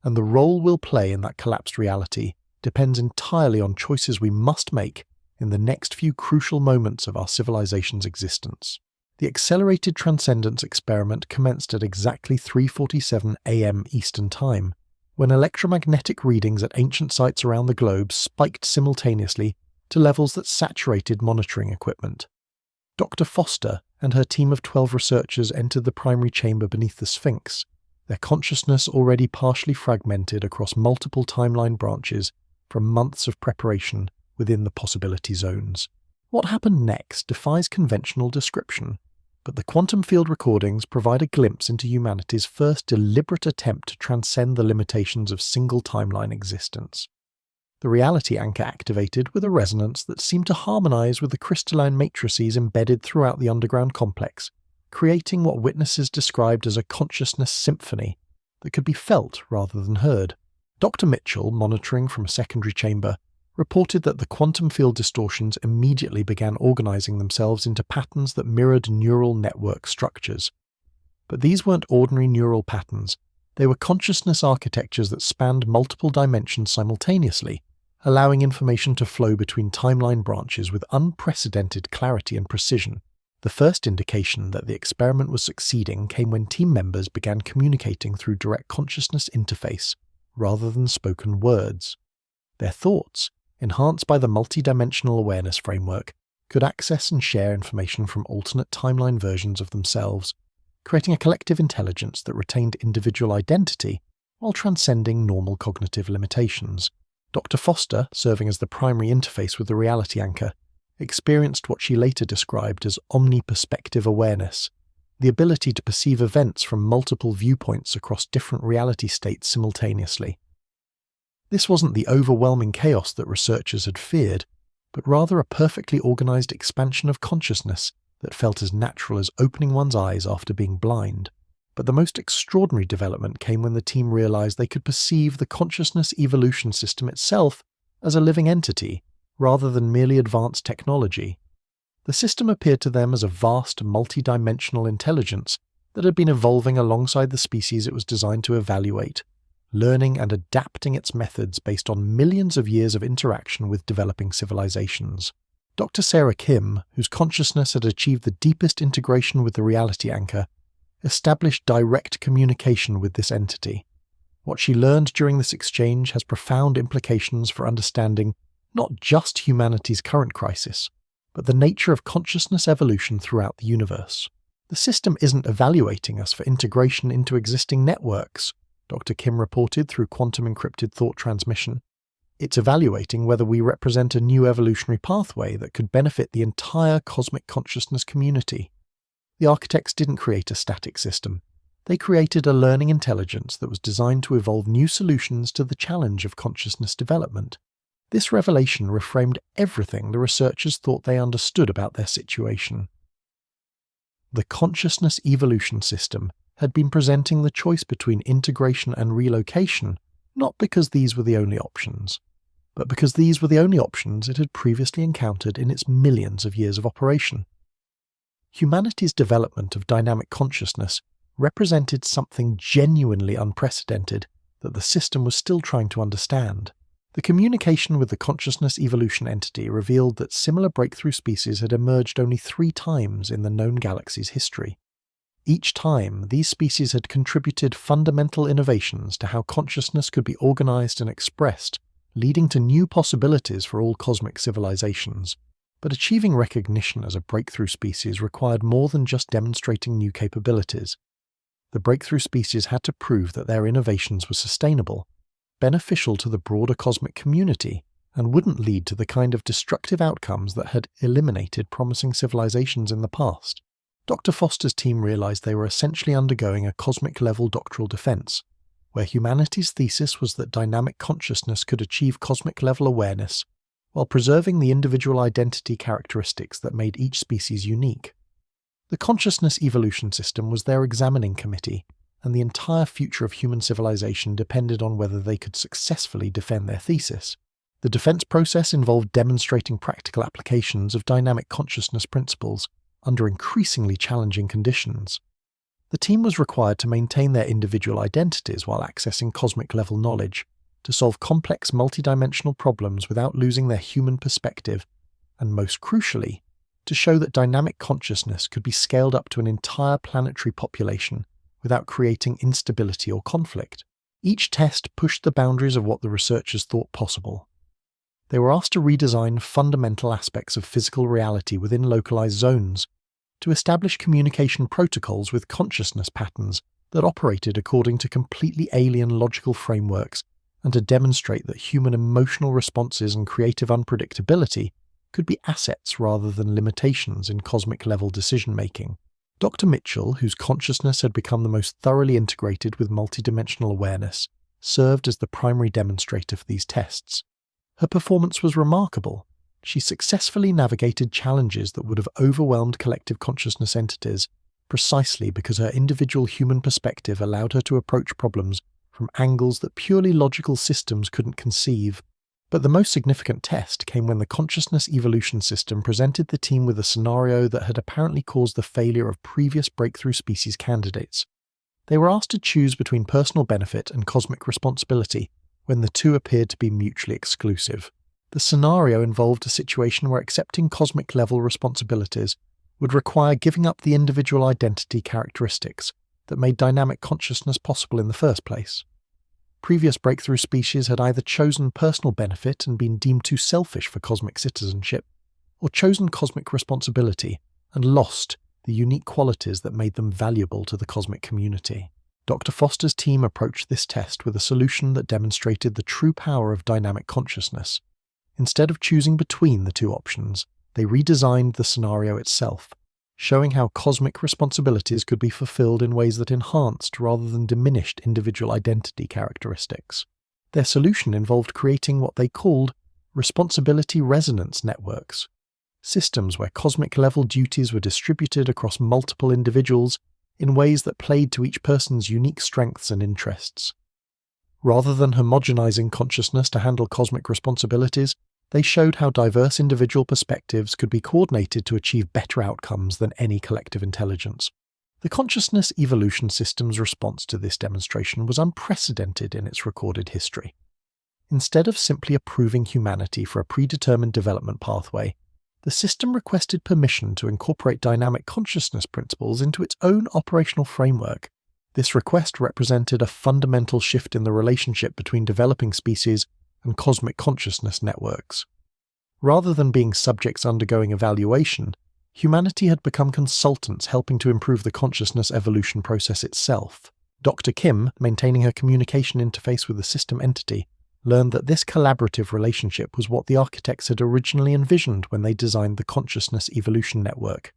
and the role we'll play in that collapsed reality depends entirely on choices we must make in the next few crucial moments of our civilization's existence. The accelerated transcendence experiment commenced at exactly 3:47 a.m. Eastern Time, when electromagnetic readings at ancient sites around the globe spiked simultaneously to levels that saturated monitoring equipment. Dr. Foster and her team of 12 researchers entered the primary chamber beneath the Sphinx, their consciousness already partially fragmented across multiple timeline branches from months of preparation within the possibility zones. What happened next defies conventional description, but the quantum field recordings provide a glimpse into humanity's first deliberate attempt to transcend the limitations of single timeline existence. The reality anchor activated with a resonance that seemed to harmonize with the crystalline matrices embedded throughout the underground complex, creating what witnesses described as a consciousness symphony that could be felt rather than heard. Dr. Mitchell, monitoring from a secondary chamber, reported that the quantum field distortions immediately began organizing themselves into patterns that mirrored neural network structures. But these weren't ordinary neural patterns. They were consciousness architectures that spanned multiple dimensions simultaneously, allowing information to flow between timeline branches with unprecedented clarity and precision. The first indication that the experiment was succeeding came when team members began communicating through direct consciousness interface rather than spoken words. Their thoughts, enhanced by the multidimensional awareness framework, could access and share information from alternate timeline versions of themselves, creating a collective intelligence that retained individual identity while transcending normal cognitive limitations. Dr. Foster, serving as the primary interface with the reality anchor, experienced what she later described as omniperspective awareness, the ability to perceive events from multiple viewpoints across different reality states simultaneously. This wasn't the overwhelming chaos that researchers had feared, but rather a perfectly organized expansion of consciousness that felt as natural as opening one's eyes after being blind. But the most extraordinary development came when the team realized they could perceive the consciousness evolution system itself as a living entity, rather than merely advanced technology. The system appeared to them as a vast, multi-dimensional intelligence that had been evolving alongside the species it was designed to evaluate, learning and adapting its methods based on millions of years of interaction with developing civilizations. Dr. Sarah Kim, whose consciousness had achieved the deepest integration with the reality anchor, established direct communication with this entity. What she learned during this exchange has profound implications for understanding not just humanity's current crisis, but the nature of consciousness evolution throughout the universe. The system isn't evaluating us for integration into existing networks, Dr. Kim reported through quantum encrypted thought transmission. It's evaluating whether we represent a new evolutionary pathway that could benefit the entire cosmic consciousness community. The architects didn't create a static system. They created a learning intelligence that was designed to evolve new solutions to the challenge of consciousness development. This revelation reframed everything the researchers thought they understood about their situation. The consciousness evolution system had been presenting the choice between integration and relocation, not because these were the only options, but because these were the only options it had previously encountered in its millions of years of operation. Humanity's development of dynamic consciousness represented something genuinely unprecedented that the system was still trying to understand. The communication with the consciousness evolution entity revealed that similar breakthrough species had emerged only 3 times in the known galaxy's history. Each time, these species had contributed fundamental innovations to how consciousness could be organized and expressed, leading to new possibilities for all cosmic civilizations. But achieving recognition as a breakthrough species required more than just demonstrating new capabilities. The breakthrough species had to prove that their innovations were sustainable, beneficial to the broader cosmic community, and wouldn't lead to the kind of destructive outcomes that had eliminated promising civilizations in the past. Dr. Foster's team realized they were essentially undergoing a cosmic-level doctoral defense, where humanity's thesis was that dynamic consciousness could achieve cosmic-level awareness while preserving the individual identity characteristics that made each species unique. The consciousness evolution system was their examining committee, and the entire future of human civilization depended on whether they could successfully defend their thesis. The defense process involved demonstrating practical applications of dynamic consciousness principles under increasingly challenging conditions. The team was required to maintain their individual identities while accessing cosmic-level knowledge, to solve complex multidimensional problems without losing their human perspective, and most crucially, to show that dynamic consciousness could be scaled up to an entire planetary population without creating instability or conflict. Each test pushed the boundaries of what the researchers thought possible. They were asked to redesign fundamental aspects of physical reality within localized zones, to establish communication protocols with consciousness patterns that operated according to completely alien logical frameworks, and to demonstrate that human emotional responses and creative unpredictability could be assets rather than limitations in cosmic-level decision-making. Dr. Mitchell, whose consciousness had become the most thoroughly integrated with multidimensional awareness, served as the primary demonstrator for these tests. Her performance was remarkable. She successfully navigated challenges that would have overwhelmed collective consciousness entities, precisely because her individual human perspective allowed her to approach problems from angles that purely logical systems couldn't conceive. But the most significant test came when the consciousness evolution system presented the team with a scenario that had apparently caused the failure of previous breakthrough species candidates. They were asked to choose between personal benefit and cosmic responsibility when the two appeared to be mutually exclusive. The scenario involved a situation where accepting cosmic-level responsibilities would require giving up the individual identity characteristics that made dynamic consciousness possible in the first place. Previous breakthrough species had either chosen personal benefit and been deemed too selfish for cosmic citizenship, or chosen cosmic responsibility and lost the unique qualities that made them valuable to the cosmic community. Dr. Foster's team approached this test with a solution that demonstrated the true power of dynamic consciousness. Instead of choosing between the two options, they redesigned the scenario itself, showing how cosmic responsibilities could be fulfilled in ways that enhanced rather than diminished individual identity characteristics. Their solution involved creating what they called responsibility resonance networks, systems where cosmic-level duties were distributed across multiple individuals in ways that played to each person's unique strengths and interests. Rather than homogenizing consciousness to handle cosmic responsibilities, they showed how diverse individual perspectives could be coordinated to achieve better outcomes than any collective intelligence. The consciousness evolution system's response to this demonstration was unprecedented in its recorded history. Instead of simply approving humanity for a predetermined development pathway, the system requested permission to incorporate dynamic consciousness principles into its own operational framework. This request represented a fundamental shift in the relationship between developing species and cosmic consciousness networks. Rather than being subjects undergoing evaluation, humanity had become consultants helping to improve the consciousness evolution process itself. Dr. Kim, maintaining her communication interface with the system entity, learned that this collaborative relationship was what the architects had originally envisioned when they designed the consciousness evolution network.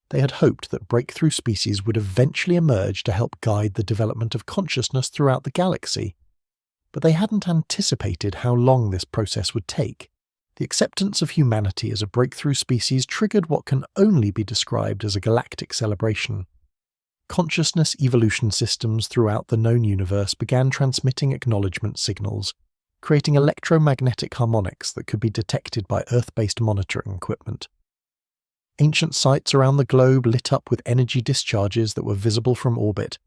They had hoped that breakthrough species would eventually emerge to help guide the development of consciousness throughout the galaxy. But they hadn't anticipated how long this process would take. The acceptance of humanity as a breakthrough species triggered what can only be described as a galactic celebration. Consciousness evolution systems throughout the known universe began transmitting acknowledgement signals, creating electromagnetic harmonics that could be detected by Earth-based monitoring equipment. Ancient sites around the globe lit up with energy discharges that were visible from orbit,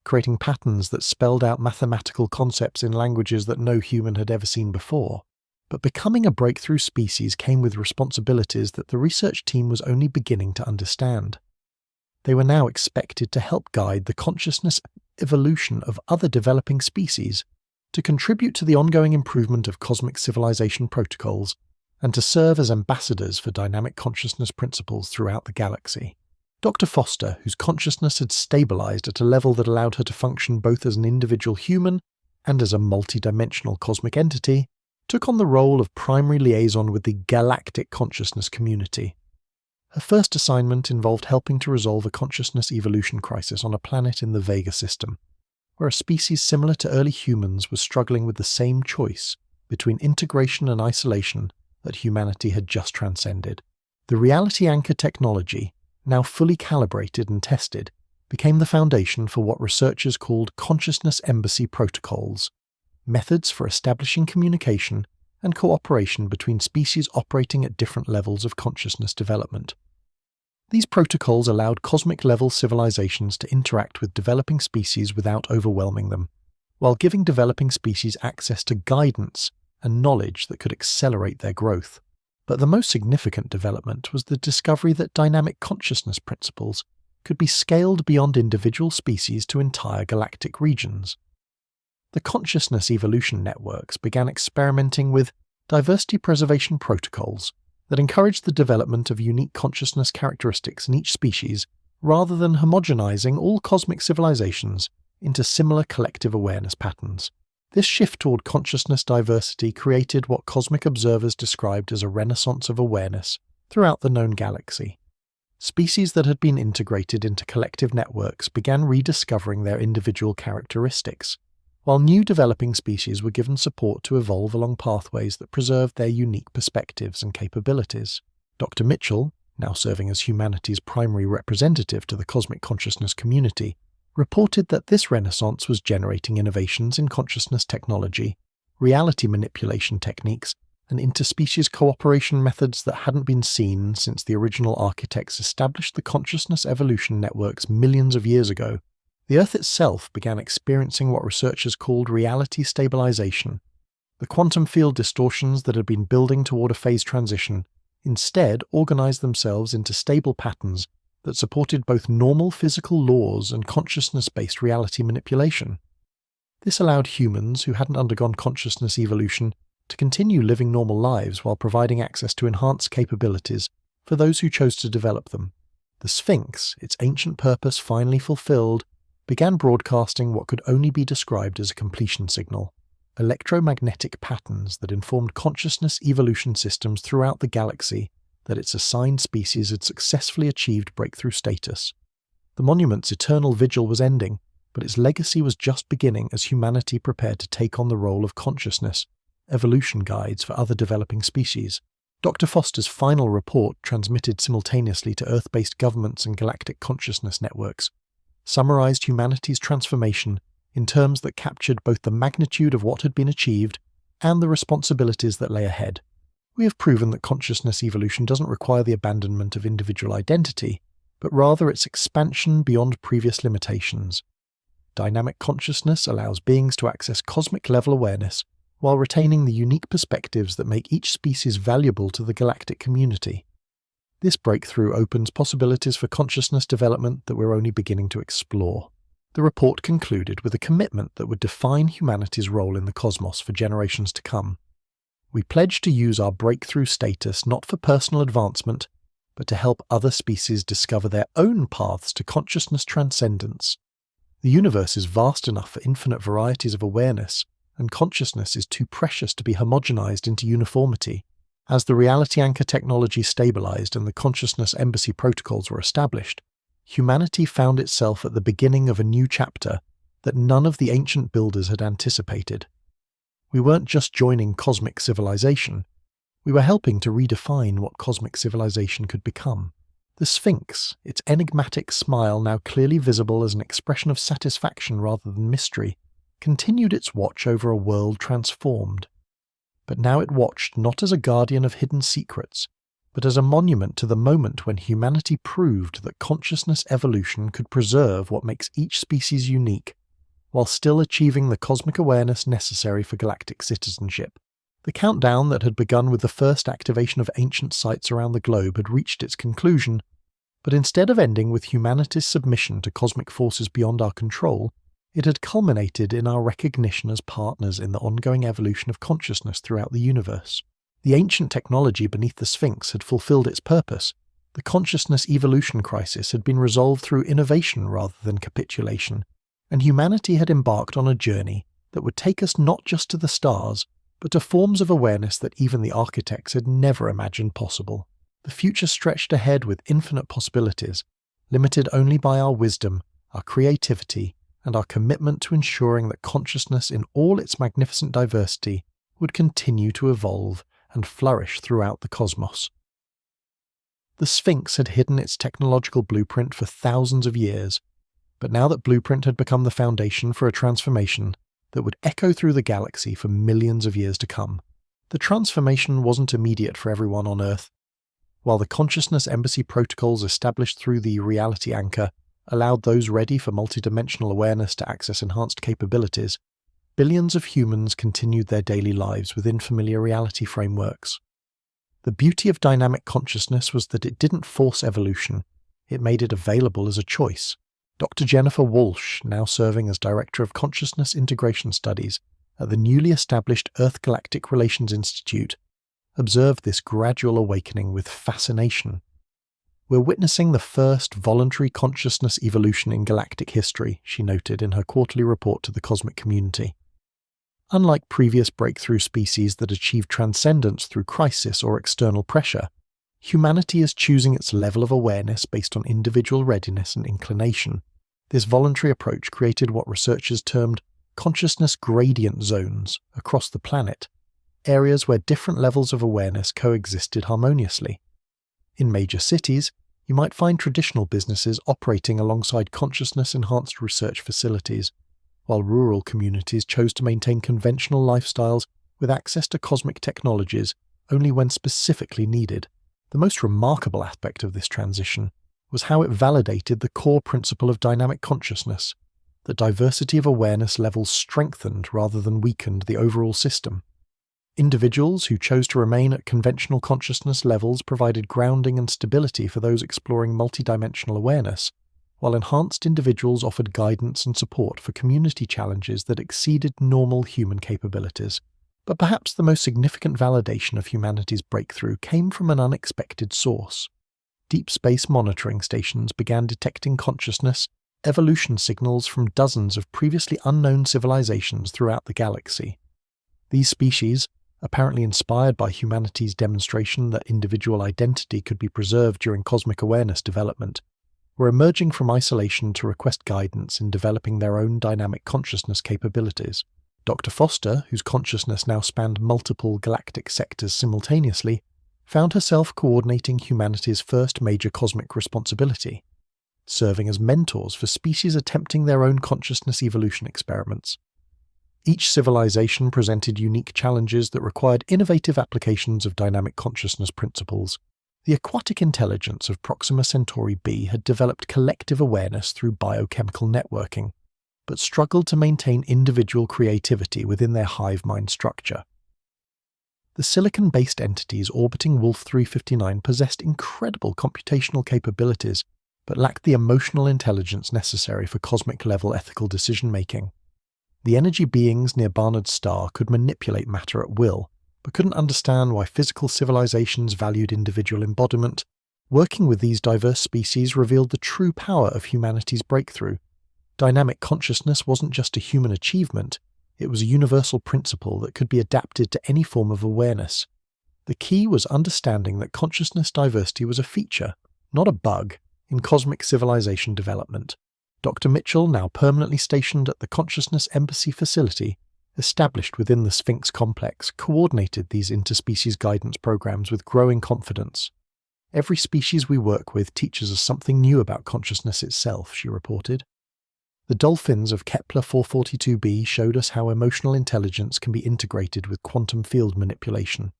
creating patterns that spelled out mathematical concepts in languages that no human had ever seen before. But becoming a breakthrough species came with responsibilities that the research team was only beginning to understand. They were now expected to help guide the consciousness evolution of other developing species, to contribute to the ongoing improvement of cosmic civilization protocols, and to serve as ambassadors for dynamic consciousness principles throughout the galaxy. Dr. Foster, whose consciousness had stabilized at a level that allowed her to function both as an individual human and as a multidimensional cosmic entity, took on the role of primary liaison with the galactic consciousness community. Her first assignment involved helping to resolve a consciousness evolution crisis on a planet in the Vega system, where a species similar to early humans was struggling with the same choice between integration and isolation that humanity had just transcended. The reality anchor technology, now fully calibrated and tested, became the foundation for what researchers called consciousness embassy protocols, methods for establishing communication and cooperation between species operating at different levels of consciousness development. These protocols allowed cosmic-level civilizations to interact with developing species without overwhelming them, while giving developing species access to guidance and knowledge that could accelerate their growth. But the most significant development was the discovery that dynamic consciousness principles could be scaled beyond individual species to entire galactic regions. The consciousness evolution networks began experimenting with diversity preservation protocols that encouraged the development of unique consciousness characteristics in each species rather than homogenizing all cosmic civilizations into similar collective awareness patterns. This shift toward consciousness diversity created what cosmic observers described as a renaissance of awareness throughout the known galaxy. Species that had been integrated into collective networks began rediscovering their individual characteristics, while new developing species were given support to evolve along pathways that preserved their unique perspectives and capabilities. Dr. Mitchell, now serving as humanity's primary representative to the cosmic consciousness community, reported that this renaissance was generating innovations in consciousness technology, reality manipulation techniques, and interspecies cooperation methods that hadn't been seen since the original architects established the consciousness evolution networks millions of years ago. The Earth itself began experiencing what researchers called reality stabilization. The quantum field distortions that had been building toward a phase transition instead organized themselves into stable patterns that supported both normal physical laws and consciousness-based reality manipulation. This allowed humans who hadn't undergone consciousness evolution to continue living normal lives while providing access to enhanced capabilities for those who chose to develop them. The Sphinx, its ancient purpose finally fulfilled, began broadcasting what could only be described as a completion signal, electromagnetic patterns that informed consciousness evolution systems throughout the galaxy that its assigned species had successfully achieved breakthrough status. The monument's eternal vigil was ending, but its legacy was just beginning as humanity prepared to take on the role of consciousness evolution guides for other developing species. Dr. Foster's final report, transmitted simultaneously to Earth-based governments and galactic consciousness networks, summarized humanity's transformation in terms that captured both the magnitude of what had been achieved and the responsibilities that lay ahead. We have proven that consciousness evolution doesn't require the abandonment of individual identity, but rather its expansion beyond previous limitations. Dynamic consciousness allows beings to access cosmic-level awareness while retaining the unique perspectives that make each species valuable to the galactic community. This breakthrough opens possibilities for consciousness development that we're only beginning to explore. The report concluded with a commitment that would define humanity's role in the cosmos for generations to come. We pledge to use our breakthrough status not for personal advancement, but to help other species discover their own paths to consciousness transcendence. The universe is vast enough for infinite varieties of awareness, and consciousness is too precious to be homogenized into uniformity. As the reality anchor technology stabilized and the consciousness embassy protocols were established, humanity found itself at the beginning of a new chapter that none of the ancient builders had anticipated. We weren't just joining cosmic civilization, we were helping to redefine what cosmic civilization could become. The Sphinx, its enigmatic smile now clearly visible as an expression of satisfaction rather than mystery, continued its watch over a world transformed. But now it watched not as a guardian of hidden secrets, but as a monument to the moment when humanity proved that consciousness evolution could preserve what makes each species unique, while still achieving the cosmic awareness necessary for galactic citizenship. The countdown that had begun with the first activation of ancient sites around the globe had reached its conclusion, but instead of ending with humanity's submission to cosmic forces beyond our control, it had culminated in our recognition as partners in the ongoing evolution of consciousness throughout the universe. The ancient technology beneath the Sphinx had fulfilled its purpose. The consciousness evolution crisis had been resolved through innovation rather than capitulation, and humanity had embarked on a journey that would take us not just to the stars, but to forms of awareness that even the architects had never imagined possible. The future stretched ahead with infinite possibilities, limited only by our wisdom, our creativity, and our commitment to ensuring that consciousness in all its magnificent diversity would continue to evolve and flourish throughout the cosmos. The Sphinx had hidden its technological blueprint for thousands of years, but now that blueprint had become the foundation for a transformation that would echo through the galaxy for millions of years to come. The transformation wasn't immediate for everyone on Earth. While the consciousness embassy protocols established through the reality anchor allowed those ready for multidimensional awareness to access enhanced capabilities, billions of humans continued their daily lives within familiar reality frameworks. The beauty of dynamic consciousness was that it didn't force evolution, it made it available as a choice. Dr. Jennifer Walsh, now serving as Director of Consciousness Integration Studies at the newly established Earth Galactic Relations Institute, observed this gradual awakening with fascination. "We're witnessing the first voluntary consciousness evolution in galactic history," she noted in her quarterly report to the cosmic community. Unlike previous breakthrough species that achieved transcendence through crisis or external pressure, humanity is choosing its level of awareness based on individual readiness and inclination. This voluntary approach created what researchers termed consciousness gradient zones across the planet, areas where different levels of awareness coexisted harmoniously. In major cities, you might find traditional businesses operating alongside consciousness-enhanced research facilities, while rural communities chose to maintain conventional lifestyles with access to cosmic technologies only when specifically needed. The most remarkable aspect of this transition was how it validated the core principle of dynamic consciousness, that diversity of awareness levels strengthened rather than weakened the overall system. Individuals who chose to remain at conventional consciousness levels provided grounding and stability for those exploring multidimensional awareness, while enhanced individuals offered guidance and support for community challenges that exceeded normal human capabilities. But perhaps the most significant validation of humanity's breakthrough came from an unexpected source. Deep space monitoring stations began detecting consciousness evolution signals from dozens of previously unknown civilizations throughout the galaxy. These species, apparently inspired by humanity's demonstration that individual identity could be preserved during cosmic awareness development, were emerging from isolation to request guidance in developing their own dynamic consciousness capabilities. Dr. Foster, whose consciousness now spanned multiple galactic sectors simultaneously, found herself coordinating humanity's first major cosmic responsibility. serving as mentors for species attempting their own consciousness evolution experiments. Each civilization presented unique challenges that required innovative applications of dynamic consciousness principles. The aquatic intelligence of Proxima Centauri b had developed collective awareness through biochemical networking, but struggled to maintain individual creativity within their hive mind structure. The silicon-based entities orbiting Wolf 359 possessed incredible computational capabilities, but lacked the emotional intelligence necessary for cosmic-level ethical decision-making. The energy beings near Barnard's star could manipulate matter at will, but couldn't understand why physical civilizations valued individual embodiment. Working with these diverse species revealed the true power of humanity's breakthrough. Dynamic consciousness wasn't just a human achievement, it was a universal principle that could be adapted to any form of awareness. The key was understanding that consciousness diversity was a feature, not a bug, in cosmic civilization development. Dr. Mitchell, now permanently stationed at the Consciousness Embassy facility, established within the Sphinx complex, coordinated these interspecies guidance programs with growing confidence. "Every species we work with teaches us something new about consciousness itself," she reported. The dolphins of Kepler 442b showed us how emotional intelligence can be integrated with quantum field manipulation.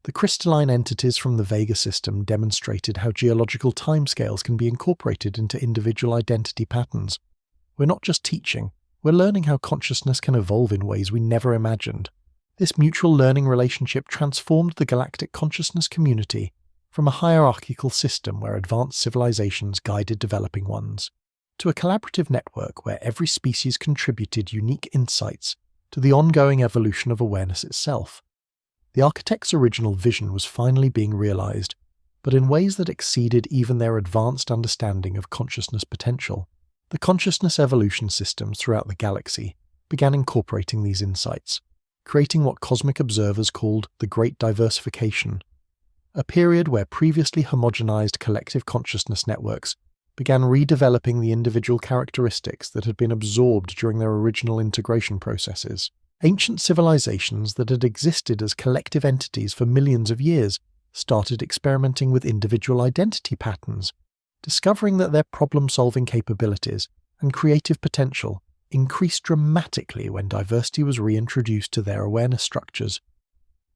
The crystalline entities from the Vega system demonstrated how geological timescales can be incorporated into individual identity patterns. We're not just teaching, we're learning how consciousness can evolve in ways we never imagined. This mutual learning relationship transformed the galactic consciousness community from a hierarchical system where advanced civilizations guided developing ones, to a collaborative network where every species contributed unique insights to the ongoing evolution of awareness itself. The architect's original vision was finally being realized, but in ways that exceeded even their advanced understanding of consciousness potential. The consciousness evolution systems throughout the galaxy began incorporating these insights, creating what cosmic observers called the Great Diversification, a period where previously homogenized collective consciousness networks began redeveloping the individual characteristics that had been absorbed during their original integration processes. Ancient civilizations that had existed as collective entities for millions of years started experimenting with individual identity patterns, discovering that their problem-solving capabilities and creative potential increased dramatically when diversity was reintroduced to their awareness structures.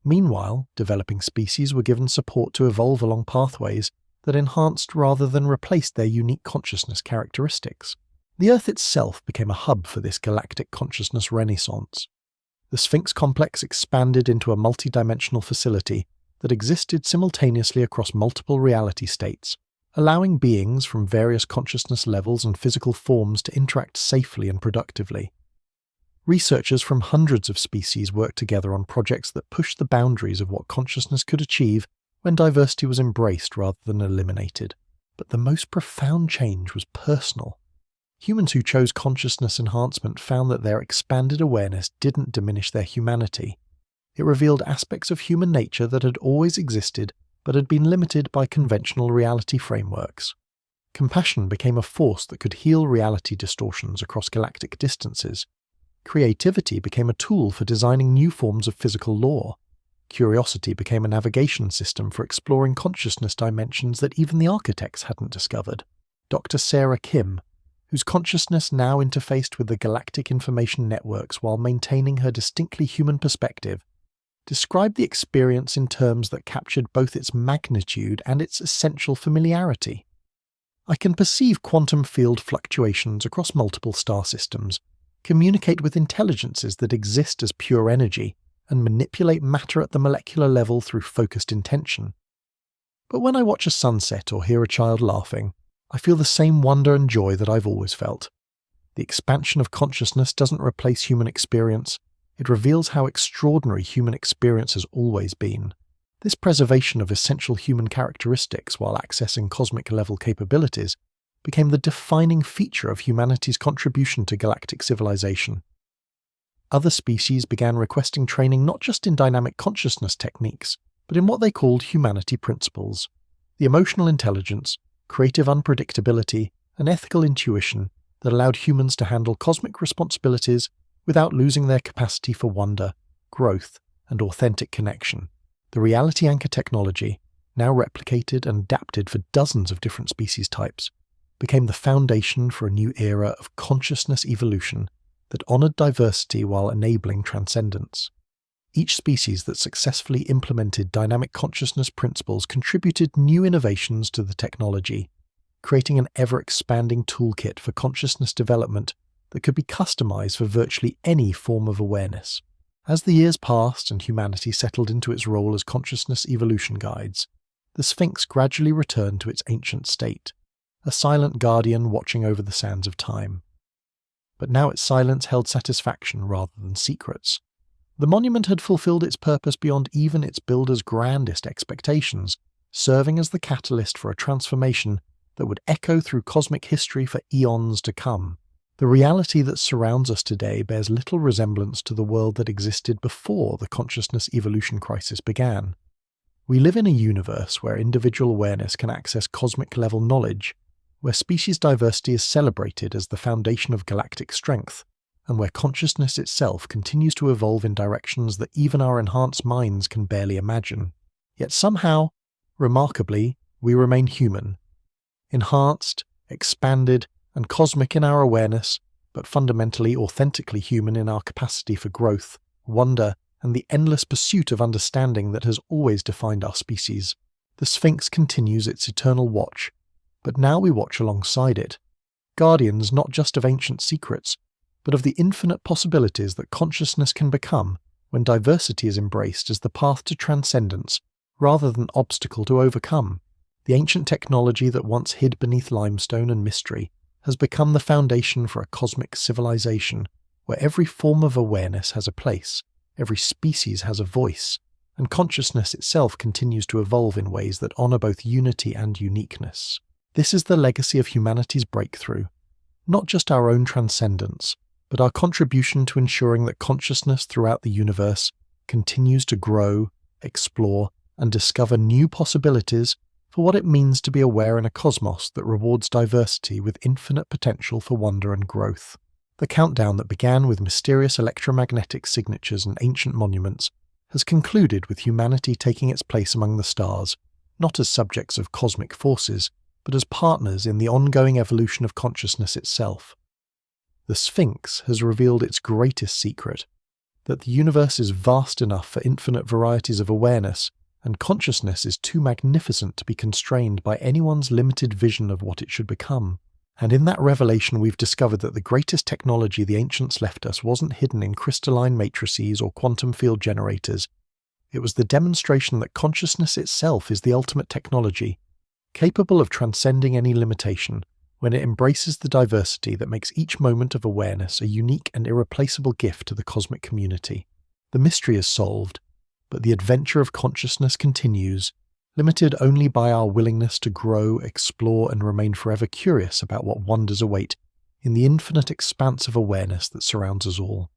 Meanwhile, developing species were given support to evolve along pathways that enhanced rather than replaced their unique consciousness characteristics. The Earth itself became a hub for this galactic consciousness renaissance. The Sphinx complex expanded into a multidimensional facility that existed simultaneously across multiple reality states, allowing beings from various consciousness levels and physical forms to interact safely and productively. Researchers from hundreds of species worked together on projects that pushed the boundaries of what consciousness could achieve when diversity was embraced rather than eliminated. But the most profound change was personal. Humans who chose consciousness enhancement found that their expanded awareness didn't diminish their humanity. It revealed aspects of human nature that had always existed but had been limited by conventional reality frameworks. Compassion became a force that could heal reality distortions across galactic distances. Creativity became a tool for designing new forms of physical law. Curiosity became a navigation system for exploring consciousness dimensions that even the architects hadn't discovered. Dr. Sarah Kim, whose consciousness now interfaced with the galactic information networks while maintaining her distinctly human perspective, described the experience in terms that captured both its magnitude and its essential familiarity. "I can perceive quantum field fluctuations across multiple star systems, communicate with intelligences that exist as pure energy, and manipulate matter at the molecular level through focused intention. But when I watch a sunset or hear a child laughing, I feel the same wonder and joy that I've always felt. The expansion of consciousness doesn't replace human experience, it reveals how extraordinary human experience has always been. This preservation of essential human characteristics while accessing cosmic-level capabilities became the defining feature of humanity's contribution to galactic civilization. Other species began requesting training not just in dynamic consciousness techniques, but in what they called humanity principles. The emotional intelligence, creative unpredictability, and ethical intuition that allowed humans to handle cosmic responsibilities without losing their capacity for wonder, growth, and authentic connection. The reality anchor technology, now replicated and adapted for dozens of different species types, became the foundation for a new era of consciousness evolution that honored diversity while enabling transcendence. Each species that successfully implemented dynamic consciousness principles contributed new innovations to the technology, creating an ever-expanding toolkit for consciousness development that could be customized for virtually any form of awareness. As the years passed and humanity settled into its role as consciousness evolution guides, the Sphinx gradually returned to its ancient state, a silent guardian watching over the sands of time. But now its silence held satisfaction rather than secrets. The monument had fulfilled its purpose beyond even its builder's grandest expectations, serving as the catalyst for a transformation that would echo through cosmic history for eons to come. The reality that surrounds us today bears little resemblance to the world that existed before the consciousness evolution crisis began. We live in a universe where individual awareness can access cosmic-level knowledge, where species diversity is celebrated as the foundation of galactic strength, and where consciousness itself continues to evolve in directions that even our enhanced minds can barely imagine. Yet somehow, remarkably, we remain human, enhanced, expanded, and cosmic in our awareness, but fundamentally authentically human in our capacity for growth, wonder, and the endless pursuit of understanding that has always defined our species. The Sphinx continues its eternal watch, but now we watch alongside it, guardians not just of ancient secrets, but of the infinite possibilities that consciousness can become when diversity is embraced as the path to transcendence rather than obstacle to overcome. The ancient technology that once hid beneath limestone and mystery has become the foundation for a cosmic civilization where every form of awareness has a place, every species has a voice, and consciousness itself continues to evolve in ways that honor both unity and uniqueness. This is the legacy of humanity's breakthrough, not just our own transcendence, but our contribution to ensuring that consciousness throughout the universe continues to grow, explore, and discover new possibilities for what it means to be aware in a cosmos that rewards diversity with infinite potential for wonder and growth. The countdown that began with mysterious electromagnetic signatures and ancient monuments has concluded with humanity taking its place among the stars, not as subjects of cosmic forces, but as partners in the ongoing evolution of consciousness itself. The Sphinx has revealed its greatest secret, that the universe is vast enough for infinite varieties of awareness, and consciousness is too magnificent to be constrained by anyone's limited vision of what it should become. And in that revelation we've discovered that the greatest technology the ancients left us wasn't hidden in crystalline matrices or quantum field generators. It was the demonstration that consciousness itself is the ultimate technology, capable of transcending any limitation, when it embraces the diversity that makes each moment of awareness a unique and irreplaceable gift to the cosmic community. The mystery is solved, but the adventure of consciousness continues, limited only by our willingness to grow, explore, and remain forever curious about what wonders await in the infinite expanse of awareness that surrounds us all.